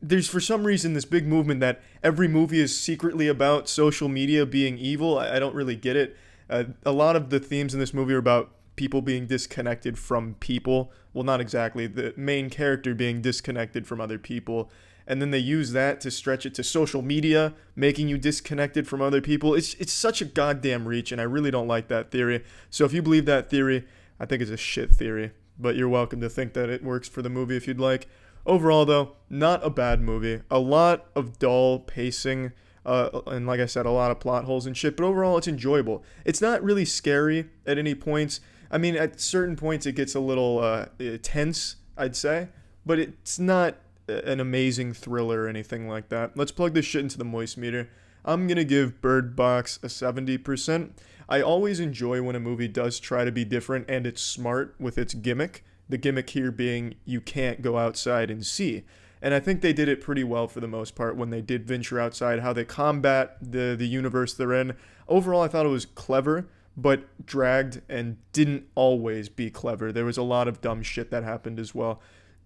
There's for some reason this big movement that every movie is secretly about social media being evil. I don't really get it. A lot of the themes in this movie are about people being disconnected from people. Well, not exactly. The main character being disconnected from other people. And then they use that to stretch it to social media, making you disconnected from other people. It's such a goddamn reach, and I really don't like that theory. So if you believe that theory, I think it's a shit theory. But you're welcome to think that it works for the movie if you'd like. Overall, though, not a bad movie. A lot of dull pacing, and like I said, a lot of plot holes and shit. But overall, it's enjoyable. It's not really scary at any points. I mean, at certain points, it gets a little tense, I'd say. But it's not an amazing thriller or anything like that. Let's plug this shit into the moist meter. I'm gonna give Bird Box a 70%. I always enjoy when a movie does try to be different and it's smart with its gimmick. The gimmick here being you can't go outside and see. And I think they did it pretty well for the most part when they did venture outside, how they combat the universe they're in. Overall, I thought it was clever, but dragged and didn't always be clever. There was a lot of dumb shit that happened as well.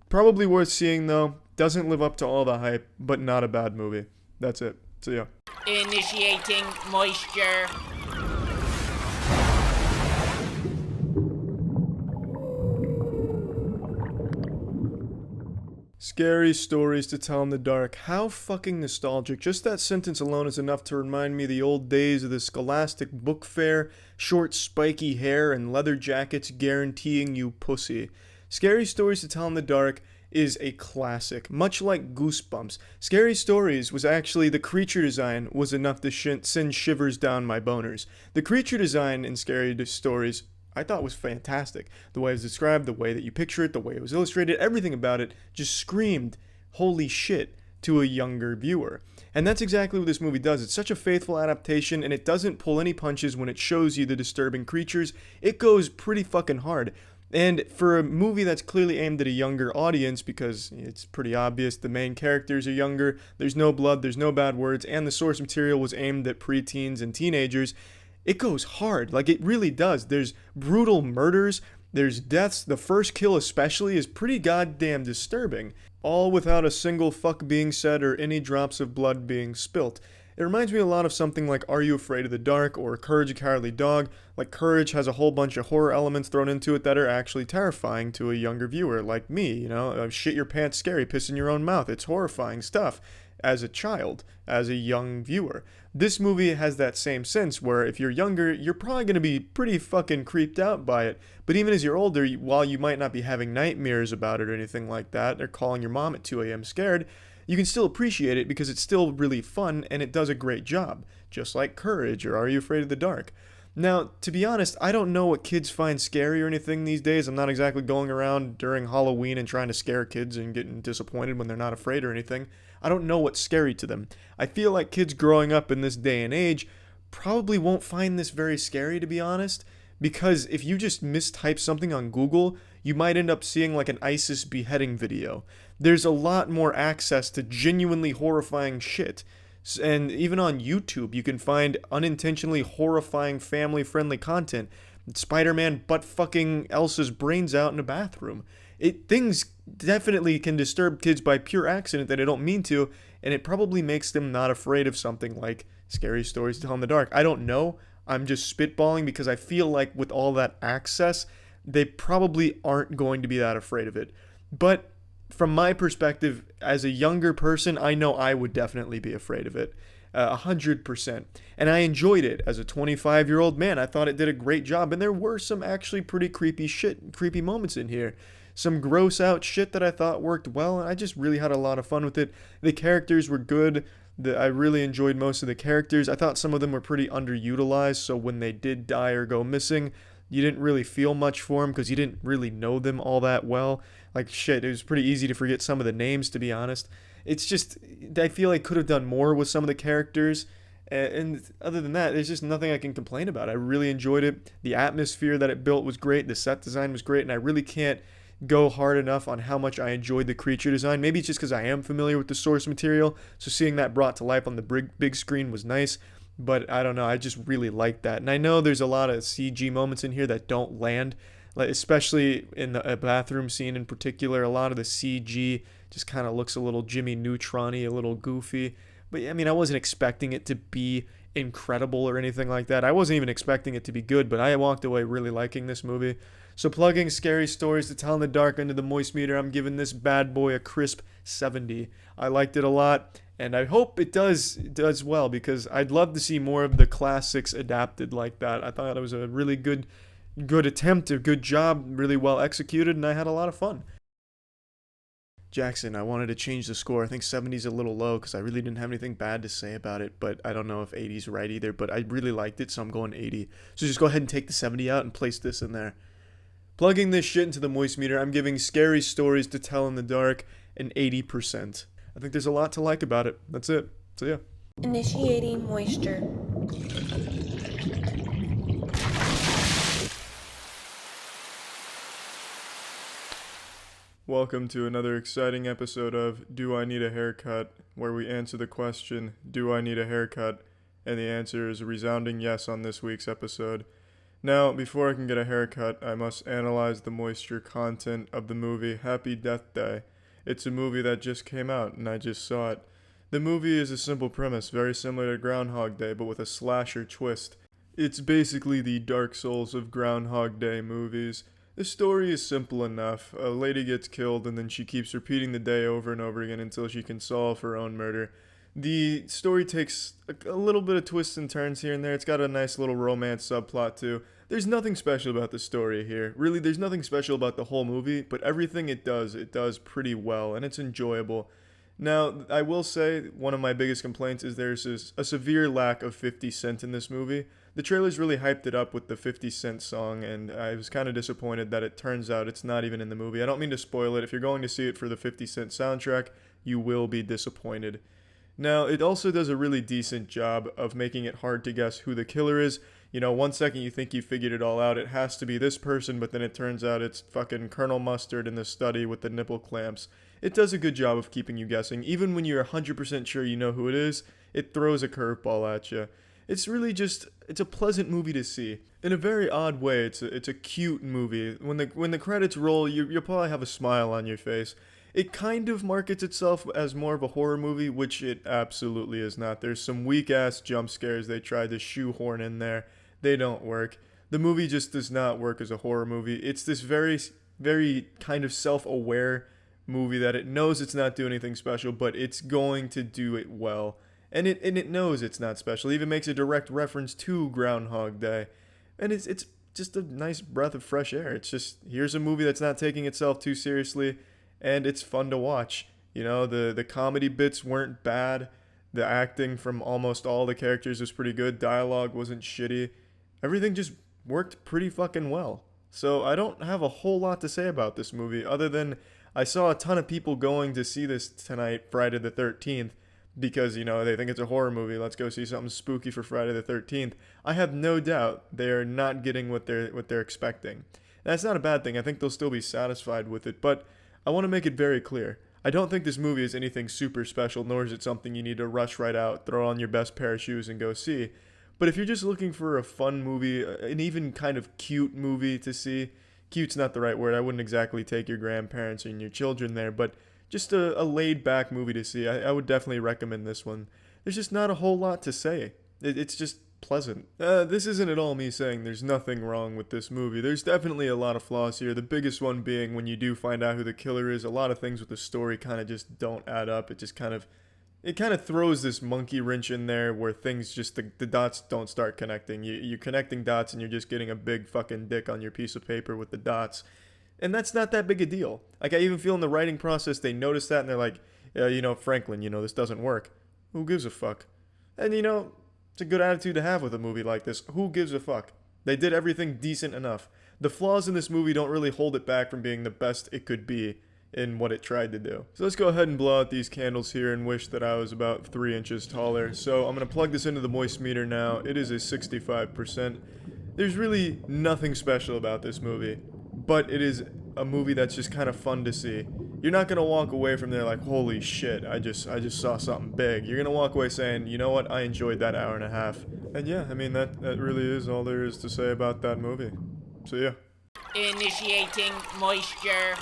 Probably worth seeing though. Doesn't live up to all the hype, but not a bad movie. That's it. So yeah. Initiating moisture. Scary stories to tell in the dark. How fucking nostalgic. Just that sentence alone is enough to remind me of the old days of the Scholastic book fair, short spiky hair, and leather jackets guaranteeing you pussy. Scary Stories to Tell in the Dark is a classic, much like Goosebumps. Scary Stories was actually, the creature design was enough to send shivers down my boners. The creature design in Scary Stories I thought was fantastic. The way it was described, the way that you picture it, the way it was illustrated, everything about it just screamed, holy shit, to a younger viewer. And that's exactly what this movie does. It's such a faithful adaptation, and it doesn't pull any punches when it shows you the disturbing creatures. It goes pretty fucking hard. And for a movie that's clearly aimed at a younger audience, because it's pretty obvious the main characters are younger, there's no blood, there's no bad words, and the source material was aimed at preteens and teenagers, it goes hard. Like, it really does. There's brutal murders, there's deaths. The first kill especially is pretty goddamn disturbing. All without a single fuck being said or any drops of blood being spilt. It reminds me a lot of something like Are You Afraid of the Dark or Courage the Cowardly Dog. Like, Courage has a whole bunch of horror elements thrown into it that are actually terrifying to a younger viewer like me, you know? Shit your pants scary, piss in your own mouth. It's horrifying stuff as a child, as a young viewer. This movie has that same sense where if you're younger, you're probably going to be pretty fucking creeped out by it. But even as you're older, while you might not be having nightmares about it or anything like that, or calling your mom at 2 a.m. scared, you can still appreciate it because it's still really fun and it does a great job. Just like Courage or Are You Afraid of the Dark? Now, to be honest, I don't know what kids find scary or anything these days. I'm not exactly going around during Halloween and trying to scare kids and getting disappointed when they're not afraid or anything. I don't know what's scary to them. I feel like kids growing up in this day and age probably won't find this very scary, to be honest, because if you just mistype something on Google, you might end up seeing like an ISIS beheading video. There's a lot more access to genuinely horrifying shit. And even on YouTube, you can find unintentionally horrifying family-friendly content. Spider-Man butt-fucking Elsa's brains out in a bathroom. Things definitely can disturb kids by pure accident that they don't mean to, and it probably makes them not afraid of something like Scary Stories to Tell in the Dark. I don't know. I'm just spitballing because I feel like with all that access, they probably aren't going to be that afraid of it. But from my perspective, as a younger person, I know I would definitely be afraid of it. 100%. And I enjoyed it as a 25-year-old man. I thought it did a great job, and there were some actually pretty creepy moments in here. Some gross out shit that I thought worked well, and I just really had a lot of fun with it. The characters were good. I really enjoyed most of the characters. I thought some of them were pretty underutilized, so when they did die or go missing, you didn't really feel much for them because you didn't really know them all that well. Like, shit, it was pretty easy to forget some of the names, to be honest. It's just, I feel like could have done more with some of the characters. And other than that, there's just nothing I can complain about. I really enjoyed it. The atmosphere that it built was great. The set design was great. And I really can't go hard enough on how much I enjoyed the creature design. Maybe it's just because I am familiar with the source material. So seeing that brought to life on the big screen was nice. But I don't know, I just really like that. And I know there's a lot of CG moments in here that don't land, like especially in the bathroom scene in particular. A lot of the CG just kind of looks a little Jimmy Neutron-y, a little goofy. But I mean, I wasn't expecting it to be incredible or anything like that. I wasn't even expecting it to be good, but I walked away really liking this movie. So plugging Scary Stories to Tell in the Dark into the moist meter, I'm giving this bad boy a crisp 70. I liked it a lot. And I hope it does well, because I'd love to see more of the classics adapted like that. I thought it was a really good attempt, a good job, really well executed, and I had a lot of fun. Jackson, I wanted to change the score. I think 70's a little low because I really didn't have anything bad to say about it, but I don't know if 80's right either, but I really liked it, so I'm going 80. So just go ahead and take the 70 out and place this in there. Plugging this shit into the moist meter, I'm giving Scary Stories to Tell in the Dark and 80%. I think there's a lot to like about it. That's it. So yeah. Initiating moisture. Welcome to another exciting episode of Do I Need a Haircut, where we answer the question, do I need a haircut? And the answer is a resounding yes on this week's episode. Now, before I can get a haircut, I must analyze the moisture content of the movie Happy Death Day. It's a movie that just came out, and I just saw it. The movie is a simple premise, very similar to Groundhog Day, but with a slasher twist. It's basically the Dark Souls of Groundhog Day movies. The story is simple enough. A lady gets killed and then she keeps repeating the day over and over again until she can solve her own murder. The story takes a little bit of twists and turns here and there. It's got a nice little romance subplot too. There's nothing special about the story here. Really, there's nothing special about the whole movie, but everything it does pretty well, and it's enjoyable. Now, I will say one of my biggest complaints is there's a severe lack of 50 Cent in this movie. The trailers really hyped it up with the 50 Cent song, and I was kind of disappointed that it turns out it's not even in the movie. I don't mean to spoil it. If you're going to see it for the 50 Cent soundtrack, you will be disappointed. Now, it also does a really decent job of making it hard to guess who the killer is. You know, 1 second you think you figured it all out, it has to be this person, but then it turns out it's fucking Colonel Mustard in the study with the nipple clamps. It does a good job of keeping you guessing. Even when you're 100% sure you know who it is, it throws a curveball at you. It's really just, it's a pleasant movie to see. In a very odd way, it's a cute movie. When the credits roll, you'll probably have a smile on your face. It kind of markets itself as more of a horror movie, which it absolutely is not. There's some weak-ass jump scares they tried to shoehorn in there. They don't work. The movie just does not work as a horror movie. It's this very, very kind of self-aware movie that it knows it's not doing anything special, but it's going to do it well. And it knows it's not special. It even makes a direct reference to Groundhog Day. And it's just a nice breath of fresh air. It's just, here's a movie that's not taking itself too seriously, and it's fun to watch. You know, the comedy bits weren't bad. The acting from almost all the characters was pretty good. Dialogue wasn't shitty. Everything just worked pretty fucking well. So I don't have a whole lot to say about this movie, other than I saw a ton of people going to see this tonight, Friday the 13th, because, you know, they think it's a horror movie. Let's go see something spooky for Friday the 13th. I have no doubt they're not getting what they're expecting. And that's not a bad thing. I think they'll still be satisfied with it, but I want to make it very clear. I don't think this movie is anything super special, nor is it something you need to rush right out, throw on your best pair of shoes, and go see. But if you're just looking for a fun movie, an even kind of cute movie to see, cute's not the right word. I wouldn't exactly take your grandparents and your children there, but just a laid-back movie to see. I would definitely recommend this one. There's just not a whole lot to say. It's just pleasant. This isn't at all me saying there's nothing wrong with this movie. There's definitely a lot of flaws here. The biggest one being when you do find out who the killer is, a lot of things with the story kind of just don't add up. It kind of throws this monkey wrench in there where things just, the dots don't start connecting. You're connecting dots and you're just getting a big fucking dick on your piece of paper with the dots. And that's not that big a deal. Like, I even feel in the writing process, they notice that and they're like, Franklin, this doesn't work. Who gives a fuck? And, it's a good attitude to have with a movie like this. Who gives a fuck? They did everything decent enough. The flaws in this movie don't really hold it back from being the best it could be in what it tried to do. So let's go ahead and blow out these candles here and wish that I was about 3 inches taller. So I'm going to plug this into the moist meter now. It is a 65%. There's really nothing special about this movie, but it is a movie that's just kind of fun to see. You're not going to walk away from there like, holy shit, I just saw something big. You're going to walk away saying, you know what, I enjoyed that hour and a half. And yeah, I mean, that really is all there is to say about that movie. So yeah. Initiating moisture.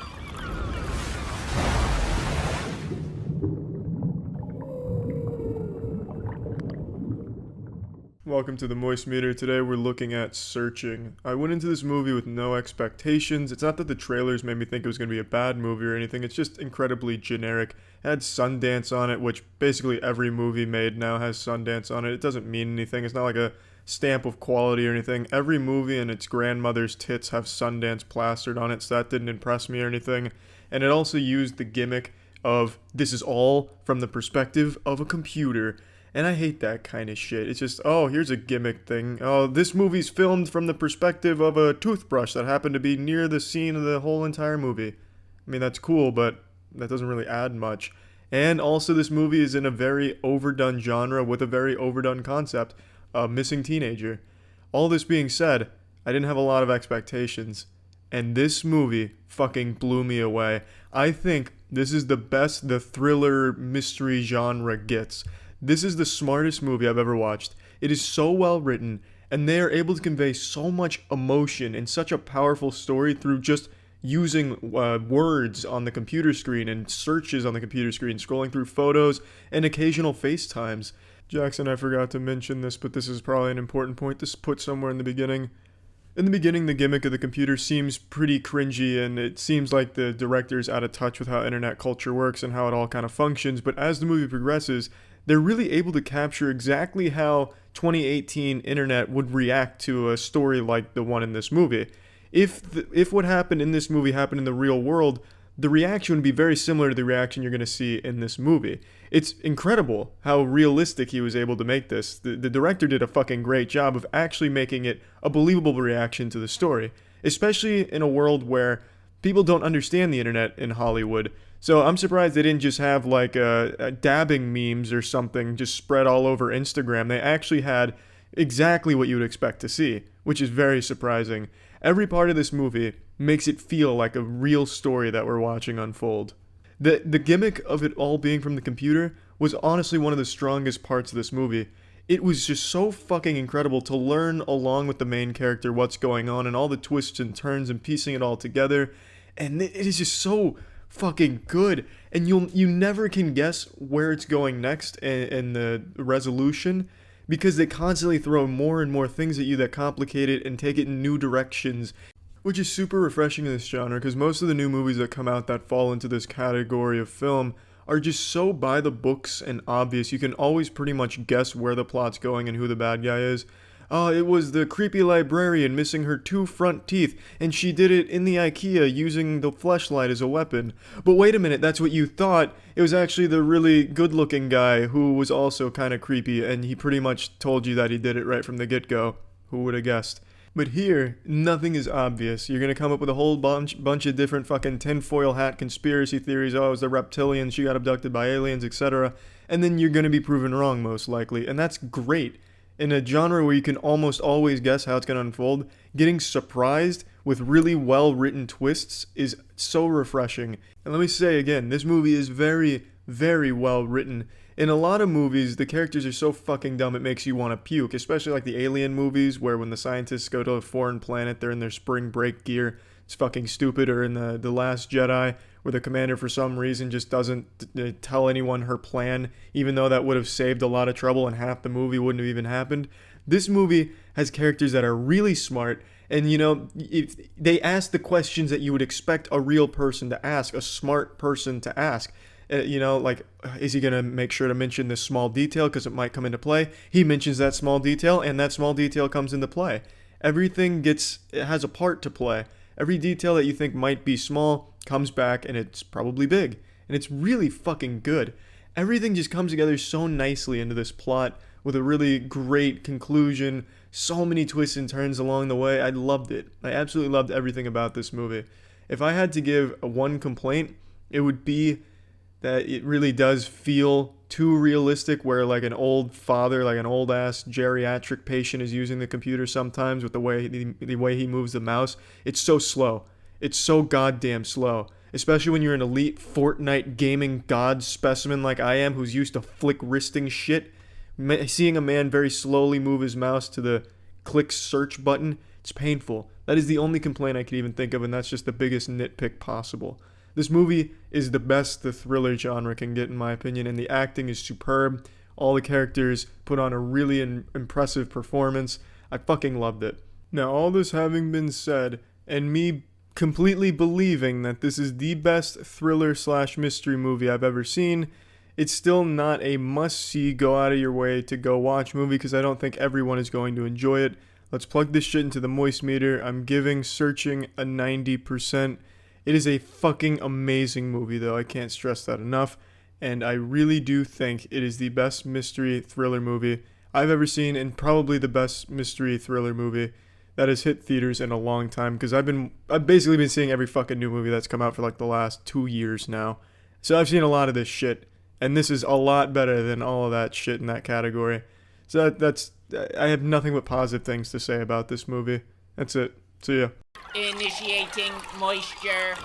Welcome to the Moist Meter. Today we're looking at Searching. I went into this movie with no expectations. It's not that the trailers made me think it was going to be a bad movie or anything. It's just incredibly generic. It had Sundance on it, which basically every movie made now has Sundance on it. It doesn't mean anything. It's not like a stamp of quality or anything. Every movie and its grandmother's tits have Sundance plastered on it, so that didn't impress me or anything. And it also used the gimmick of this is all from the perspective of a computer. And I hate that kind of shit. It's just, oh, here's a gimmick thing. Oh, this movie's filmed from the perspective of a toothbrush that happened to be near the scene of the whole entire movie. I mean, that's cool, but that doesn't really add much. And also, this movie is in a very overdone genre with a very overdone concept, a missing teenager. All this being said, I didn't have a lot of expectations, and this movie fucking blew me away. I think this is the best the thriller mystery genre gets. This is the smartest movie I've ever watched. It is so well written, and they are able to convey so much emotion in such a powerful story through just using words on the computer screen and searches on the computer screen, scrolling through photos and occasional FaceTimes. Jackson, I forgot to mention this, but this is probably an important point to put somewhere in the beginning. In the beginning, the gimmick of the computer seems pretty cringy, and it seems like the director's out of touch with how internet culture works and how it all kind of functions, but as the movie progresses, they're really able to capture exactly how 2018 internet would react to a story like the one in this movie. If what happened in this movie happened in the real world, the reaction would be very similar to the reaction you're going to see in this movie. It's incredible how realistic he was able to make this. The director did a fucking great job of actually making it a believable reaction to the story, especially in a world where people don't understand the internet in Hollywood. So I'm surprised they didn't just have like dabbing memes or something just spread all over Instagram. They actually had exactly what you would expect to see, which is very surprising. Every part of this movie makes it feel like a real story that we're watching unfold. The gimmick of it all being from the computer was honestly one of the strongest parts of this movie. It was just so fucking incredible to learn along with the main character what's going on and all the twists and turns and piecing it all together. And it is just so fucking good. And you never can guess where it's going next and the resolution, because they constantly throw more and more things at you that complicate it and take it in new directions, which is super refreshing in this genre, because most of the new movies that come out that fall into this category of film are just so by the books and obvious. You can always pretty much guess where the plot's going and who the bad guy is. It was the creepy librarian missing her 2 front teeth, and she did it in the IKEA using the fleshlight as a weapon. But wait a minute, that's what you thought. It was actually the really good-looking guy who was also kind of creepy, and he pretty much told you that he did it right from the get-go. Who would have guessed? But here, nothing is obvious. You're gonna come up with a whole bunch of different fucking tinfoil hat conspiracy theories. Oh, it was the reptilians, she got abducted by aliens, etc. And then you're gonna be proven wrong, most likely. And that's great. In a genre where you can almost always guess how it's gonna unfold, getting surprised with really well-written twists is so refreshing. And let me say again, this movie is very, very well written. In a lot of movies, the characters are so fucking dumb it makes you want to puke, especially like the Alien movies, where when the scientists go to a foreign planet, they're in their spring break gear. It's fucking stupid. Or in the Last Jedi, where the commander for some reason just doesn't tell anyone her plan, even though that would have saved a lot of trouble and half the movie wouldn't have even happened. This movie has characters that are really smart, and if they ask the questions that you would expect a real person to ask, a smart person to ask. Like, is he going to make sure to mention this small detail because it might come into play? He mentions that small detail, and that small detail comes into play. Everything has a part to play. Every detail that you think might be small comes back, and it's probably big. And it's really fucking good. Everything just comes together so nicely into this plot with a really great conclusion. So many twists and turns along the way. I loved it. I absolutely loved everything about this movie. If I had to give one complaint, it would be that it really does feel too realistic, where like an old father, like an old ass geriatric patient is using the computer sometimes with the way he moves the mouse. It's so slow. It's so goddamn slow. Especially when you're an elite Fortnite gaming god specimen like I am, who's used to flick wristing shit. Seeing a man very slowly move his mouse to the click search button, it's painful. That is the only complaint I could even think of, and that's just the biggest nitpick possible. This movie is the best the thriller genre can get, in my opinion, and the acting is superb. All the characters put on a really impressive performance. I fucking loved it. Now, all this having been said, and me completely believing that this is the best thriller/mystery movie I've ever seen, it's still not a must-see, go out of your way to go watch movie, because I don't think everyone is going to enjoy it. Let's plug this shit into the moist meter. I'm giving Searching a 90%. It is a fucking amazing movie, though. I can't stress that enough. And I really do think it is the best mystery thriller movie I've ever seen, and probably the best mystery thriller movie that has hit theaters in a long time, because I've basically been seeing every fucking new movie that's come out for like the last 2 years now. So I've seen a lot of this shit, and this is a lot better than all of that shit in that category. So that's I have nothing but positive things to say about this movie. That's it. See ya. Initiating moisture.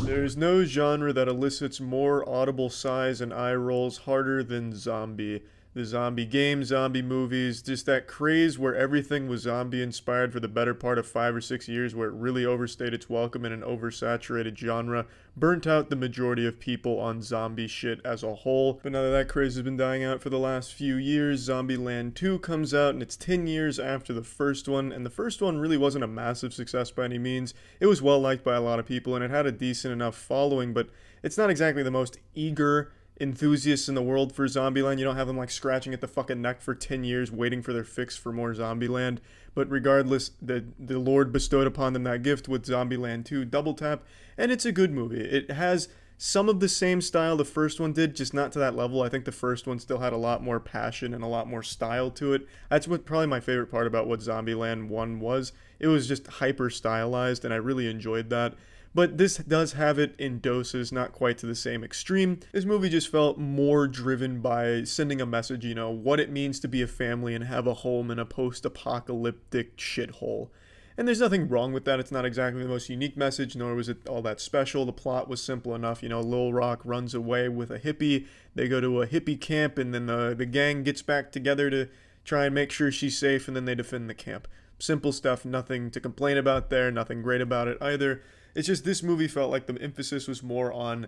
There's no genre that elicits more audible sighs and eye rolls harder than zombie. The zombie games, zombie movies, just that craze where everything was zombie inspired for the better part of 5 or 6 years, where it really overstayed its welcome in an oversaturated genre, burnt out the majority of people on zombie shit as a whole. But now that craze has been dying out for the last few years, Zombieland 2 comes out, and it's 10 years after the first one, and the first one really wasn't a massive success by any means. It was well liked by a lot of people, and it had a decent enough following, but it's not exactly the most eager enthusiasts in the world for Zombieland. You don't have them like scratching at the fucking neck for 10 years waiting for their fix for more Zombieland. But regardless, the Lord bestowed upon them that gift with Zombieland 2 Double Tap, and it's a good movie. It has some of the same style the first one did, just not to that level. I think the first one still had a lot more passion and a lot more style to it. That's what probably my favorite part about what Zombieland 1 was. It was just hyper stylized, and I really enjoyed that. But this does have it in doses, not quite to the same extreme. This movie just felt more driven by sending a message, you know, what it means to be a family and have a home in a post-apocalyptic shithole. And there's nothing wrong with that. It's not exactly the most unique message, nor was it all that special. The plot was simple enough. You know, Lil Rock runs away with a hippie. They go to a hippie camp, and then the gang gets back together to try and make sure she's safe, and then they defend the camp. Simple stuff, nothing to complain about there, nothing great about it either. It's just this movie felt like the emphasis was more on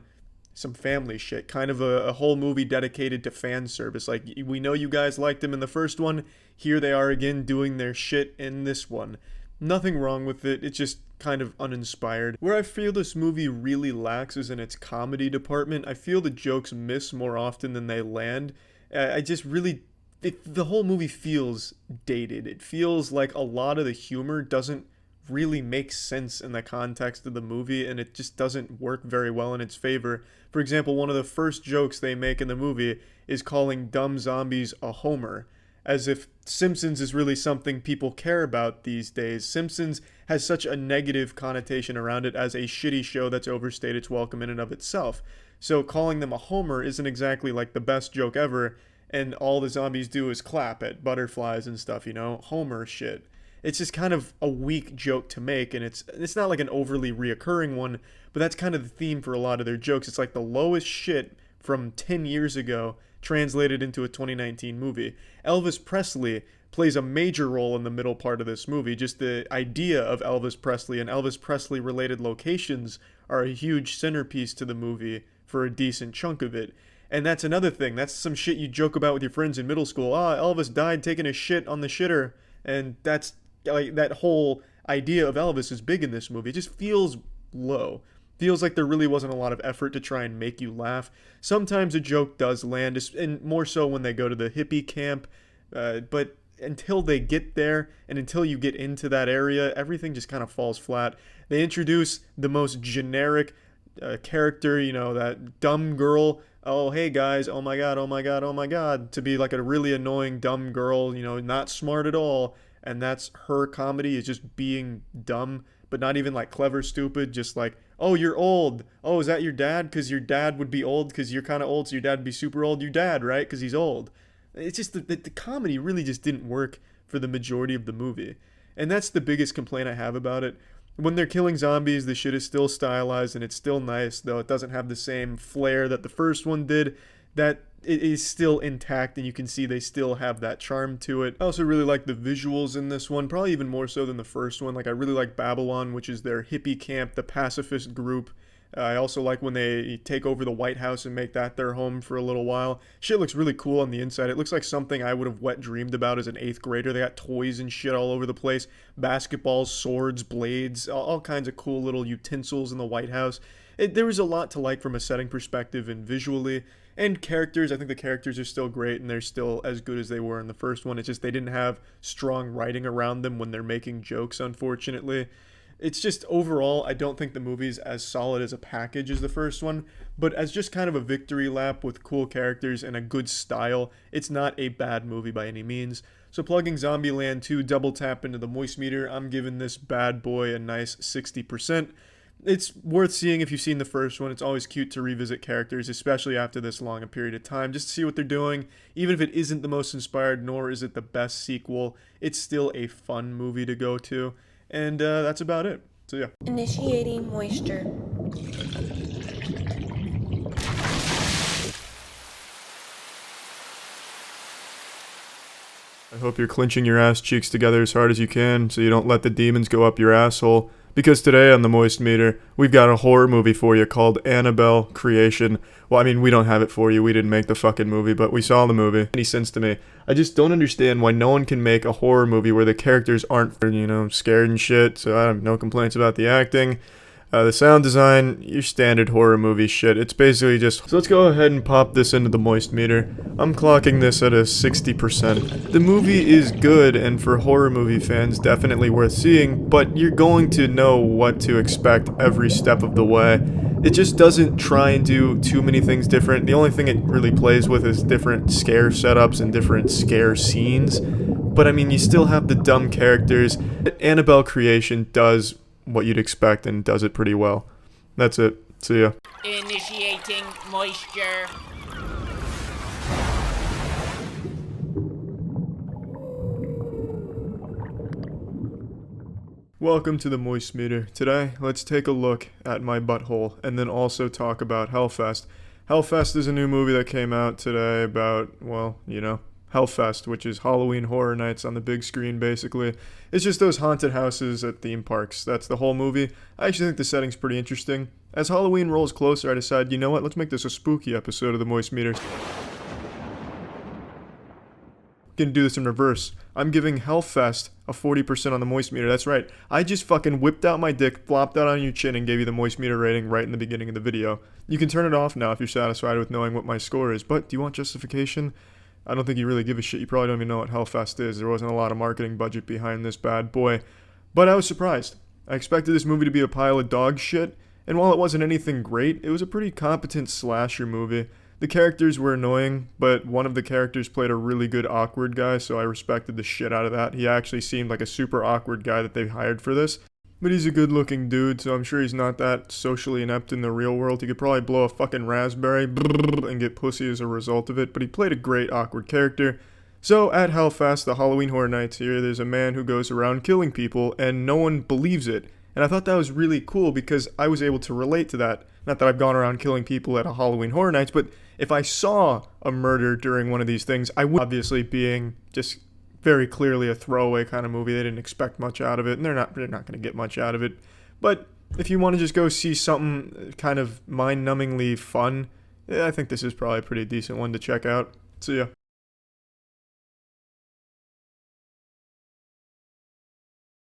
some family shit, kind of a whole movie dedicated to fan service. Like, we know you guys liked them in the first one, here they are again doing their shit in this one. Nothing wrong with it, it's just kind of uninspired. Where I feel this movie really lacks is in its comedy department. I feel the jokes miss more often than they land. I just really... the whole movie feels dated. It feels like a lot of the humor doesn't really makes sense in the context of the movie, and it just doesn't work very well in its favor. For example, one of the first jokes they make in the movie is calling dumb zombies a homer, as if Simpsons is really something people care about these days. Simpsons has such a negative connotation around it as a shitty show that's overstayed its welcome in and of itself. So calling them a homer isn't exactly like the best joke ever, and all the zombies do is clap at butterflies and stuff, you know? Homer shit. It's just kind of a weak joke to make, and it's not like an overly reoccurring one, but that's kind of the theme for a lot of their jokes. It's like the lowest shit from 10 years ago translated into a 2019 movie. Elvis Presley plays a major role in the middle part of this movie. Just the idea of Elvis Presley and Elvis Presley related locations are a huge centerpiece to the movie for a decent chunk of it. And that's another thing. That's some shit you joke about with your friends in middle school. Elvis died taking a shit on the shitter, and that's... like, that whole idea of Elvis is big in this movie. It just feels low. Feels like there really wasn't a lot of effort to try and make you laugh. Sometimes a joke does land, and more so when they go to the hippie camp. But until they get there, and until you get into that area, everything just kind of falls flat. They introduce the most generic character, you know, that dumb girl. Oh, hey guys, oh my god, oh my god, oh my god. To be like a really annoying dumb girl, you know, not smart at all. And that's her comedy, is just being dumb, but not even like clever stupid, just like, oh, you're old. Oh, is that your dad? Because your dad would be old because you're kind of old, so your dad would be super old. Your dad, right? Because he's old. It's just the comedy really just didn't work for the majority of the movie. And that's the biggest complaint I have about it. When they're killing zombies, the shit is still stylized and it's still nice, though it doesn't have the same flair that the first one did. That it is still intact, and you can see they still have that charm to it. I also really like the visuals in this one, probably even more so than the first one. Like, I really like Babylon, which is their hippie camp, the pacifist group. I also like when they take over the White House and make that their home for a little while. Shit looks really cool on the inside. It looks like something I would have wet dreamed about as an 8th grader. They got toys and shit all over the place. Basketballs, swords, blades, all kinds of cool little utensils in the White House. There was a lot to like from a setting perspective and visually. And characters, I think the characters are still great, and they're still as good as they were in the first one. It's just they didn't have strong writing around them when they're making jokes, unfortunately. It's just, overall, I don't think the movie's as solid as a package as the first one, but as just kind of a victory lap with cool characters and a good style, it's not a bad movie by any means. So plugging Zombieland 2 double tap into the moist meter, I'm giving this bad boy a nice 60%. It's worth seeing if you've seen the first one. It's always cute to revisit characters, especially after this long a period of time, just to see what they're doing. Even if it isn't the most inspired, nor is it the best sequel, it's still a fun movie to go to. And that's about it. So yeah. Initiating moisture. I hope you're clenching your ass cheeks together as hard as you can so you don't let the demons go up your asshole. Because today on the Moist Meter, we've got a horror movie for you called Annabelle Creation. Well, I mean, we don't have it for you. We didn't make the fucking movie, but we saw the movie. Any sense to me. I just don't understand why no one can make a horror movie where the characters aren't, scared and shit. So I have no complaints about the acting. The sound design, your standard horror movie shit. It's basically just... So let's go ahead and pop this into the Moist Meter. I'm clocking this at a 60%. The movie is good, and for horror movie fans, definitely worth seeing, but you're going to know what to expect every step of the way. It just doesn't try and do too many things different. The only thing it really plays with is different scare setups and different scare scenes. But I mean, you still have the dumb characters. Annabelle Creation does what you'd expect and does it pretty well. That's it. See ya. Initiating moisture. Welcome to the Moist Meter. Today, let's take a look at my butthole and then also talk about Hellfest. Hellfest is a new movie that came out today about, well, Hellfest, which is Halloween Horror Nights on the big screen, basically. It's just those haunted houses at theme parks. That's the whole movie. I actually think the setting's pretty interesting. As Halloween rolls closer, I decided, you know what, let's make this a spooky episode of the Moist Meter. Gonna do this in reverse. I'm giving Hellfest a 40% on the Moist Meter. That's right. I just fucking whipped out my dick, flopped out on your chin, and gave you the Moist Meter rating right in the beginning of the video. You can turn it off now if you're satisfied with knowing what my score is, but do you want justification? I don't think you really give a shit. You probably don't even know what Hellfest is. There wasn't a lot of marketing budget behind this bad boy. But I was surprised. I expected this movie to be a pile of dog shit, and while it wasn't anything great, it was a pretty competent slasher movie. The characters were annoying, but one of the characters played a really good awkward guy, so I respected the shit out of that. He actually seemed like a super awkward guy that they hired for this. But he's a good-looking dude, so I'm sure he's not that socially inept in the real world. He could probably blow a fucking raspberry and get pussy as a result of it, but he played a great awkward character. So, at Hellfest, the Halloween Horror Nights here, there's a man who goes around killing people, and no one believes it. And I thought that was really cool because I was able to relate to that. Not that I've gone around killing people at a Halloween Horror Nights, but if I saw a murder during one of these things, I would, obviously being just very clearly a throwaway kind of movie. They didn't expect much out of it, and they're not going to get much out of it. But if you want to just go see something kind of mind-numbingly fun, I think this is probably a pretty decent one to check out. See ya.